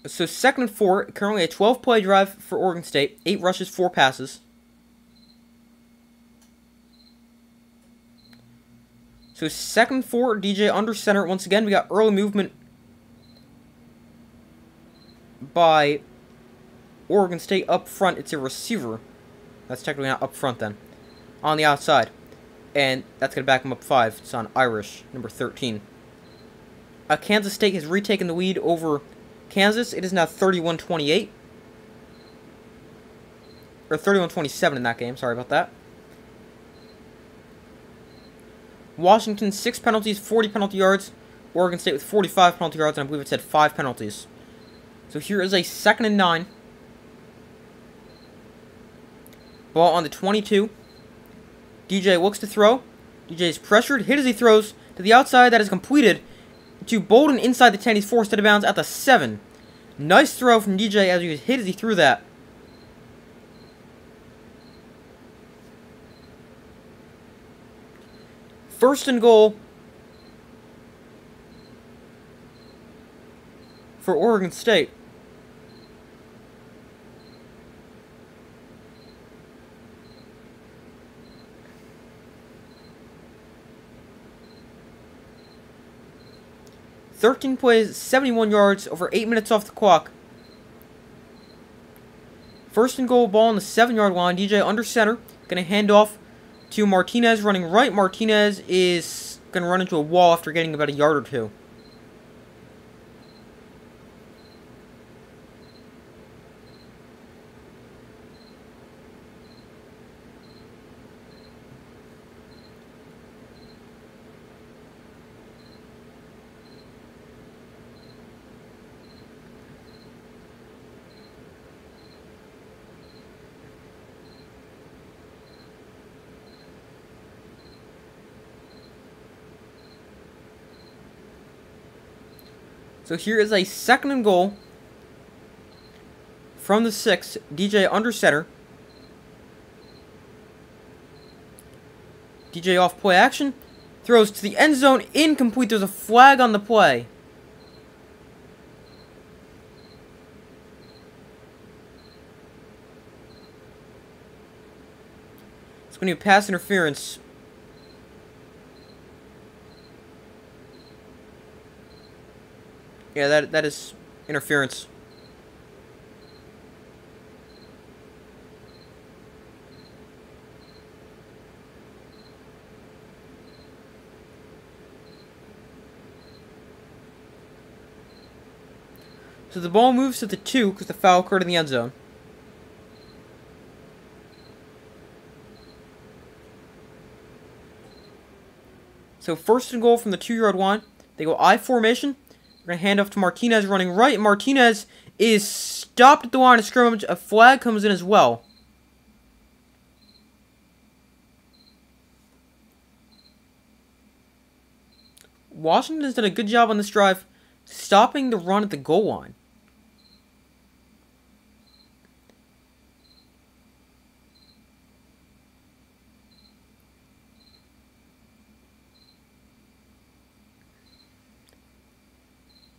So 2nd and 4, currently a 12-play drive for Oregon State. 8 rushes, 4 passes. So 2nd and 4, DJ under center. Once again, we got early movement by Oregon State up front. It's a receiver. That's technically not up front then. On the outside. And that's going to back him up 5. It's on Irish, number 13. Kansas State has retaken the lead over Kansas. It is now 31-28. Or 31-27 in that game. Sorry about that. Washington, 6 penalties, 40 penalty yards. Oregon State with 45 penalty yards, and I believe it said 5 penalties. So here is a 2nd and 9. Ball on the 22. DJ looks to throw. DJ is pressured. Hit as he throws to the outside. That is completed to Bolden inside the 10. He's forced out of bounds at the 7. Nice throw from DJ as he was hit as he threw that. First and goal for Oregon State. Thirteen plays, 71 yards, over 8 minutes off the clock. First and goal, ball on the 7-yard line. DJ under center, going to hand off to Martinez running right. Martinez is going to run into a wall after getting about a yard or 2. So here is a 2nd and goal from the 6. DJ under center. DJ off play action. Throws to the end zone. Incomplete. There's a flag on the play. It's going to be pass interference. Yeah, that is interference. So the ball moves to the 2 because the foul occurred in the end zone. So 1st and goal from the 2-yard line. They go I formation. We're going to hand off to Martinez running right. Martinez is stopped at the line of scrimmage. A flag comes in as well. Washington has done a good job on this drive, stopping the run at the goal line.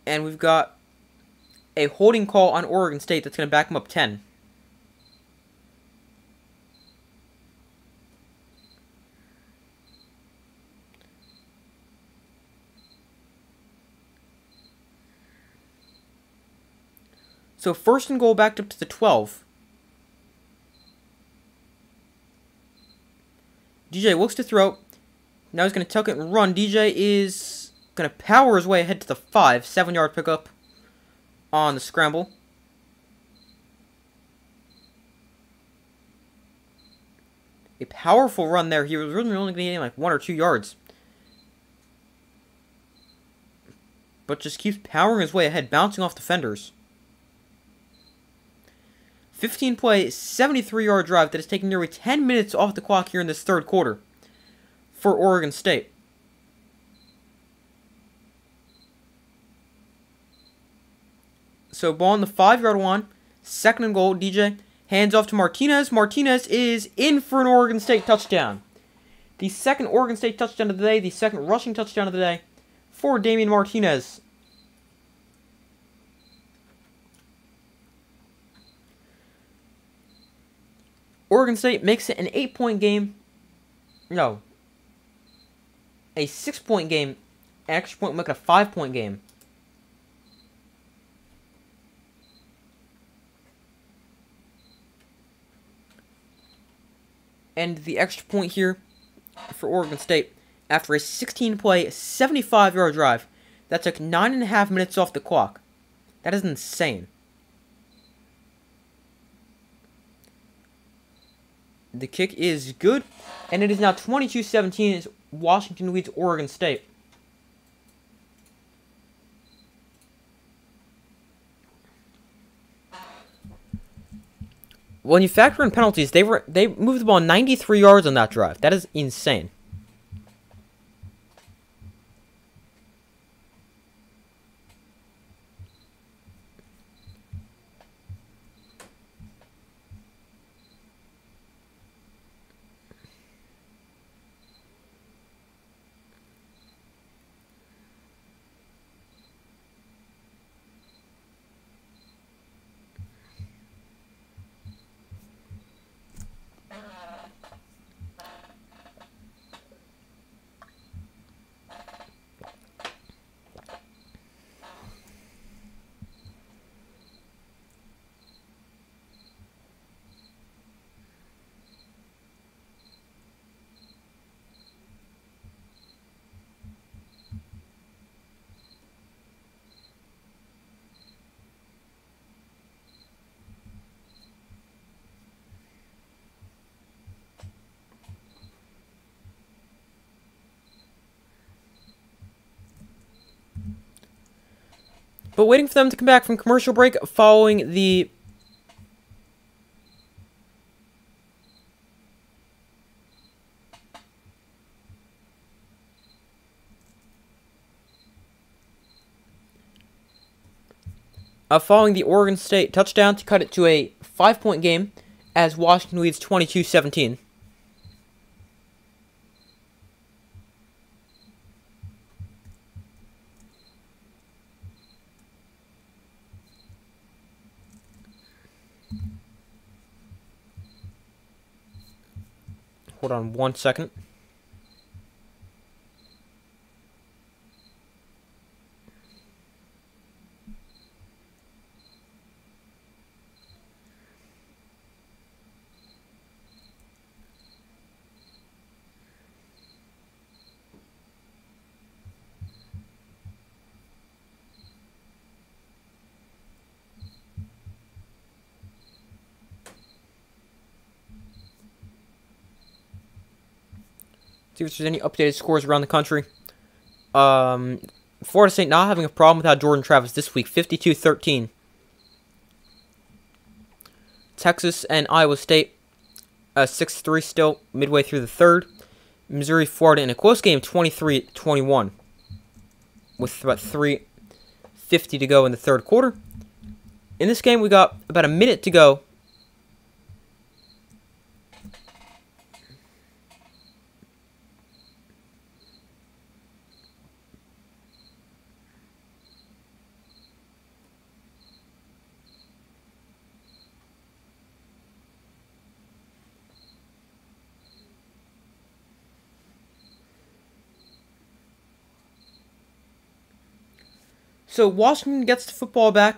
And we've got a holding call on Oregon State that's going to back them up 10. So 1st and goal backed up to the 12. DJ looks to throw. Now he's going to tuck it and run. DJ is going to power his way ahead to the 5. 7-yard pickup on the scramble. A powerful run there. He was really only getting like 1 or 2 yards. But just keeps powering his way ahead, bouncing off defenders. 15-play, 73-yard drive that is taking nearly 10 minutes off the clock here in this third quarter for Oregon State. So ball on the 5-yard line, 2nd and goal. DJ hands off to Martinez. Martinez is in for an Oregon State touchdown. The 2nd Oregon State touchdown of the day, the 2nd rushing touchdown of the day for Damian Martinez. Oregon State makes it an 8-point game. No. A 6-point game. An extra point will make it a 5-point game. And the extra point here for Oregon State after a 16-play, 75-yard drive that took 9.5 minutes off the clock. That is insane. The kick is good, and it is now 22-17 as Washington leads Oregon State. When you factor in penalties, they moved the ball 93 yards on that drive. That is insane. But waiting for them to come back from commercial break following the Oregon State touchdown to cut it to a 5-point game as Washington leads 22-17. Hold on 1 second. See if there's any updated scores around the country. Florida State not having a problem without Jordan Travis this week, 52-13. Texas and Iowa State, 6-3 still midway through the third. Missouri, Florida in a close game, 23-21. With about 3:50 to go in the third quarter. In this game, we got about a minute to go. So Washington gets the football back,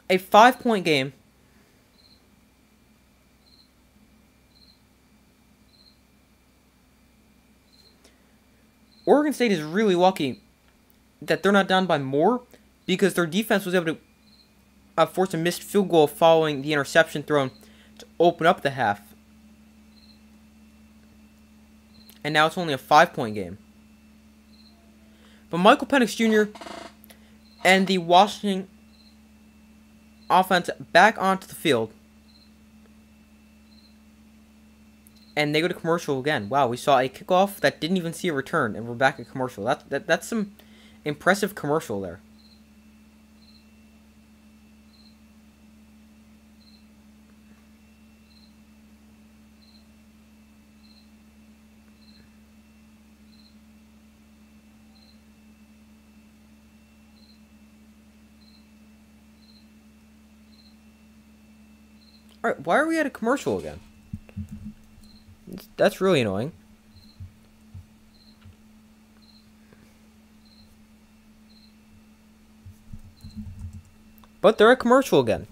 a 5-point game. Oregon State is really lucky that they're not down by more, because their defense was able to force a missed field goal following the interception thrown to open up the half. And now it's only a 5-point game. But Michael Penix Jr. and the Washington offense back onto the field. And they go to commercial again. Wow, we saw a kickoff that didn't even see a return, and we're back at commercial. That's some impressive commercial there. Alright, why are we at a commercial again? That's really annoying. But they're at commercial again.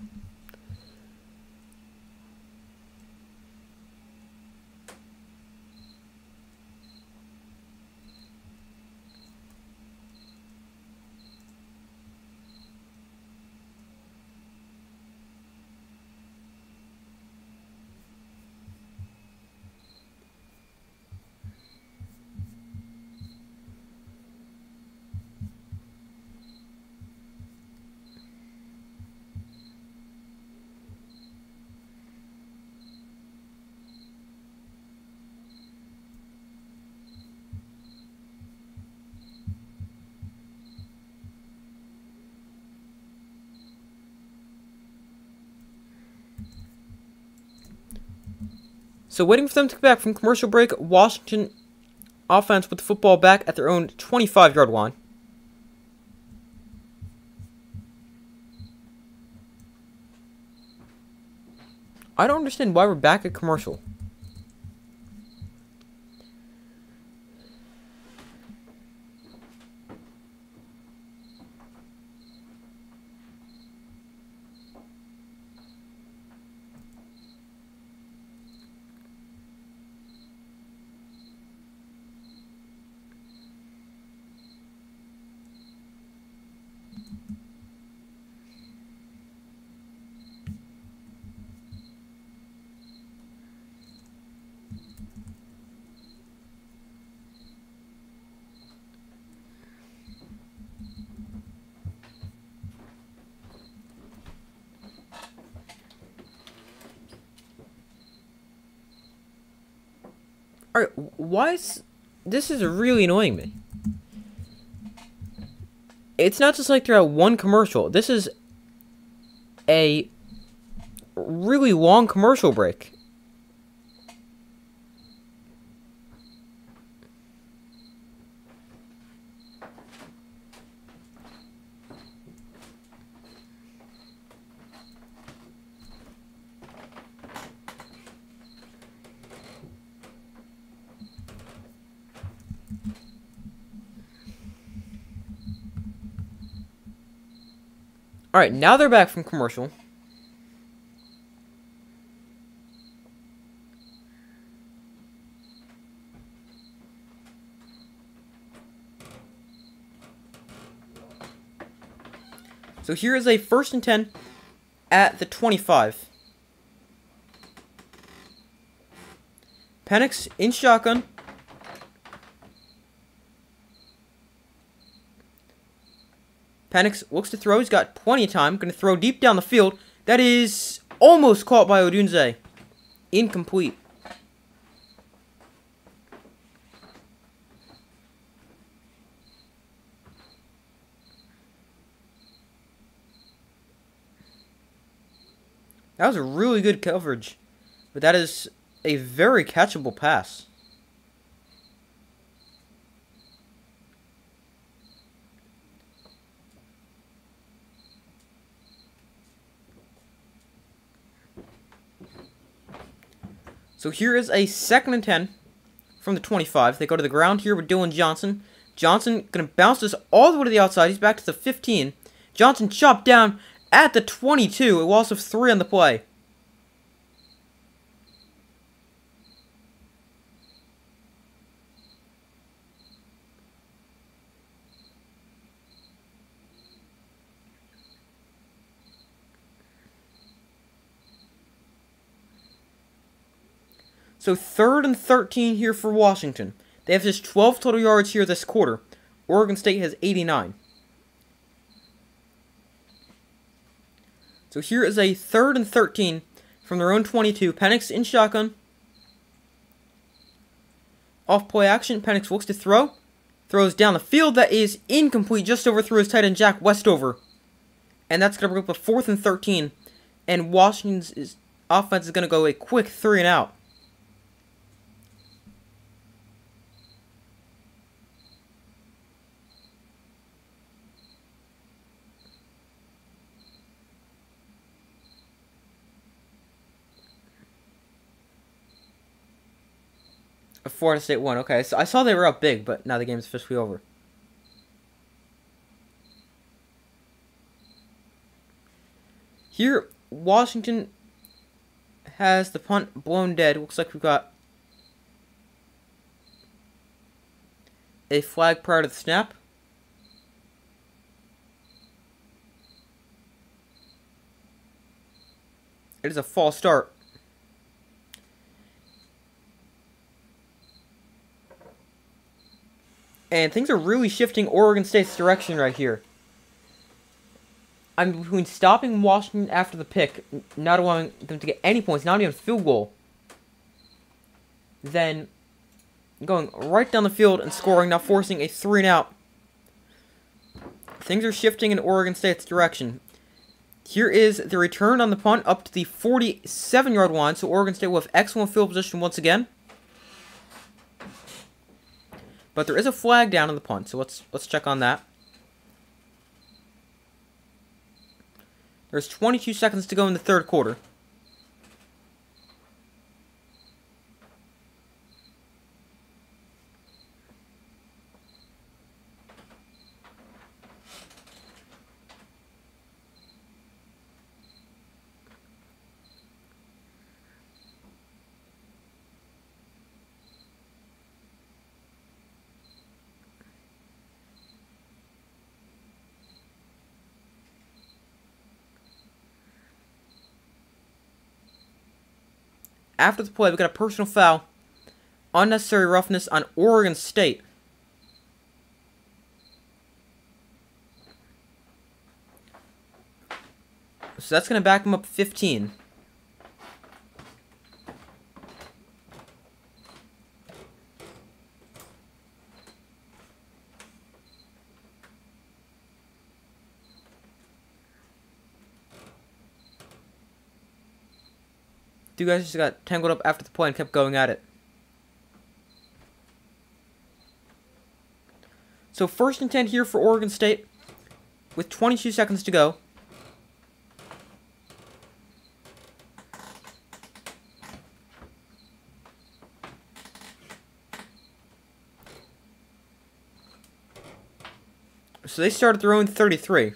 So waiting for them to come back from commercial break, Washington offense with the football back at their own 25-yard line. I don't understand why we're back at commercial. Alright, why is... This is really annoying me. It's not just like they're at one commercial. This is a really long commercial break. Alright, now they're back from commercial. So here is a 1st and 10 at the 25. Penix in shotgun. Penix looks to throw. He's got plenty of time. Going to throw deep down the field. That is almost caught by Odunze. Incomplete. That was a really good coverage. But that is a very catchable pass. So here is a 2nd and 10 from the 25. They go to the ground here with Dylan Johnson. Johnson going to bounce this all the way to the outside. He's back to the 15. Johnson chopped down at the 22. A loss of 3 on the play. So 3rd and 13 here for Washington. They have just 12 total yards here this quarter. Oregon State has 89. So here is a 3rd and 13 from their own 22. Penix in shotgun. Off play action. Penix looks to throw. Throws down the field. That is incomplete. Just overthrew his tight end Jack Westover. And that's going to bring up a 4th and 13. And Washington's offense is going to go a quick 3 and out. Florida State won. Okay, so I saw they were up big, but now the game's officially over. Here, Washington has the punt blown dead. Looks like we've got a flag prior to the snap. It is a false start. And things are really shifting Oregon State's direction right here. I'm between stopping Washington after the pick, not allowing them to get any points, not even a field goal, then going right down the field and scoring, now forcing a 3 and out. Things are shifting in Oregon State's direction. Here is the return on the punt up to the 47-yard line, so Oregon State will have excellent field position once again. But there is a flag down on the punt, so let's check on that. There's 22 seconds to go in the 3rd quarter. After the play, we got a personal foul. Unnecessary roughness on Oregon State. So that's going to back them up 15. Two guys just got tangled up after the play and kept going at it. So 1st and 10 here for Oregon State with 22 seconds to go. So they started their own 33.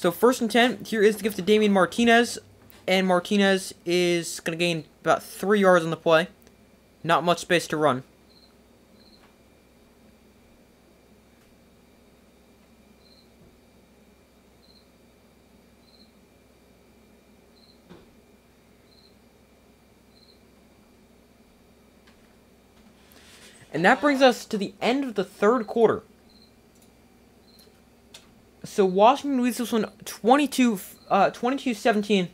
So 1st and 10, here is the gift to Damian Martinez, and Martinez is going to gain about 3 yards on the play. Not much space to run. And that brings us to the end of the 3rd quarter. So Washington leads this one 22-17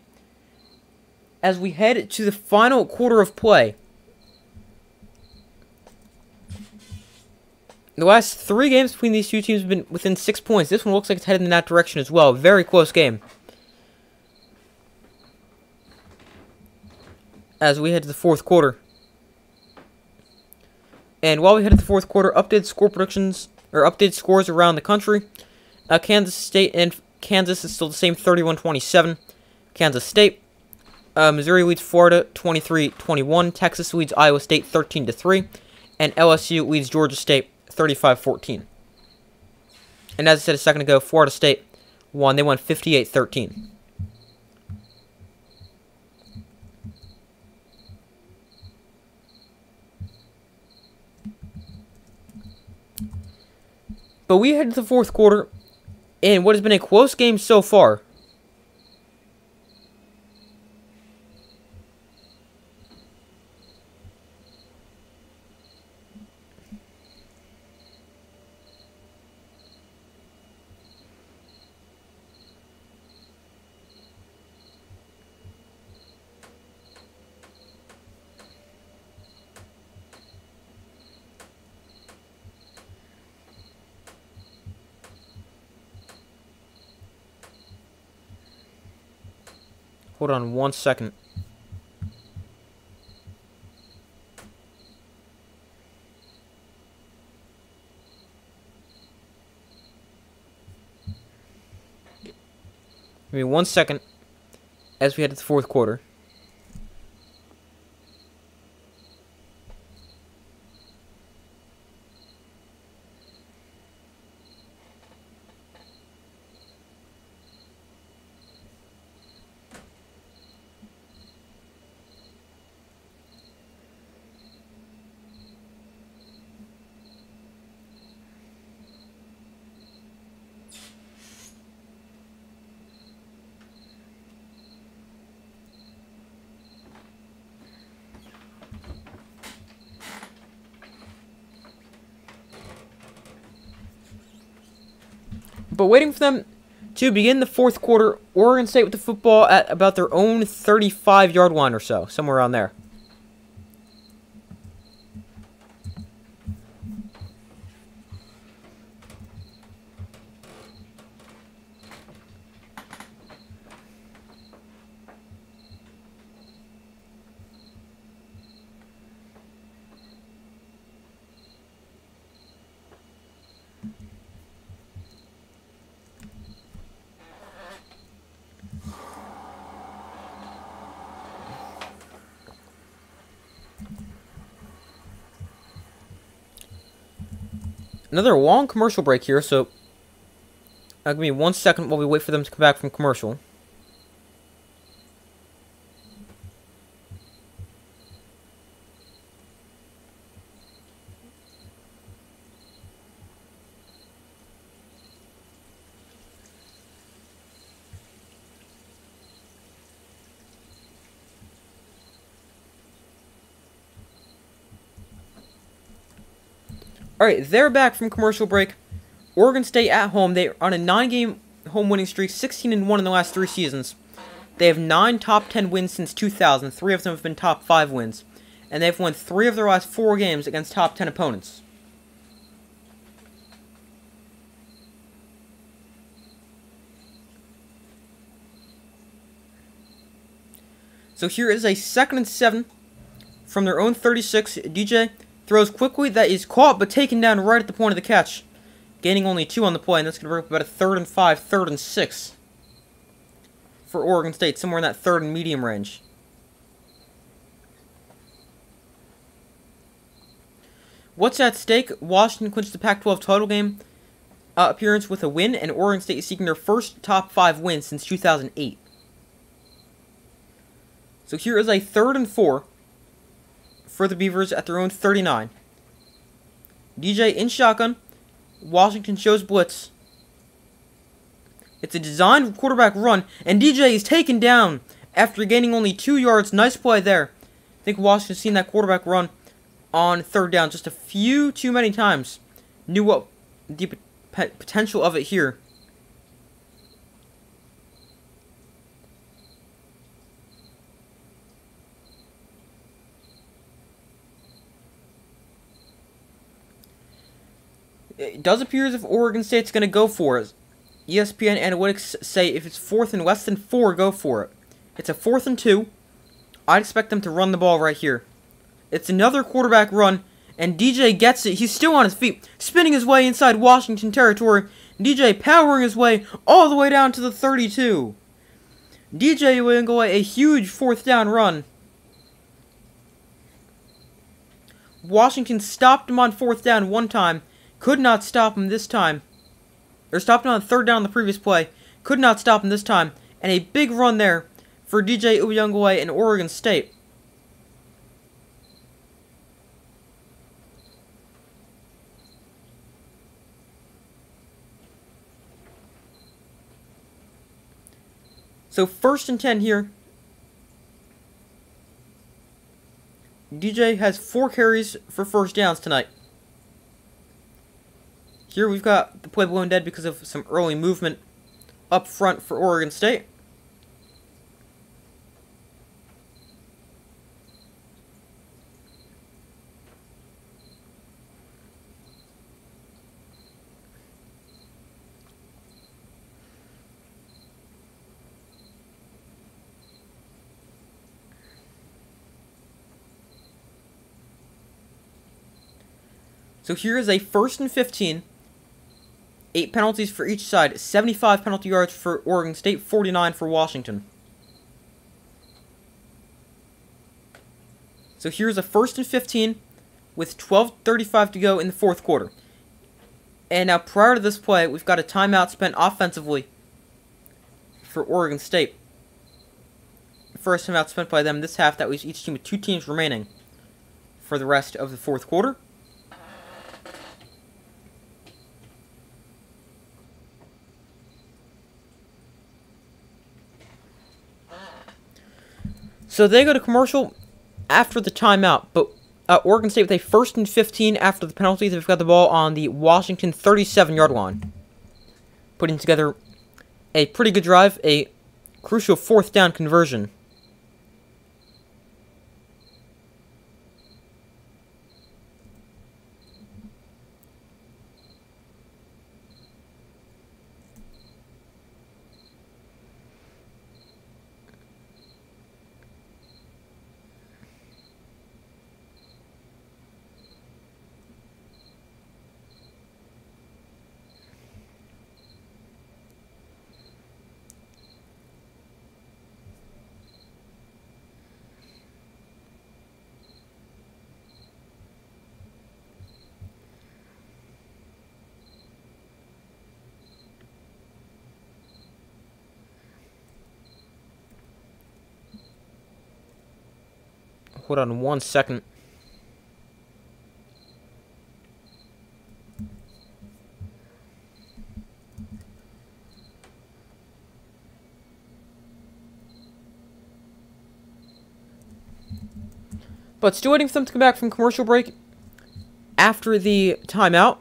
as we head to the final quarter of play. The last 3 games between these two teams have been within 6 points. This one looks like it's headed in that direction as well. Very close game. As we head to the 4th quarter. And while we head to the 4th quarter, updated score predictions, or updated scores around the country. Kansas State and Kansas is still the same, 31-27. Kansas State. Missouri leads Florida 23-21. Texas leads Iowa State 13-3. And LSU leads Georgia State 35-14. And as I said a second ago, Florida State won. They won 58-13. But we head to the fourth quarter in what has been a close game so far. Hold on 1 second. Give me 1 second as we head to the fourth quarter. But waiting for them to begin the fourth quarter, Oregon State with the football at about their own 35-yard line or so, somewhere around there. Another long commercial break here, so give me 1 second while we wait for them to come back from commercial. Alright, they're back from commercial break. Oregon State at home. They're on a 9-game home winning streak, 16-1 in the last 3 seasons. They have 9 top 10 wins since 2000. 3 of them have been top 5 wins. And they've won 3 of their last 4 games against top 10 opponents. So here is a 2nd and 7 from their own 36. DJ throws quickly, that is caught but taken down right at the point of the catch. Gaining only 2 on the play, and that's going to bring up about a 3rd and 5, 3rd and 6 for Oregon State, somewhere in that 3rd and medium range. What's at stake? Washington clinched the Pac-12 title game appearance with a win, and Oregon State is seeking their first top 5 win since 2008. So here is a 3rd and 4 for the Beavers at their own 39. DJ in shotgun. Washington shows blitz. It's a designed quarterback run, and DJ is taken down after gaining only 2 yards. Nice play there. I think Washington's seen that quarterback run on 3rd down just a few too many times. Knew what the potential of it here. It does appear as if Oregon State's going to go for it. ESPN analytics say if it's 4th and less than 4, go for it. It's a 4th and 2. I'd expect them to run the ball right here. It's another quarterback run, and DJ gets it. He's still on his feet, spinning his way inside Washington territory. DJ powering his way all the way down to the 32. DJ will go a huge 4th down run. Washington stopped him on 4th down 1 time. Could not stop him this time. Or stopped him on 3rd down the previous play. Could not stop him this time. And a big run there for DJ Uyunglele in Oregon State. So 1st and 10 here. DJ has 4 carries for first downs tonight. Here we've got the play blown dead because of some early movement up front for Oregon State. So here is a 1st and 15. 8 penalties for each side. 75 penalty yards for Oregon State, 49 for Washington. So here's a 1st and 15 with 12:35 to go in the 4th quarter. And now prior to this play, we've got a timeout spent offensively for Oregon State. First timeout spent by them this half. That was each team with 2 teams remaining for the rest of the 4th quarter. So they go to commercial after the timeout, but Oregon State with a 1st and 15 after the penalties. They've got the ball on the Washington 37-yard line, putting together a pretty good drive, a crucial 4th down conversion. Hold on 1 second. But still waiting for them to come back from commercial break after the timeout.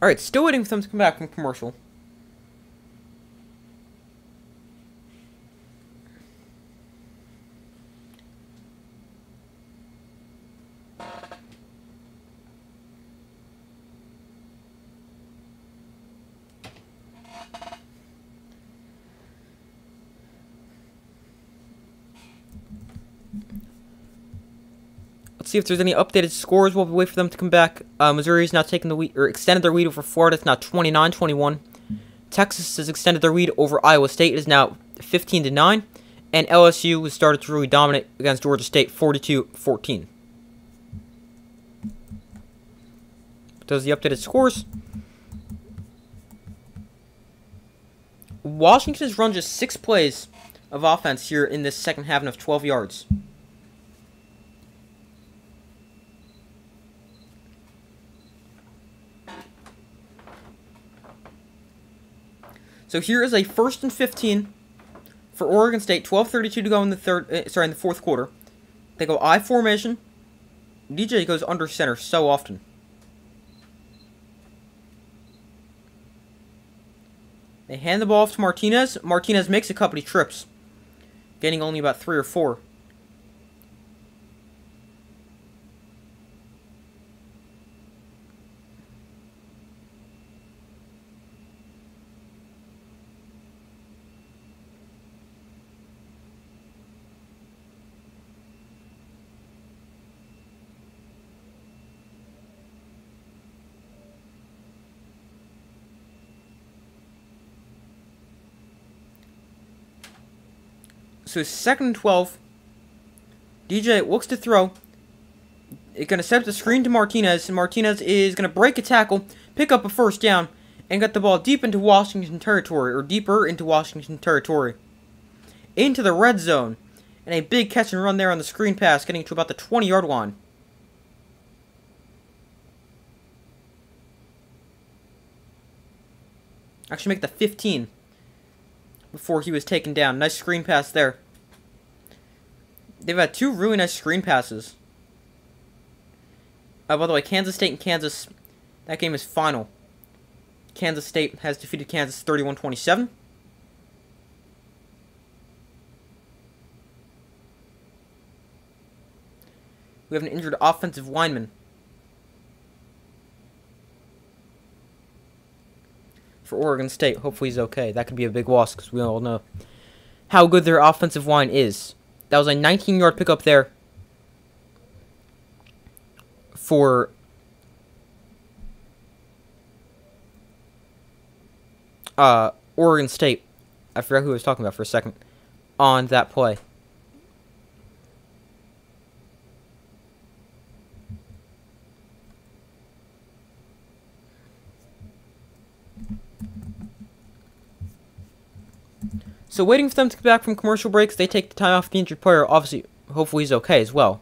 Alright, still waiting for them to come back from commercial. Let's see if there's any updated scores while we wait for them to come back. Missouri's now taking the lead, or extended their lead over Florida. It's now 29-21. Texas has extended their lead over Iowa State. It is now 15-9. And LSU has started to really dominate against Georgia State, 42-14. Those are the updated scores. Washington has run just 6 plays of offense here in this second half of 12 yards. So here is a 1st and 15 for Oregon State. 12:32 to go in the in the 4th quarter. They go I formation. DJ goes under center so often. They hand the ball off to Martinez. Martinez makes a couple of trips, gaining only about 3 or 4. So 2nd and 12. DJ looks to throw. It's going to set up the screen to Martinez, and Martinez is going to break a tackle, pick up a first down, and get the ball deep into Washington territory, or deeper into Washington territory. Into the red zone, and a big catch and run there on the screen pass, getting to about the 20-yard line. Actually make the 15 before he was taken down. Nice screen pass there. They've had two really nice screen passes. By the way, Kansas State and Kansas, that game is final. Kansas State has defeated Kansas 31-27. We have an injured offensive lineman. For Oregon State, hopefully he's okay. That could be a big loss because we all know how good their offensive line is. That was a 19-yard pickup there for Oregon State. I forgot who I was talking about for a second on that play. So waiting for them to come back from commercial breaks, they take the time off the injured player. Obviously, hopefully he's okay as well.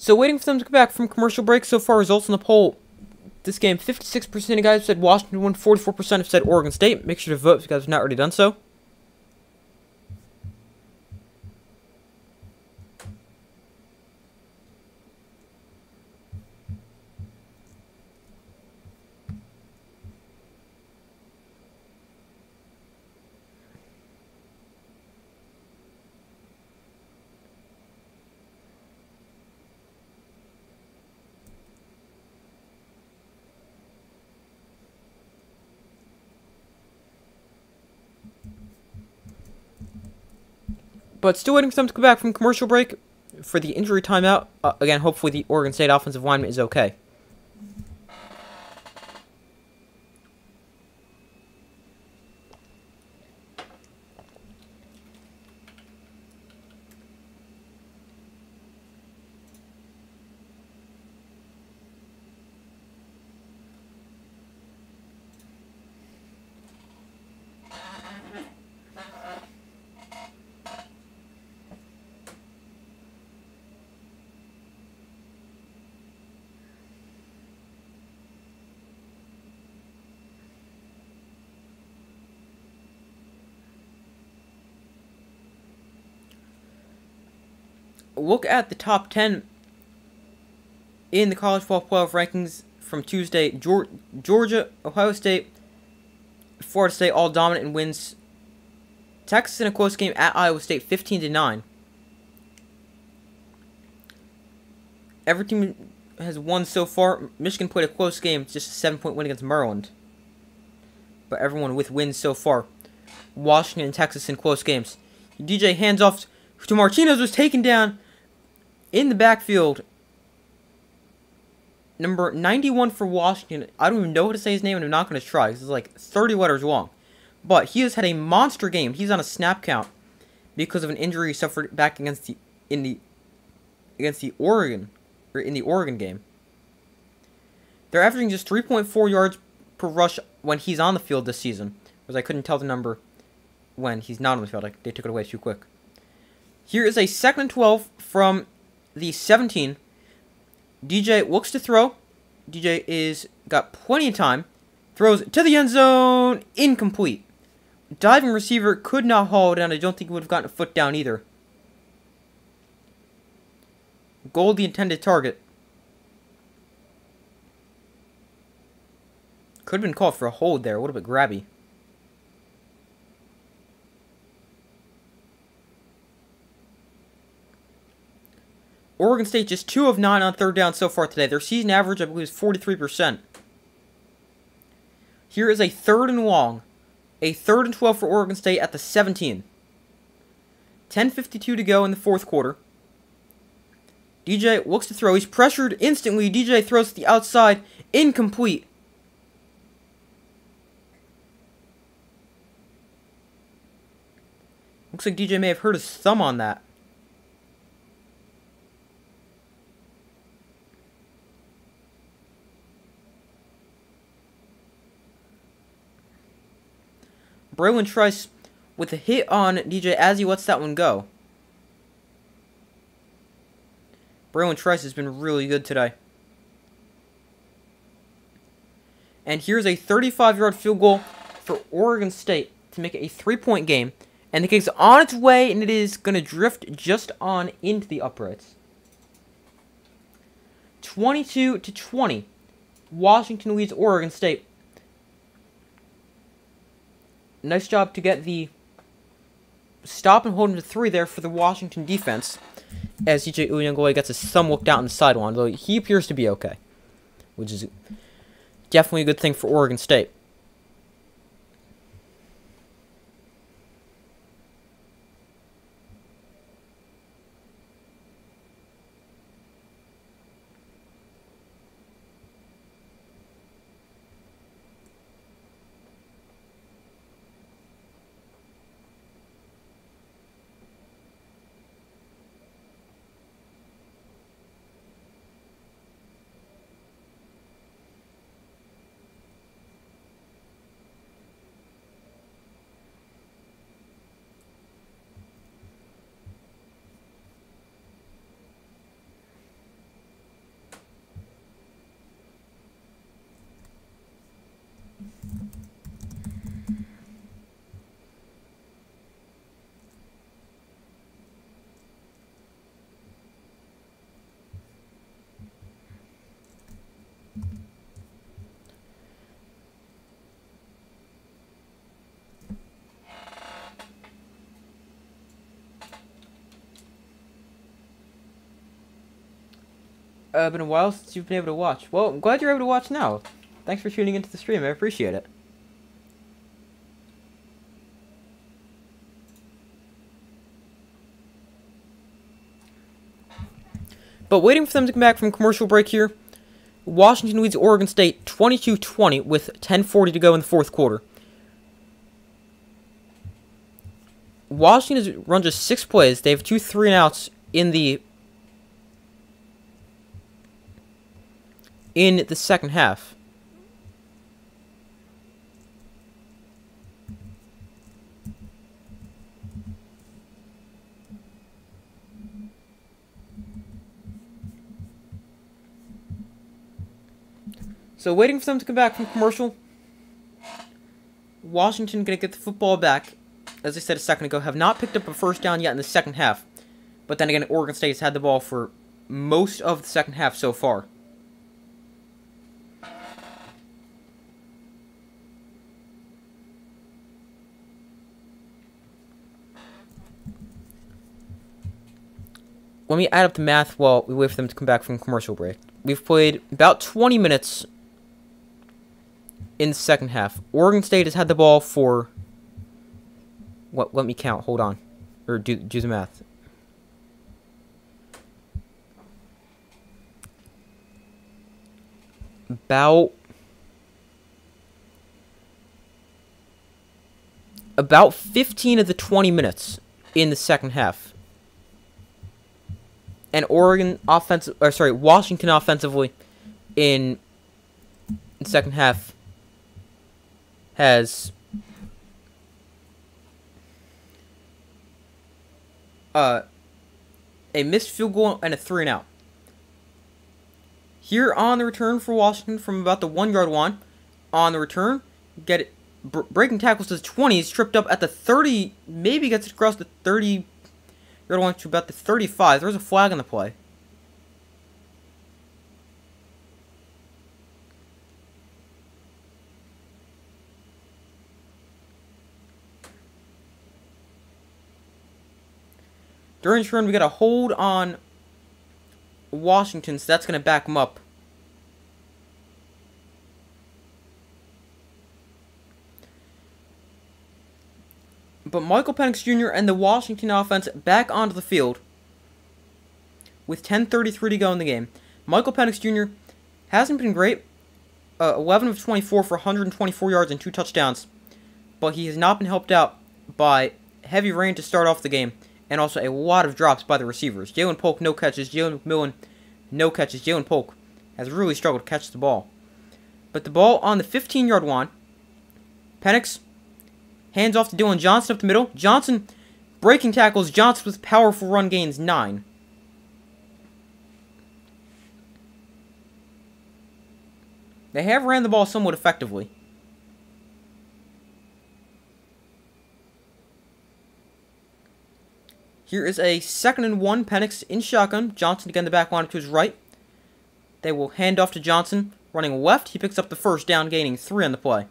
So waiting for them to come back from commercial break. So far, results in the poll. This game, 56% of guys said Washington won, 44% have said Oregon State. Make sure to vote if you guys have not already done so. But still waiting for them to come back from commercial break for the injury timeout. Again, hopefully the Oregon State offensive lineman is okay. Look at the top 10 in the college football playoff rankings from Tuesday. Georgia, Ohio State, Florida State all dominant in wins. Texas in a close game at Iowa State, 15-9. Every team has won so far. Michigan played a close game, just a 7-point win against Maryland. But everyone with wins so far. Washington and Texas in close games. DJ hands off to Martinez, was taken down in the backfield. Number 91 for Washington. I don't even know how to say his name, and I'm not going to try. This is like 30 letters long. But he has had a monster game. He's on a snap count because of an injury he suffered back against the Oregon game. They're averaging just 3.4 yards per rush when he's on the field this season, because I couldn't tell the number when he's not on the field. They took it away too quick. Here is a 2nd and 12 from the 17. DJ looks to throw. DJ is got plenty of time. Throws to the end zone. Incomplete. Diving receiver could not haul it down. I don't think he would have gotten a foot down either. Goal the intended target. Could have been called for a hold there. A little bit grabby. Oregon State just 2 of 9 on third down so far today. Their season average, I believe, is 43%. Here is a 3rd and long. A 3rd and 12 for Oregon State at the 17. 10:52 to go in the 4th quarter. DJ looks to throw. He's pressured instantly. DJ throws to the outside. Incomplete. Looks like DJ may have hurt his thumb on that. Braylon Trice with a hit on DJ as he lets that one go. Braylon Trice has been really good today. And here's a 35-yard field goal for Oregon State to make it a 3-point game. And the kick's on its way, and it is going to drift just on into the uprights. 22-20. Washington leads Oregon State. Nice job to get the stop and hold him to 3 there for the Washington defense. As DJ Uyunglele gets his thumb looked out on the sideline, though he appears to be okay. Which is definitely a good thing for Oregon State. Been a while since you've been able to watch. Well, I'm glad you're able to watch now. Thanks for tuning into the stream. I appreciate it. But waiting for them to come back from commercial break here, Washington leads Oregon State 22-20 with 10:40 to go in the 4th quarter. Washington has run just 6 plays. They have 2 3-and-outs in the second half. So waiting for them to come back from commercial. Washington going to get the football back. As I said a second ago, have not picked up a first down yet in the second half. But then again, Oregon State has had the ball for most of the second half so far. Let me add up the math while we wait for them to come back from commercial break. We've played about 20 minutes in the second half. Oregon State has had the ball for... What? Let me count. Hold on. Or do the math. About 15 of the 20 minutes in the second half. And Washington offensively in the second half has a missed field goal and a 3-and-out. Here on the return for Washington from about the 1-yard line. On the return, get it breaking tackles to the 20s, tripped up at the 30, maybe gets it across the 30. You're going to about the 35. There's a flag on the play. During this run, we got a hold on Washington, so that's going to back them up. But Michael Penix Jr. and the Washington offense back onto the field with 10:33 to go in the game. Michael Penix Jr. hasn't been great. 11 of 24 for 124 yards and 2 touchdowns. But he has not been helped out by heavy rain to start off the game. And also a lot of drops by the receivers. Jalen Polk, no catches. Jalen McMillan, no catches. Jalen Polk has really struggled to catch the ball. But the ball on the 15-yard line. Penix hands off to Dylan Johnson up the middle. Johnson breaking tackles. Johnson with powerful run gains, 9. They have ran the ball somewhat effectively. Here is a 2nd and 1. Penix in shotgun. Johnson again the back line to his right. They will hand off to Johnson. Running left. He picks up the first down, gaining 3 on the play.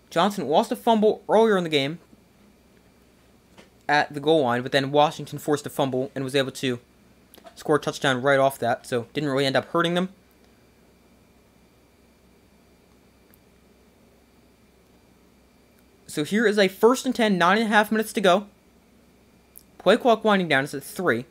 Johnson lost a fumble earlier in the game at the goal line, but then Washington forced a fumble and was able to score a touchdown right off that, so didn't really end up hurting them. So here is a 1st and 10, 9.5 minutes to go. Play clock winding down, it's at 3.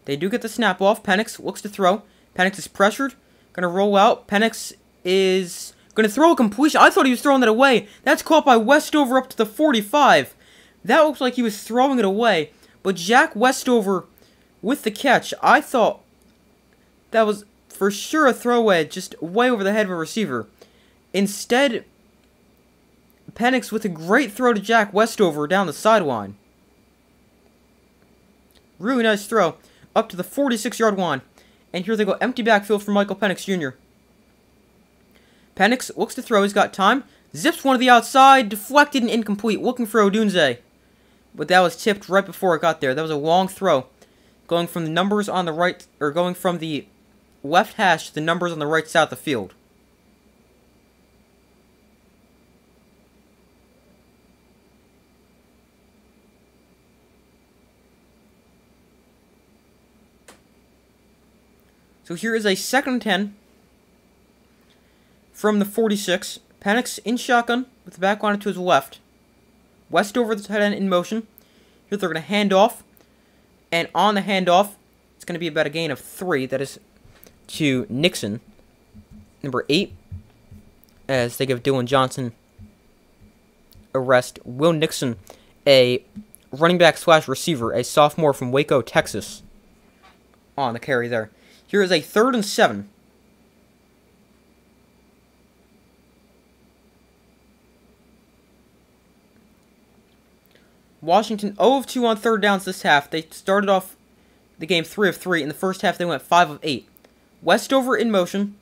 They do get the snap off. Penix looks to throw. Penix is pressured. Going to roll out. Penix is going to throw a completion. I thought he was throwing that away. That's caught by Westover up to the 45. That looks like he was throwing it away. But Jack Westover with the catch. I thought that was for sure a throwaway just way over the head of a receiver. Instead, Penix with a great throw to Jack Westover down the sideline. Really nice throw up to the 46-yard line. And here they go, empty backfield for Michael Penix Jr. Penix looks to throw, he's got time. Zips one to the outside, deflected and incomplete, looking for Odunze. But that was tipped right before it got there. That was a long throw. Going from the numbers on the right, or going from the left hash to the numbers on the right side of the field. So here is a 2nd and 10 from the 46. Penix in shotgun with the back line to his left. Westover the tight end in motion. Here they're going to hand off. And on the handoff, it's going to be about a gain of 3. That is to Nixon, number 8, as they give Dylan Johnson a rest. Will Nixon, a running back / receiver, a sophomore from Waco, Texas, on the carry there. Here is a 3rd and 7. Washington 0 of 2 on 3rd downs this half. They started off the game 3 of 3. In the first half, they went 5 of 8. Westover in motion.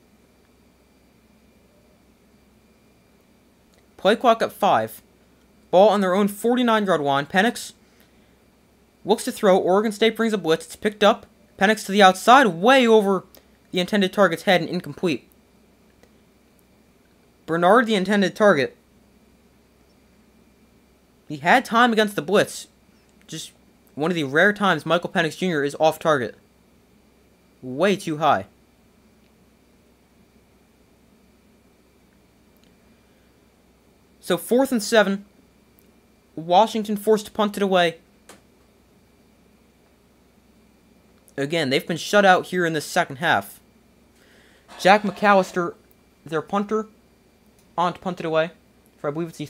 Play clock at 5. Ball on their own 49-yard line. Penix looks to throw. Oregon State brings a blitz. It's picked up. Penix to the outside, way over the intended target's head and incomplete. Bernard, the intended target. He had time against the blitz. Just one of the rare times Michael Penix Jr. is off target. Way too high. So 4th and 7. Washington forced to punt it away. Again, they've been shut out here in this second half. Jack McAllister, their punter, on to punt it away for I believe it's the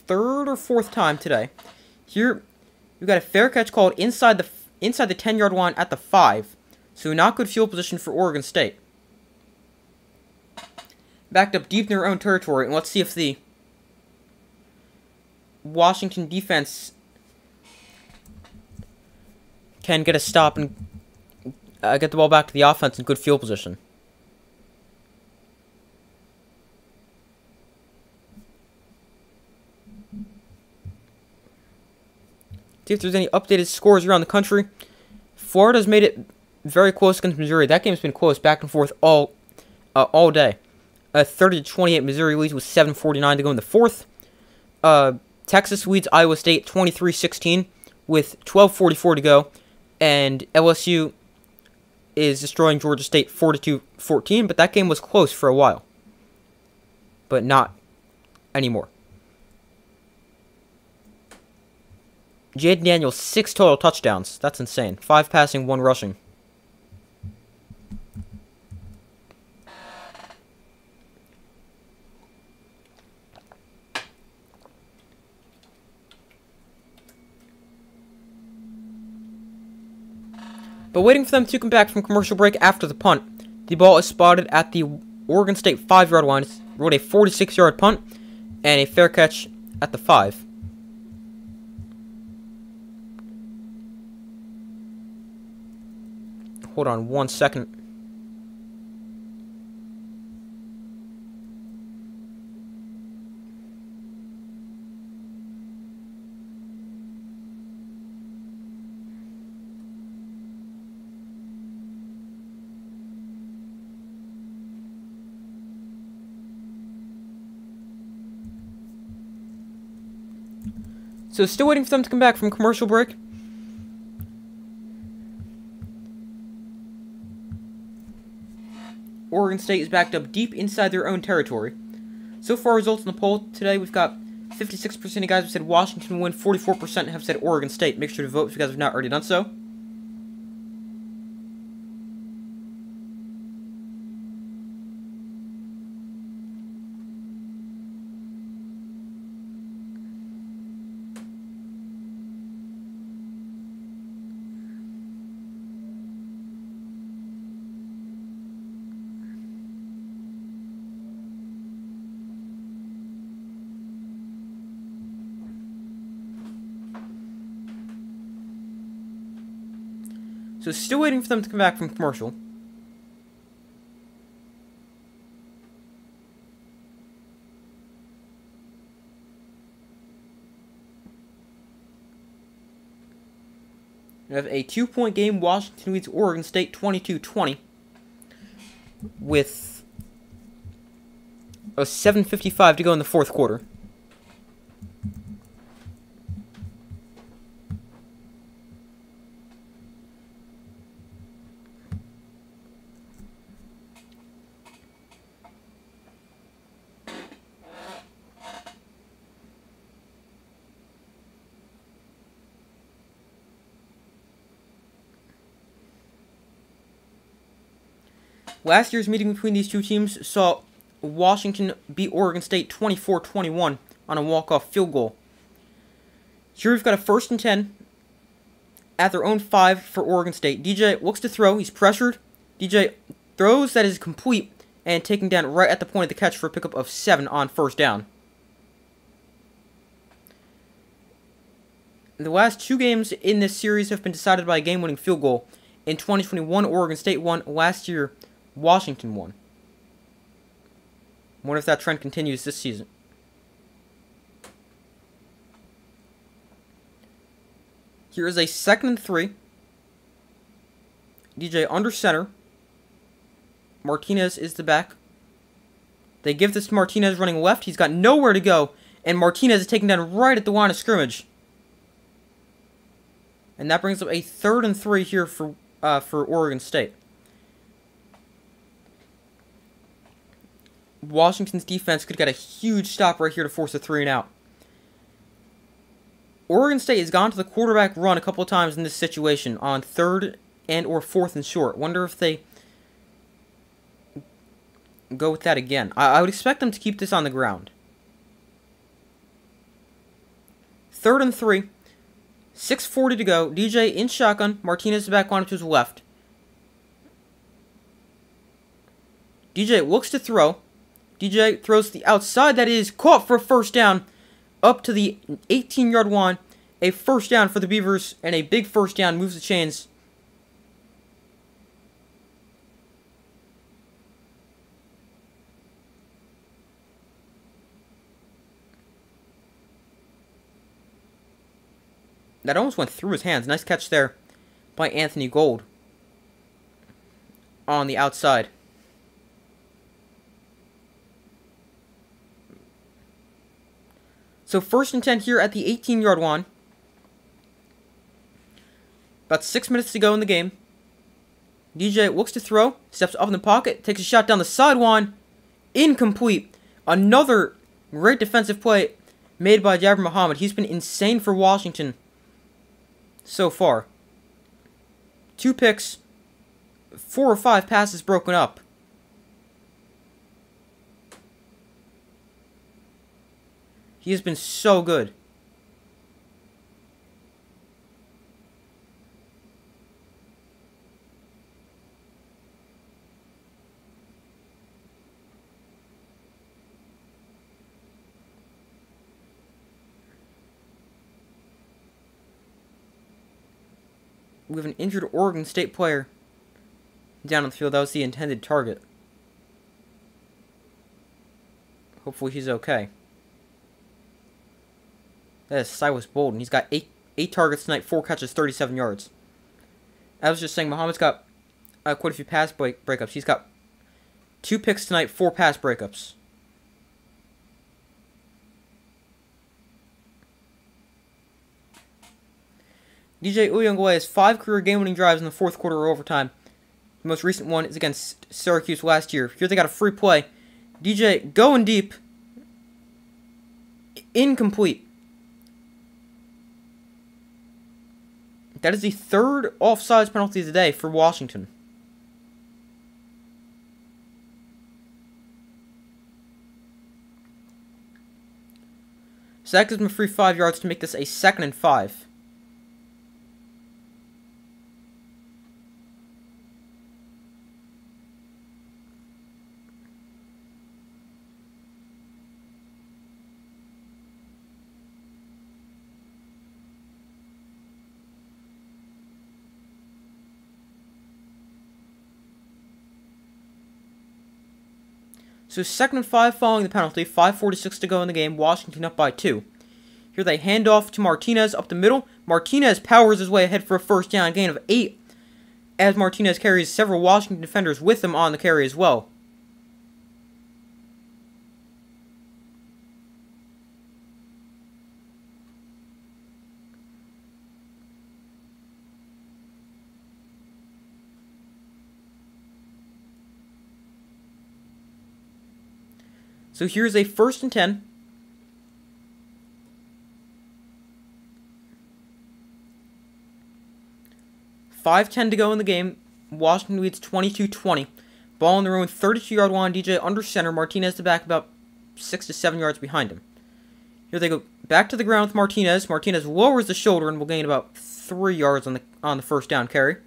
3rd or 4th time today. Here, we've got a fair catch called inside the 10-yard line at the 5. So not good field position for Oregon State. Backed up deep in their own territory, and let's see if the Washington defense can get a stop and get the ball back to the offense in good field position. See if there's any updated scores around the country Florida's made it very close against Missouri. That game's been close, back and forth all day. 30-28, Missouri leads with 7:49 to go in the fourth. Texas leads Iowa State 23-16 with 12:44 to go, and LSU is destroying Georgia State 42-14. But that game was close for a while, but not anymore. Jaden Daniels, 6 total touchdowns. That's insane. 5 passing, 1 rushing. But waiting for them to come back from commercial break after the punt, the ball is spotted at the Oregon State 5-yard line. It's ruled a 46-yard punt and a fair catch at the 5. Hold on 1 second. So still waiting for them to come back from commercial break. Oregon State is backed up deep inside their own territory. So far, results in the poll today, we've got 56% of guys have said Washington will win, 44% have said Oregon State. Make sure to vote if you guys have not already done so. So still waiting for them to come back from commercial. We have a 2-point game. Washington leads Oregon State 22-20 with a 7:55 to go in the fourth quarter. Last year's meeting between these two teams saw Washington beat Oregon State 24-21 on a walk-off field goal. Here we've got a 1st and 10 at their own 5 for Oregon State. DJ looks to throw. He's pressured. DJ throws. That is complete and taken down right at the point of the catch for a pickup of 7 on 1st down. The last 2 games in this series have been decided by a game-winning field goal. In 2021, Oregon State won. Last year, Washington won. Wonder if that trend continues this season. Here is a 2nd and 3. DJ under center. Martinez is the back. They give this to Martinez running left. He's got nowhere to go. And Martinez is taken down right at the line of scrimmage. And that brings up a 3rd and 3 here for Oregon State. Washington's defense could get a huge stop right here to force a 3 and out. Oregon State has gone to the quarterback run a couple of times in this situation on 3rd and or 4th and short. Wonder if they go with that again. I would expect them to keep this on the ground. 3rd and 3. 6:40 to go. DJ in shotgun. Martinez back on to his left. DJ looks to throw. DJ throws to the outside. That is caught for a 1st down up to the 18-yard line. A 1st down for the Beavers, and a big 1st down moves the chains. That almost went through his hands. Nice catch there by Anthony Gold on the outside. So 1st and 10 here at the 18-yard line. About 6 minutes to go in the game. DJ looks to throw, steps up in the pocket, takes a shot down the sideline. Incomplete. Another great defensive play made by Jabbar Muhammad. He's been insane for Washington so far. 2 picks, 4 or 5 passes broken up. He has been so good. We have an injured Oregon State player down on the field. That was the intended target. Hopefully he's okay. That is Silas Bolden. He's got 8 targets tonight, 4 catches, 37 yards. I was just saying, Muhammad's got quite a few pass breakups. He's got 2 picks tonight, 4 pass breakups. DJ Uyunglele has 5 career game-winning drives in the 4th quarter or overtime. The most recent one is against Syracuse last year. Here they got a free play. DJ going deep. Incomplete. That is the 3rd offsides penalty of the day for Washington. So that gives them a free 5 yards to make this a 2nd and 5. So 2nd and 5 following the penalty, 5:46 to go in the game, Washington up by 2. Here they hand off to Martinez up the middle. Martinez powers his way ahead for a 1st down, gain of 8, as Martinez carries several Washington defenders with him on the carry as well. So here's a 1st and 10. $5:10 to go in the game. Washington leads 22-20. Ball on their own 32-yard line. DJ under center. Martinez to back about 6 to 7 yards behind him. Here they go back to the ground with Martinez. Martinez lowers the shoulder and will gain about 3 yards on the 1st down carry.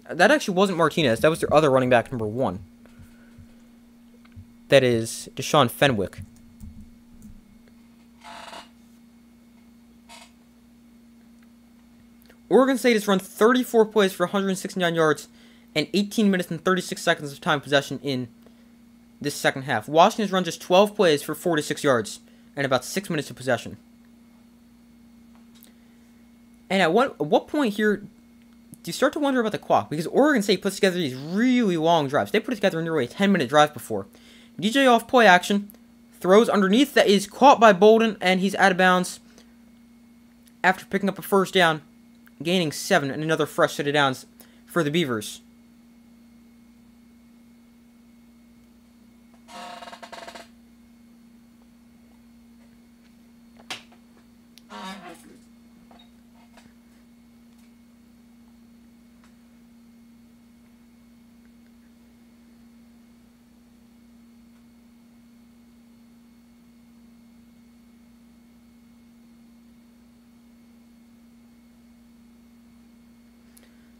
That actually wasn't Martinez. That was their other running back, number 1. That is Deshaun Fenwick. Oregon State has run 34 plays for 169 yards and 18 minutes and 36 seconds of time possession in this 2nd half. Washington has run just 12 plays for 46 yards and about 6 minutes of possession. And at what point here do you start to wonder about the clock? Because Oregon State puts together these really long drives. They put it together in nearly a 10-minute drive before. DJ off play action, throws underneath, that is caught by Bolden, and he's out of bounds after picking up a 1st down, gaining 7 and another fresh set of downs for the Beavers.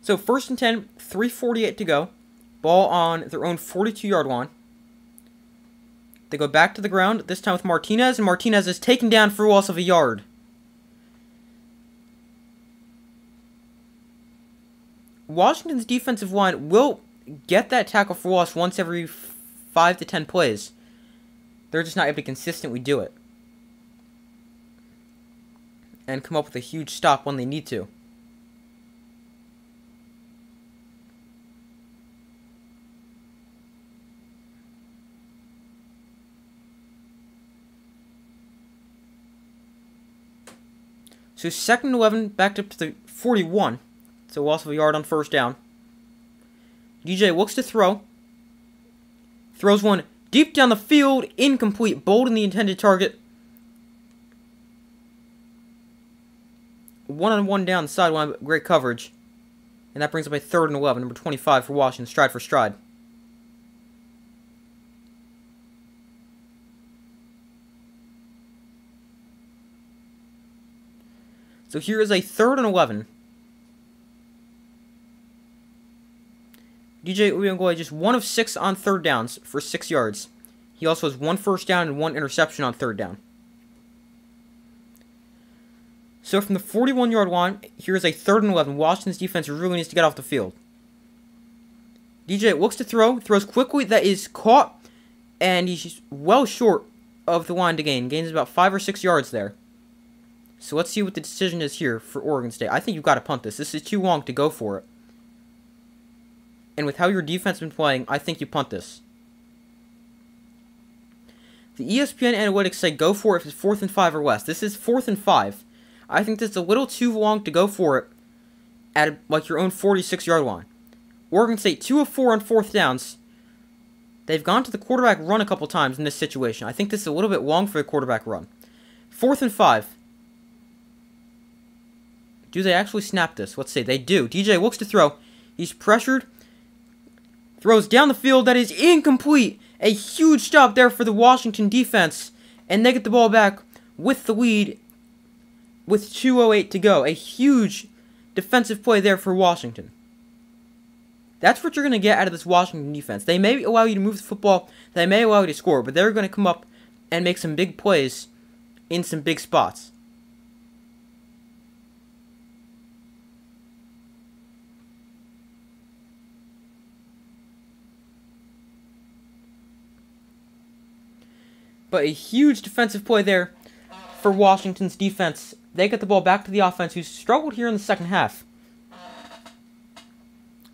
So 1st and 10, 3:48 to go. Ball on their own 42-yard line. They go back to the ground, this time with Martinez, and Martinez is taken down for a loss of a yard. Washington's defensive line will get that tackle for loss once every 5 to 10 plays. They're just not able to consistently do it. and come up with a huge stop when they need to. So 2nd and 11, backed up to the 41. So loss of a yard on first down. DJ looks to throw. Throws one deep down the field, incomplete, bowled in the intended target. 1-on-1 down the sideline, but great coverage. And that brings up a 3rd and 11, number 25 for Washington, stride for stride. So here is a 3rd and 11. DJ Uyunglele just 1 of 6 on 3rd downs for 6 yards. He also has 1 first down and 1 interception on 3rd down. So from the 41-yard line, here is a 3rd and 11. Washington's defense really needs to get off the field. DJ looks to throw, throws quickly, that is caught, and he's well short of the line to gain. Gains about 5 or 6 yards there. So let's see what the decision is here for Oregon State. I think you've got to punt this. This is too long to go for it. And with how your defense has been playing, I think you punt this. The ESPN analytics say go for it if it's 4th and 5 or less. This is 4th and 5. I think this is a little too long to go for it at like your own 46-yard line. Oregon State 2 of 4 on 4th downs. They've gone to the quarterback run a couple times in this situation. I think this is a little bit long for the quarterback run. 4th and 5. Do they actually snap this? Let's see. They do. DJ looks to throw. He's pressured. Throws down the field. That is incomplete. A huge stop there for the Washington defense. And they get the ball back with the lead with 2:08 to go. A huge defensive play there for Washington. That's what you're going to get out of this Washington defense. They may allow you to move the football. They may allow you to score. But they're going to come up and make some big plays in some big spots. But a huge defensive play there for Washington's defense. They get the ball back to the offense, who struggled here in the second half.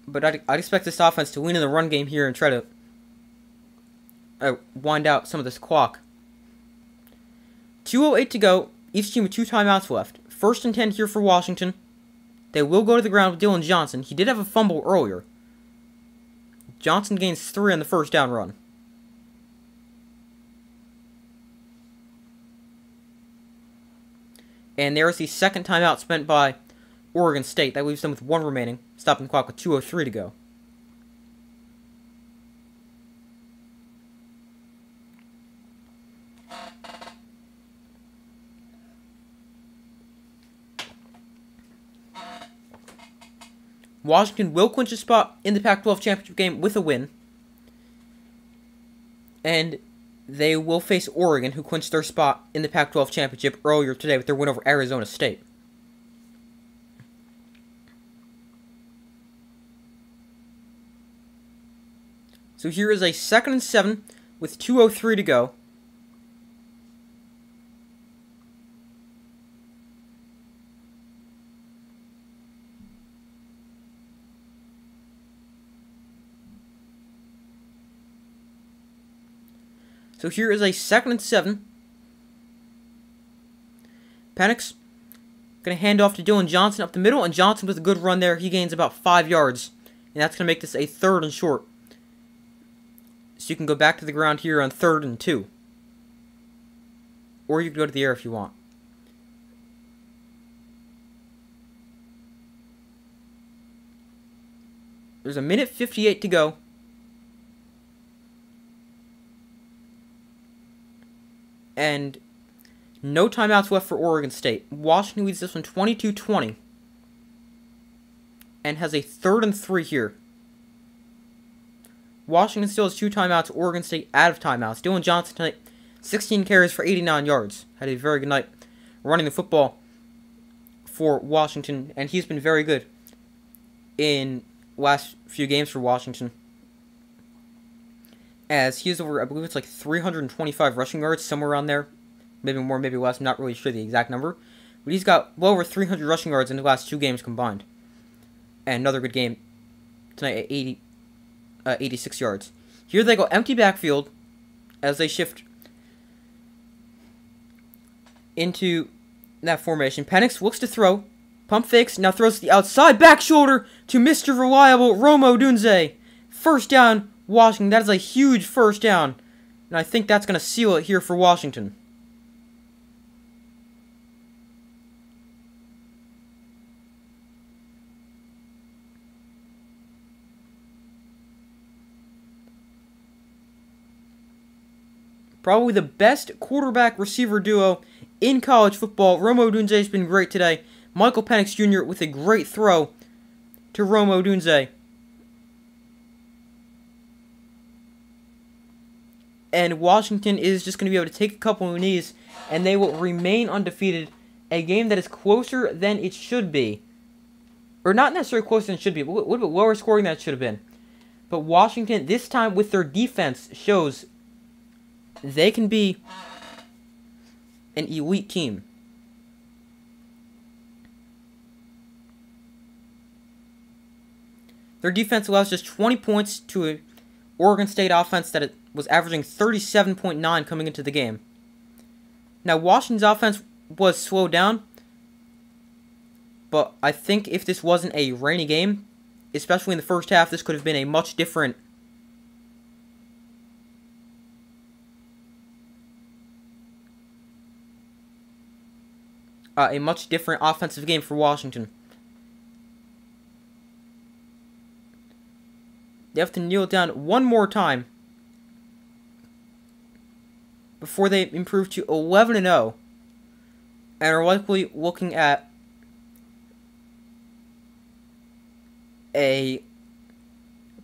But I'd expect this offense to lean in the run game here and try to wind out some of this clock. 2:08 to go. Each team with 2 timeouts left. 1st and 10 here for Washington. They will go to the ground with Dylan Johnson. He did have a fumble earlier. Johnson gains 3 on the first down run. And there is the second timeout spent by Oregon State. That leaves them with 1 remaining, stopping the clock with 2:03 to go. Washington will clinch a spot in the Pac-12 championship game with a win. And they will face Oregon, who clinched their spot in the Pac-12 championship earlier today with their win over Arizona State. So here is a 2nd and 7 with 2:03 to go. So here is a 2nd and 7. Penix going to hand off to Dylan Johnson up the middle, and Johnson with a good run there. He gains about 5 yards, and that's going to make this a 3rd and short. So you can go back to the ground here on 3rd and 2. Or you can go to the air if you want. There's 1:58 to go. And no timeouts left for Oregon State. Washington leads this one 22-20. And has a 3rd and 3 here. Washington still has 2 timeouts. Oregon State out of timeouts. Dylan Johnson tonight, 16 carries for 89 yards. Had a very good night running the football for Washington. And he's been very good in last few games for Washington. As he has over, I believe it's like 325 rushing yards, somewhere around there. Maybe more, maybe less, I'm not really sure the exact number. But he's got well over 300 rushing yards in the last 2 games combined. And another good game tonight at 86 yards. Here they go empty backfield as they shift into that formation. Penix looks to throw. Pump fakes. Now throws to the outside. Back shoulder to Mr. Reliable Rome Odunze. First down, Washington. That is a huge first down. And I think that's going to seal it here for Washington. Probably the best quarterback-receiver duo in college football. Rome Odunze has been great today. Michael Penix Jr. with a great throw to Rome Odunze. And Washington is just going to be able to take a couple of knees, and they will remain undefeated. A game that is closer than it should be. Or not necessarily closer than it should be, but a little bit lower scoring than it should have been. But Washington, this time with their defense, shows they can be an elite team. Their defense allows just 20 points to an Oregon State offense that it was averaging 37.9 coming into the game. Now, Washington's offense was slowed down, but I think if this wasn't a rainy game, especially in the first half, this could have been a much different offensive game for Washington. They have to kneel down one more time before they improve to 11-0 and are likely looking at a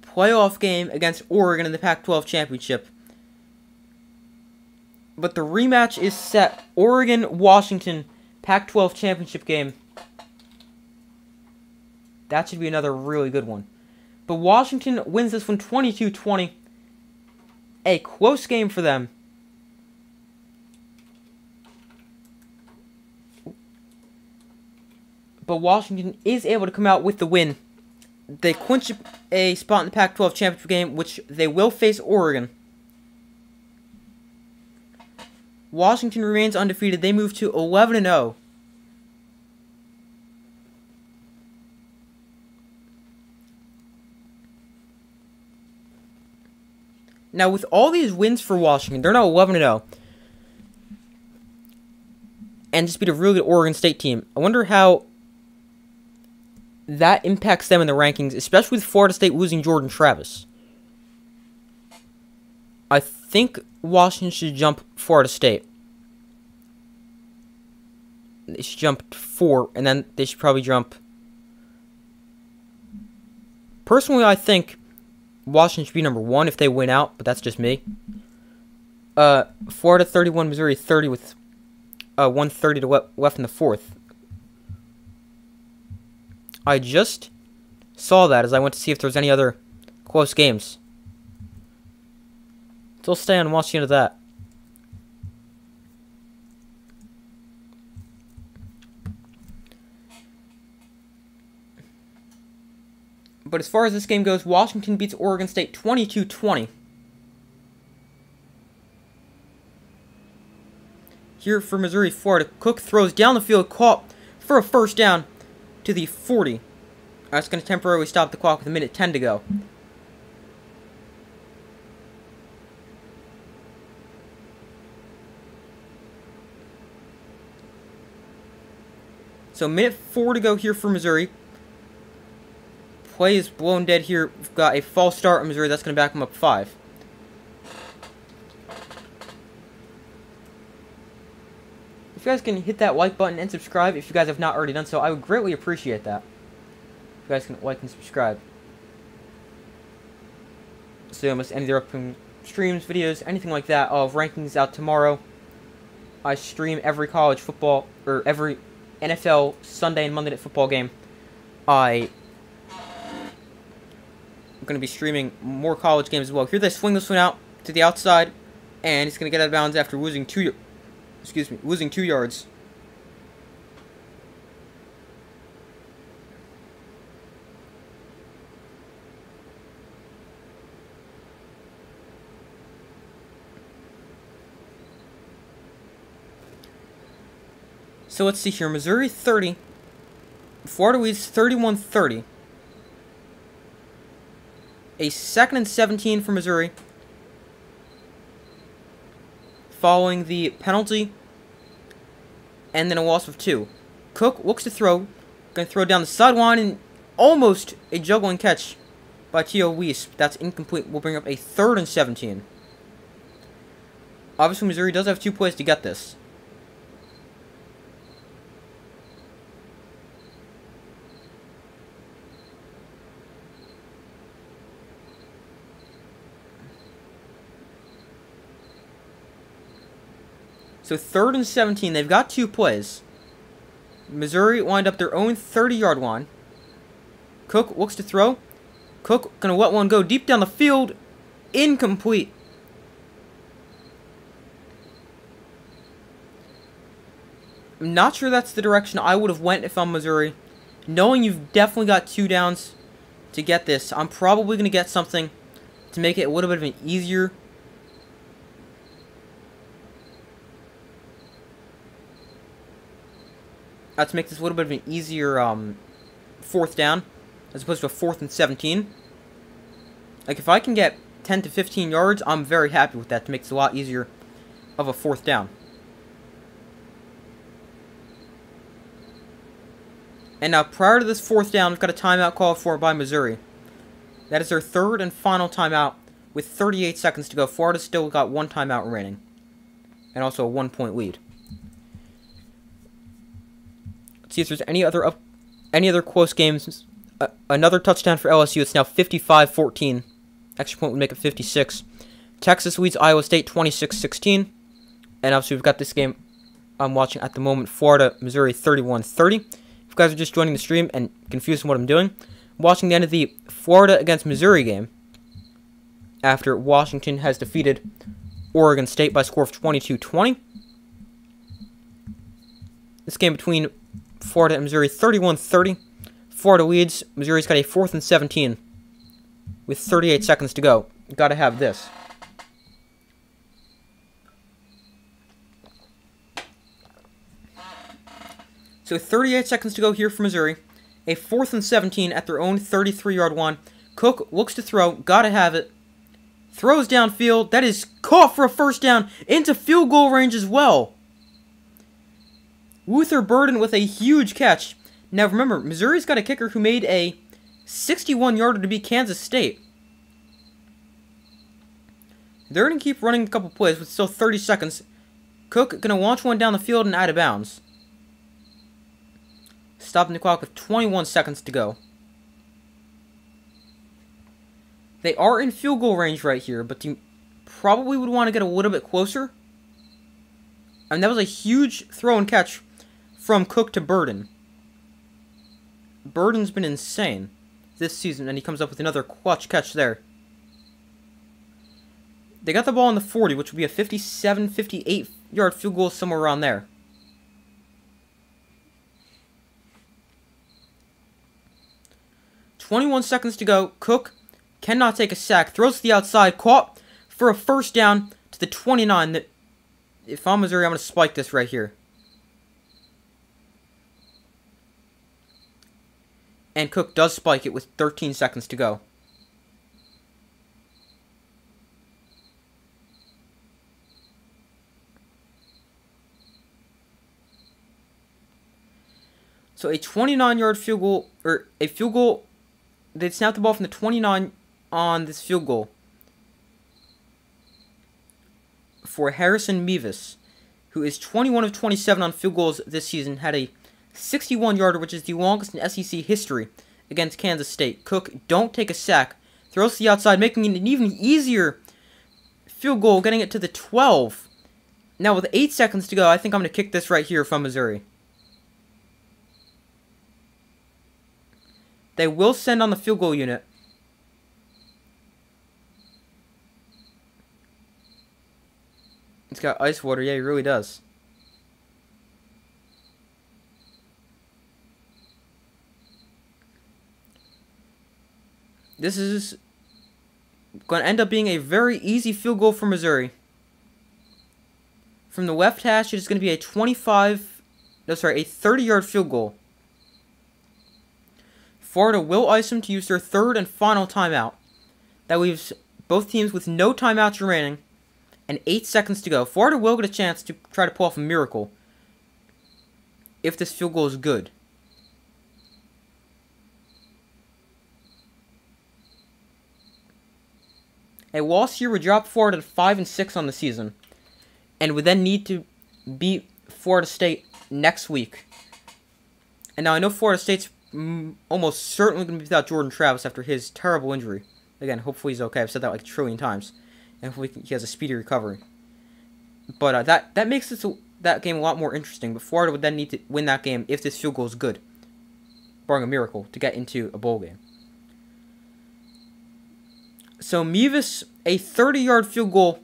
playoff game against Oregon in the Pac-12 championship. But the rematch is set. Oregon-Washington Pac-12 championship game. That should be another really good one. But Washington wins this one 22-20. A close game for them. But Washington is able to come out with the win. They clinch a spot in the Pac-12 championship game, which they will face Oregon. Washington remains undefeated. They move to 11-0. Now, with all these wins for Washington, they're now 11-0. And just beat a really good Oregon State team. I wonder how that impacts them in the rankings, especially with Florida State losing Jordan Travis. I think Washington should jump Florida State. They should jump 4, and then they should probably jump. Personally, I think Washington should be number 1 if they win out, but that's just me. Florida 31, Missouri 30 with 1:30 left in the 4th. I just saw that as I went to see if there was any other close games. So I'll stay on and watch the end of that. But as far as this game goes, Washington beats Oregon State 22-20. Here for Missouri, Florida. Cook throws down the field, caught for a first down to the 40. That's going to temporarily stop the clock with 1:10 to go. So 1:04 to go here for Missouri. Play is blown dead here. We've got a false start on Missouri. That's going to back them up 5. If you guys can hit that like button and subscribe if you guys have not already done so, I would greatly appreciate that. If you guys can like and subscribe. So you don't miss any of their upcoming streams, videos, anything like that. I'll have rankings out tomorrow. I stream every college football, or every NFL Sunday and Monday Night Football game. I'm going to be streaming more college games as well. Here they swing this one out to the outside, and he's going to get out of bounds after losing 2 yards. So let's see here. Missouri 30. Florida Weeds 31-30. A 2nd and 17 for Missouri. Following the penalty. And then a loss of 2. Cook looks to throw. Going to throw down the sideline and almost a juggling catch by T.O. Weiss. That's incomplete. We'll bring up a 3rd and 17. Obviously, Missouri does have 2 plays to get this. So 3rd and 17, they've got 2 plays. Missouri wind up their own 30-yard line. Cook looks to throw. Cook gonna let one go deep down the field. Incomplete. I'm not sure that's the direction I would have went if I'm Missouri. Knowing you've definitely got 2 downs to get this, I'm probably gonna get something to make it a little bit of an easier. To make this a little bit of an easier 4th down, as opposed to a 4th and 17. Like, if I can get 10 to 15 yards, I'm very happy with that to make this a lot easier of a 4th down. And now, prior to this 4th down, we've got a timeout called for by Missouri. That is their 3rd and final timeout with 38 seconds to go. Florida's still got 1 timeout remaining. And also a 1-point lead. Let's see if there's any other close games. Another touchdown for LSU. It's now 55-14. Extra point would make it 56. Texas leads Iowa State 26-16. And obviously we've got this game I'm watching at the moment. Florida, Missouri 31-30. If you guys are just joining the stream and confused on what I'm doing, I'm watching the end of the Florida against Missouri game. After Washington has defeated Oregon State by a score of 22-20. This game between Florida and Missouri 31-30. Florida leads. Missouri's got a 4th and 17 with 38 seconds to go. Gotta have this. So 38 seconds to go here for Missouri. A 4th and 17 at their own 33-yard line. Cook looks to throw. Gotta have it. Throws downfield. That is caught for a 1st down into field goal range as well. Luther Burden with a huge catch. Now remember, Missouri's got a kicker who made a 61-yarder to beat Kansas State. They're going to keep running a couple plays with still 30 seconds. Cook going to launch one down the field and out of bounds. Stopping the clock with 21 seconds to go. They are in field goal range right here, but you probably would want to get a little bit closer. And that was a huge throw and catch from Cook to Burden. Burden's been insane this season, and he comes up with another clutch catch there. They got the ball on the 40, which would be a 57, 58-yard field goal, somewhere around there. .21 seconds to go. Cook cannot take a sack. Throws to the outside. Caught for a 1st down to the 29. If I'm Missouri, I'm going to spike this right here. And Cook does spike it with 13 seconds to go. So a 29-yard field goal, or a field goal, they snapped the ball from the 29 on this field goal for Harrison Mevis, who is 21 of 27 on field goals this season, had a 61-yarder, which is the longest in SEC history, against Kansas State. Cook don't take a sack. Throws to the outside, making it an even easier field goal, getting it to the 12. Now, with 8 seconds to go, I think I'm going to kick this right here from Missouri. They will send on the field goal unit. It's got ice water. Yeah, he really does. This is going to end up being a very easy field goal for Missouri. From the left hash, it is going to be a 25 no, sorry, a 30-yard field goal. Florida will ice them to use their third and final timeout. That leaves both teams with no timeouts remaining and 8 seconds to go. Florida will get a chance to try to pull off a miracle if this field goal is good. A loss here would drop Florida to 5-6 on the season, and would then need to beat Florida State next week. And now I know Florida State's almost certainly going to be without Jordan Travis after his terrible injury. Again, hopefully he's okay. I've said that like a trillion times, and hopefully he has a speedy recovery. But that makes that game a lot more interesting. But Florida would then need to win that game if this field goal is good, barring a miracle, to get into a bowl game. So Mevis, a 30-yard field goal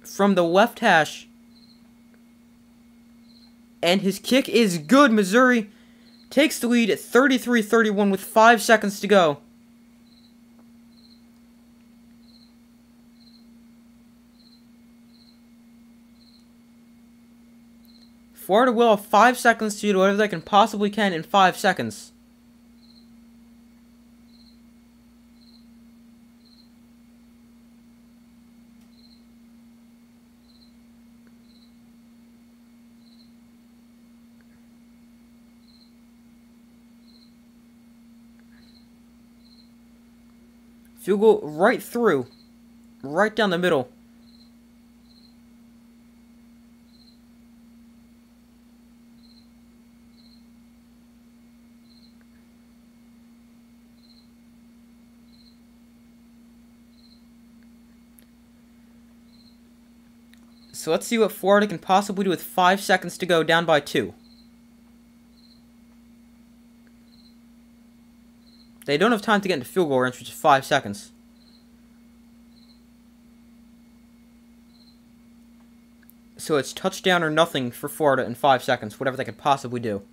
from the left hash. And his kick is good. Missouri takes the lead at 33-31 with 5 seconds to go. Florida will have 5 seconds to do whatever they can possibly can in 5 seconds. Field goal right through. Right down the middle. So let's see what Florida can possibly do with 5 seconds to go, down by 2. They don't have time to get into field goal range, which is 5 seconds. So it's touchdown or nothing for Florida in 5 seconds, whatever they could possibly do.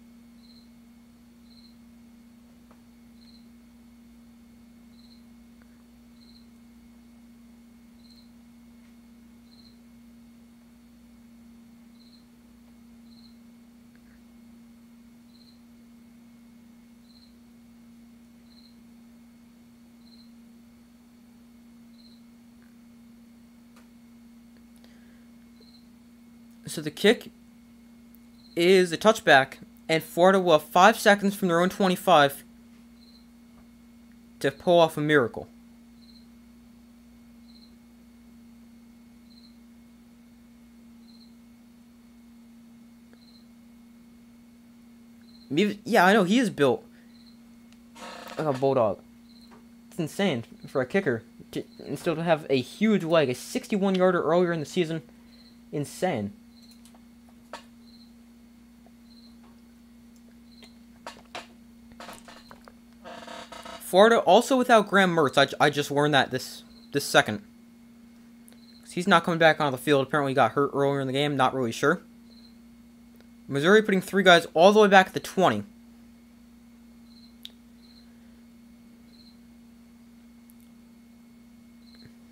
So the kick is a touchback, and Florida will have 5 seconds from their own 25 to pull off a miracle. Yeah, I know, he is built like a bulldog. It's insane for a kicker and still to have a huge leg, a 61-yarder earlier in the season. Insane. Florida also without Graham Mertz. I just learned that this second. He's not coming back on the field. Apparently he got hurt earlier in the game. Not really sure. Missouri putting 3 guys all the way back at the 20.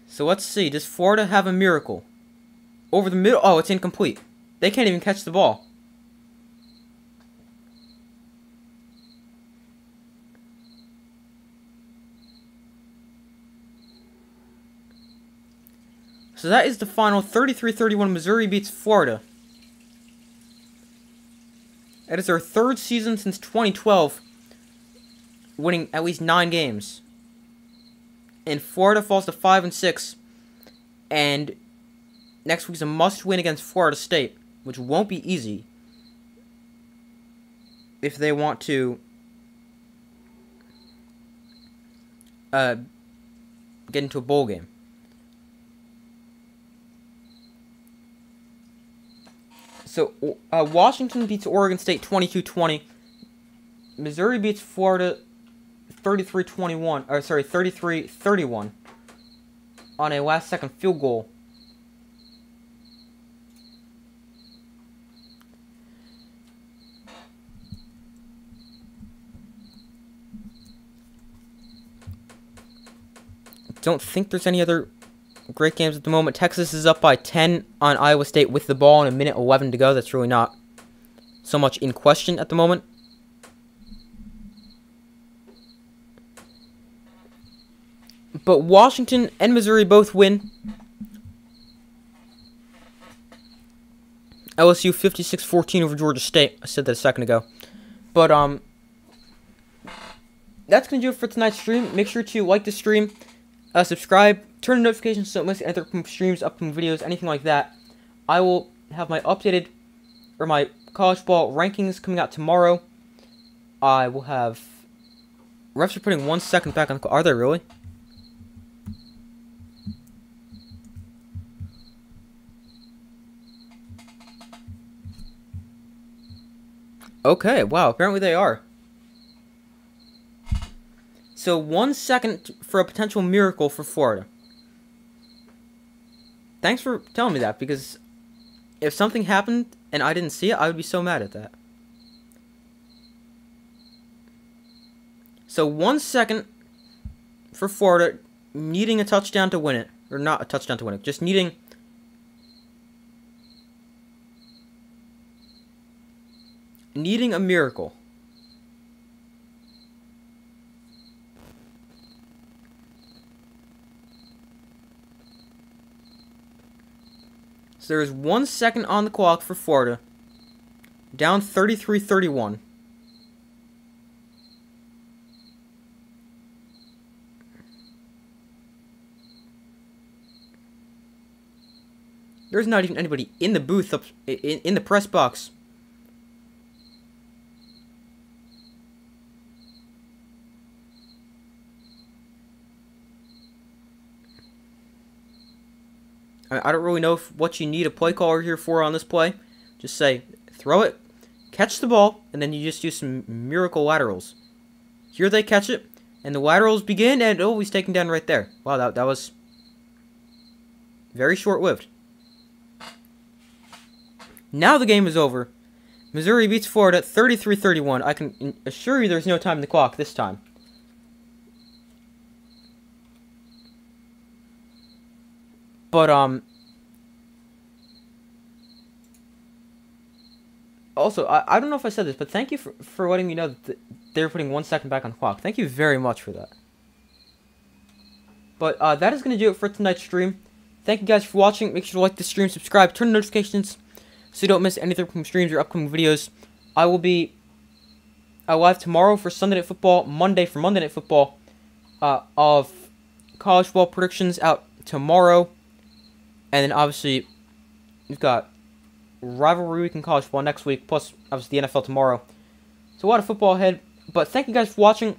So let's see. Does Florida have a miracle? Over the middle. Oh, it's incomplete. They can't even catch the ball. So that is the final. 33-31, Missouri beats Florida. That is their 3rd season since 2012, winning at least 9 games. And Florida falls to 5-6, and next week's a must-win against Florida State, which won't be easy if they want to get into a bowl game. So, Washington beats Oregon State 22-20. Missouri beats Florida 33-31 on a last-second field goal. Don't think there's any other great games at the moment. Texas is up by 10 on Iowa State with the ball and 1:11 to go. That's really not so much in question at the moment. But Washington and Missouri both win. LSU 56-14 over Georgia State. I said that a second ago. But, that's going to do it for tonight's stream. Make sure to like the stream, subscribe, turn on notifications so don't miss any other streams, upcoming videos, anything like that. I will have my updated, or my college ball rankings coming out tomorrow. I will have, refs are putting 1 second back on the, are they really? Okay, wow, apparently they are. So 1 second for a potential miracle for Florida. Thanks for telling me that, because if something happened and I didn't see it, I would be so mad at that. So 1 second for Florida, needing a touchdown to win it. Or not a touchdown to win it, just needing a miracle. So there is 1 second on the clock for Florida. Down 33-31. There's not even anybody in the booth up in the press box. I don't really know what you need a play caller here for on this play. Just say, throw it, catch the ball, and then you just use some miracle laterals. Here they catch it, and the laterals begin, and oh, he's taken down right there. Wow, that was very short-lived. Now the game is over. Missouri beats Florida 33-31. I can assure you there's no time in the clock this time. But, also, I don't know if I said this, but thank you for letting me know that they're putting 1 second back on the clock. Thank you very much for that. But, that is going to do it for tonight's stream. Thank you guys for watching. Make sure to like the stream, subscribe, turn on notifications so you don't miss any upcoming streams or upcoming videos. I will be live tomorrow for Sunday Night Football, Monday for Monday Night Football, of college football predictions out tomorrow. And then, obviously, we've got rivalry week in college football next week, plus, obviously, the NFL tomorrow. So, a lot of football ahead. But thank you guys for watching.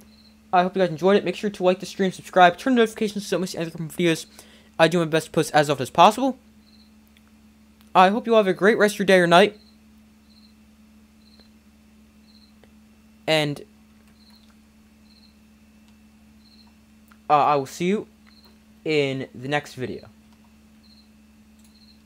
I hope you guys enjoyed it. Make sure to like the stream, subscribe, turn notifications so you don't miss any other videos. I do my best to post as often as possible. I hope you all have a great rest of your day or night. And I will see you in the next video.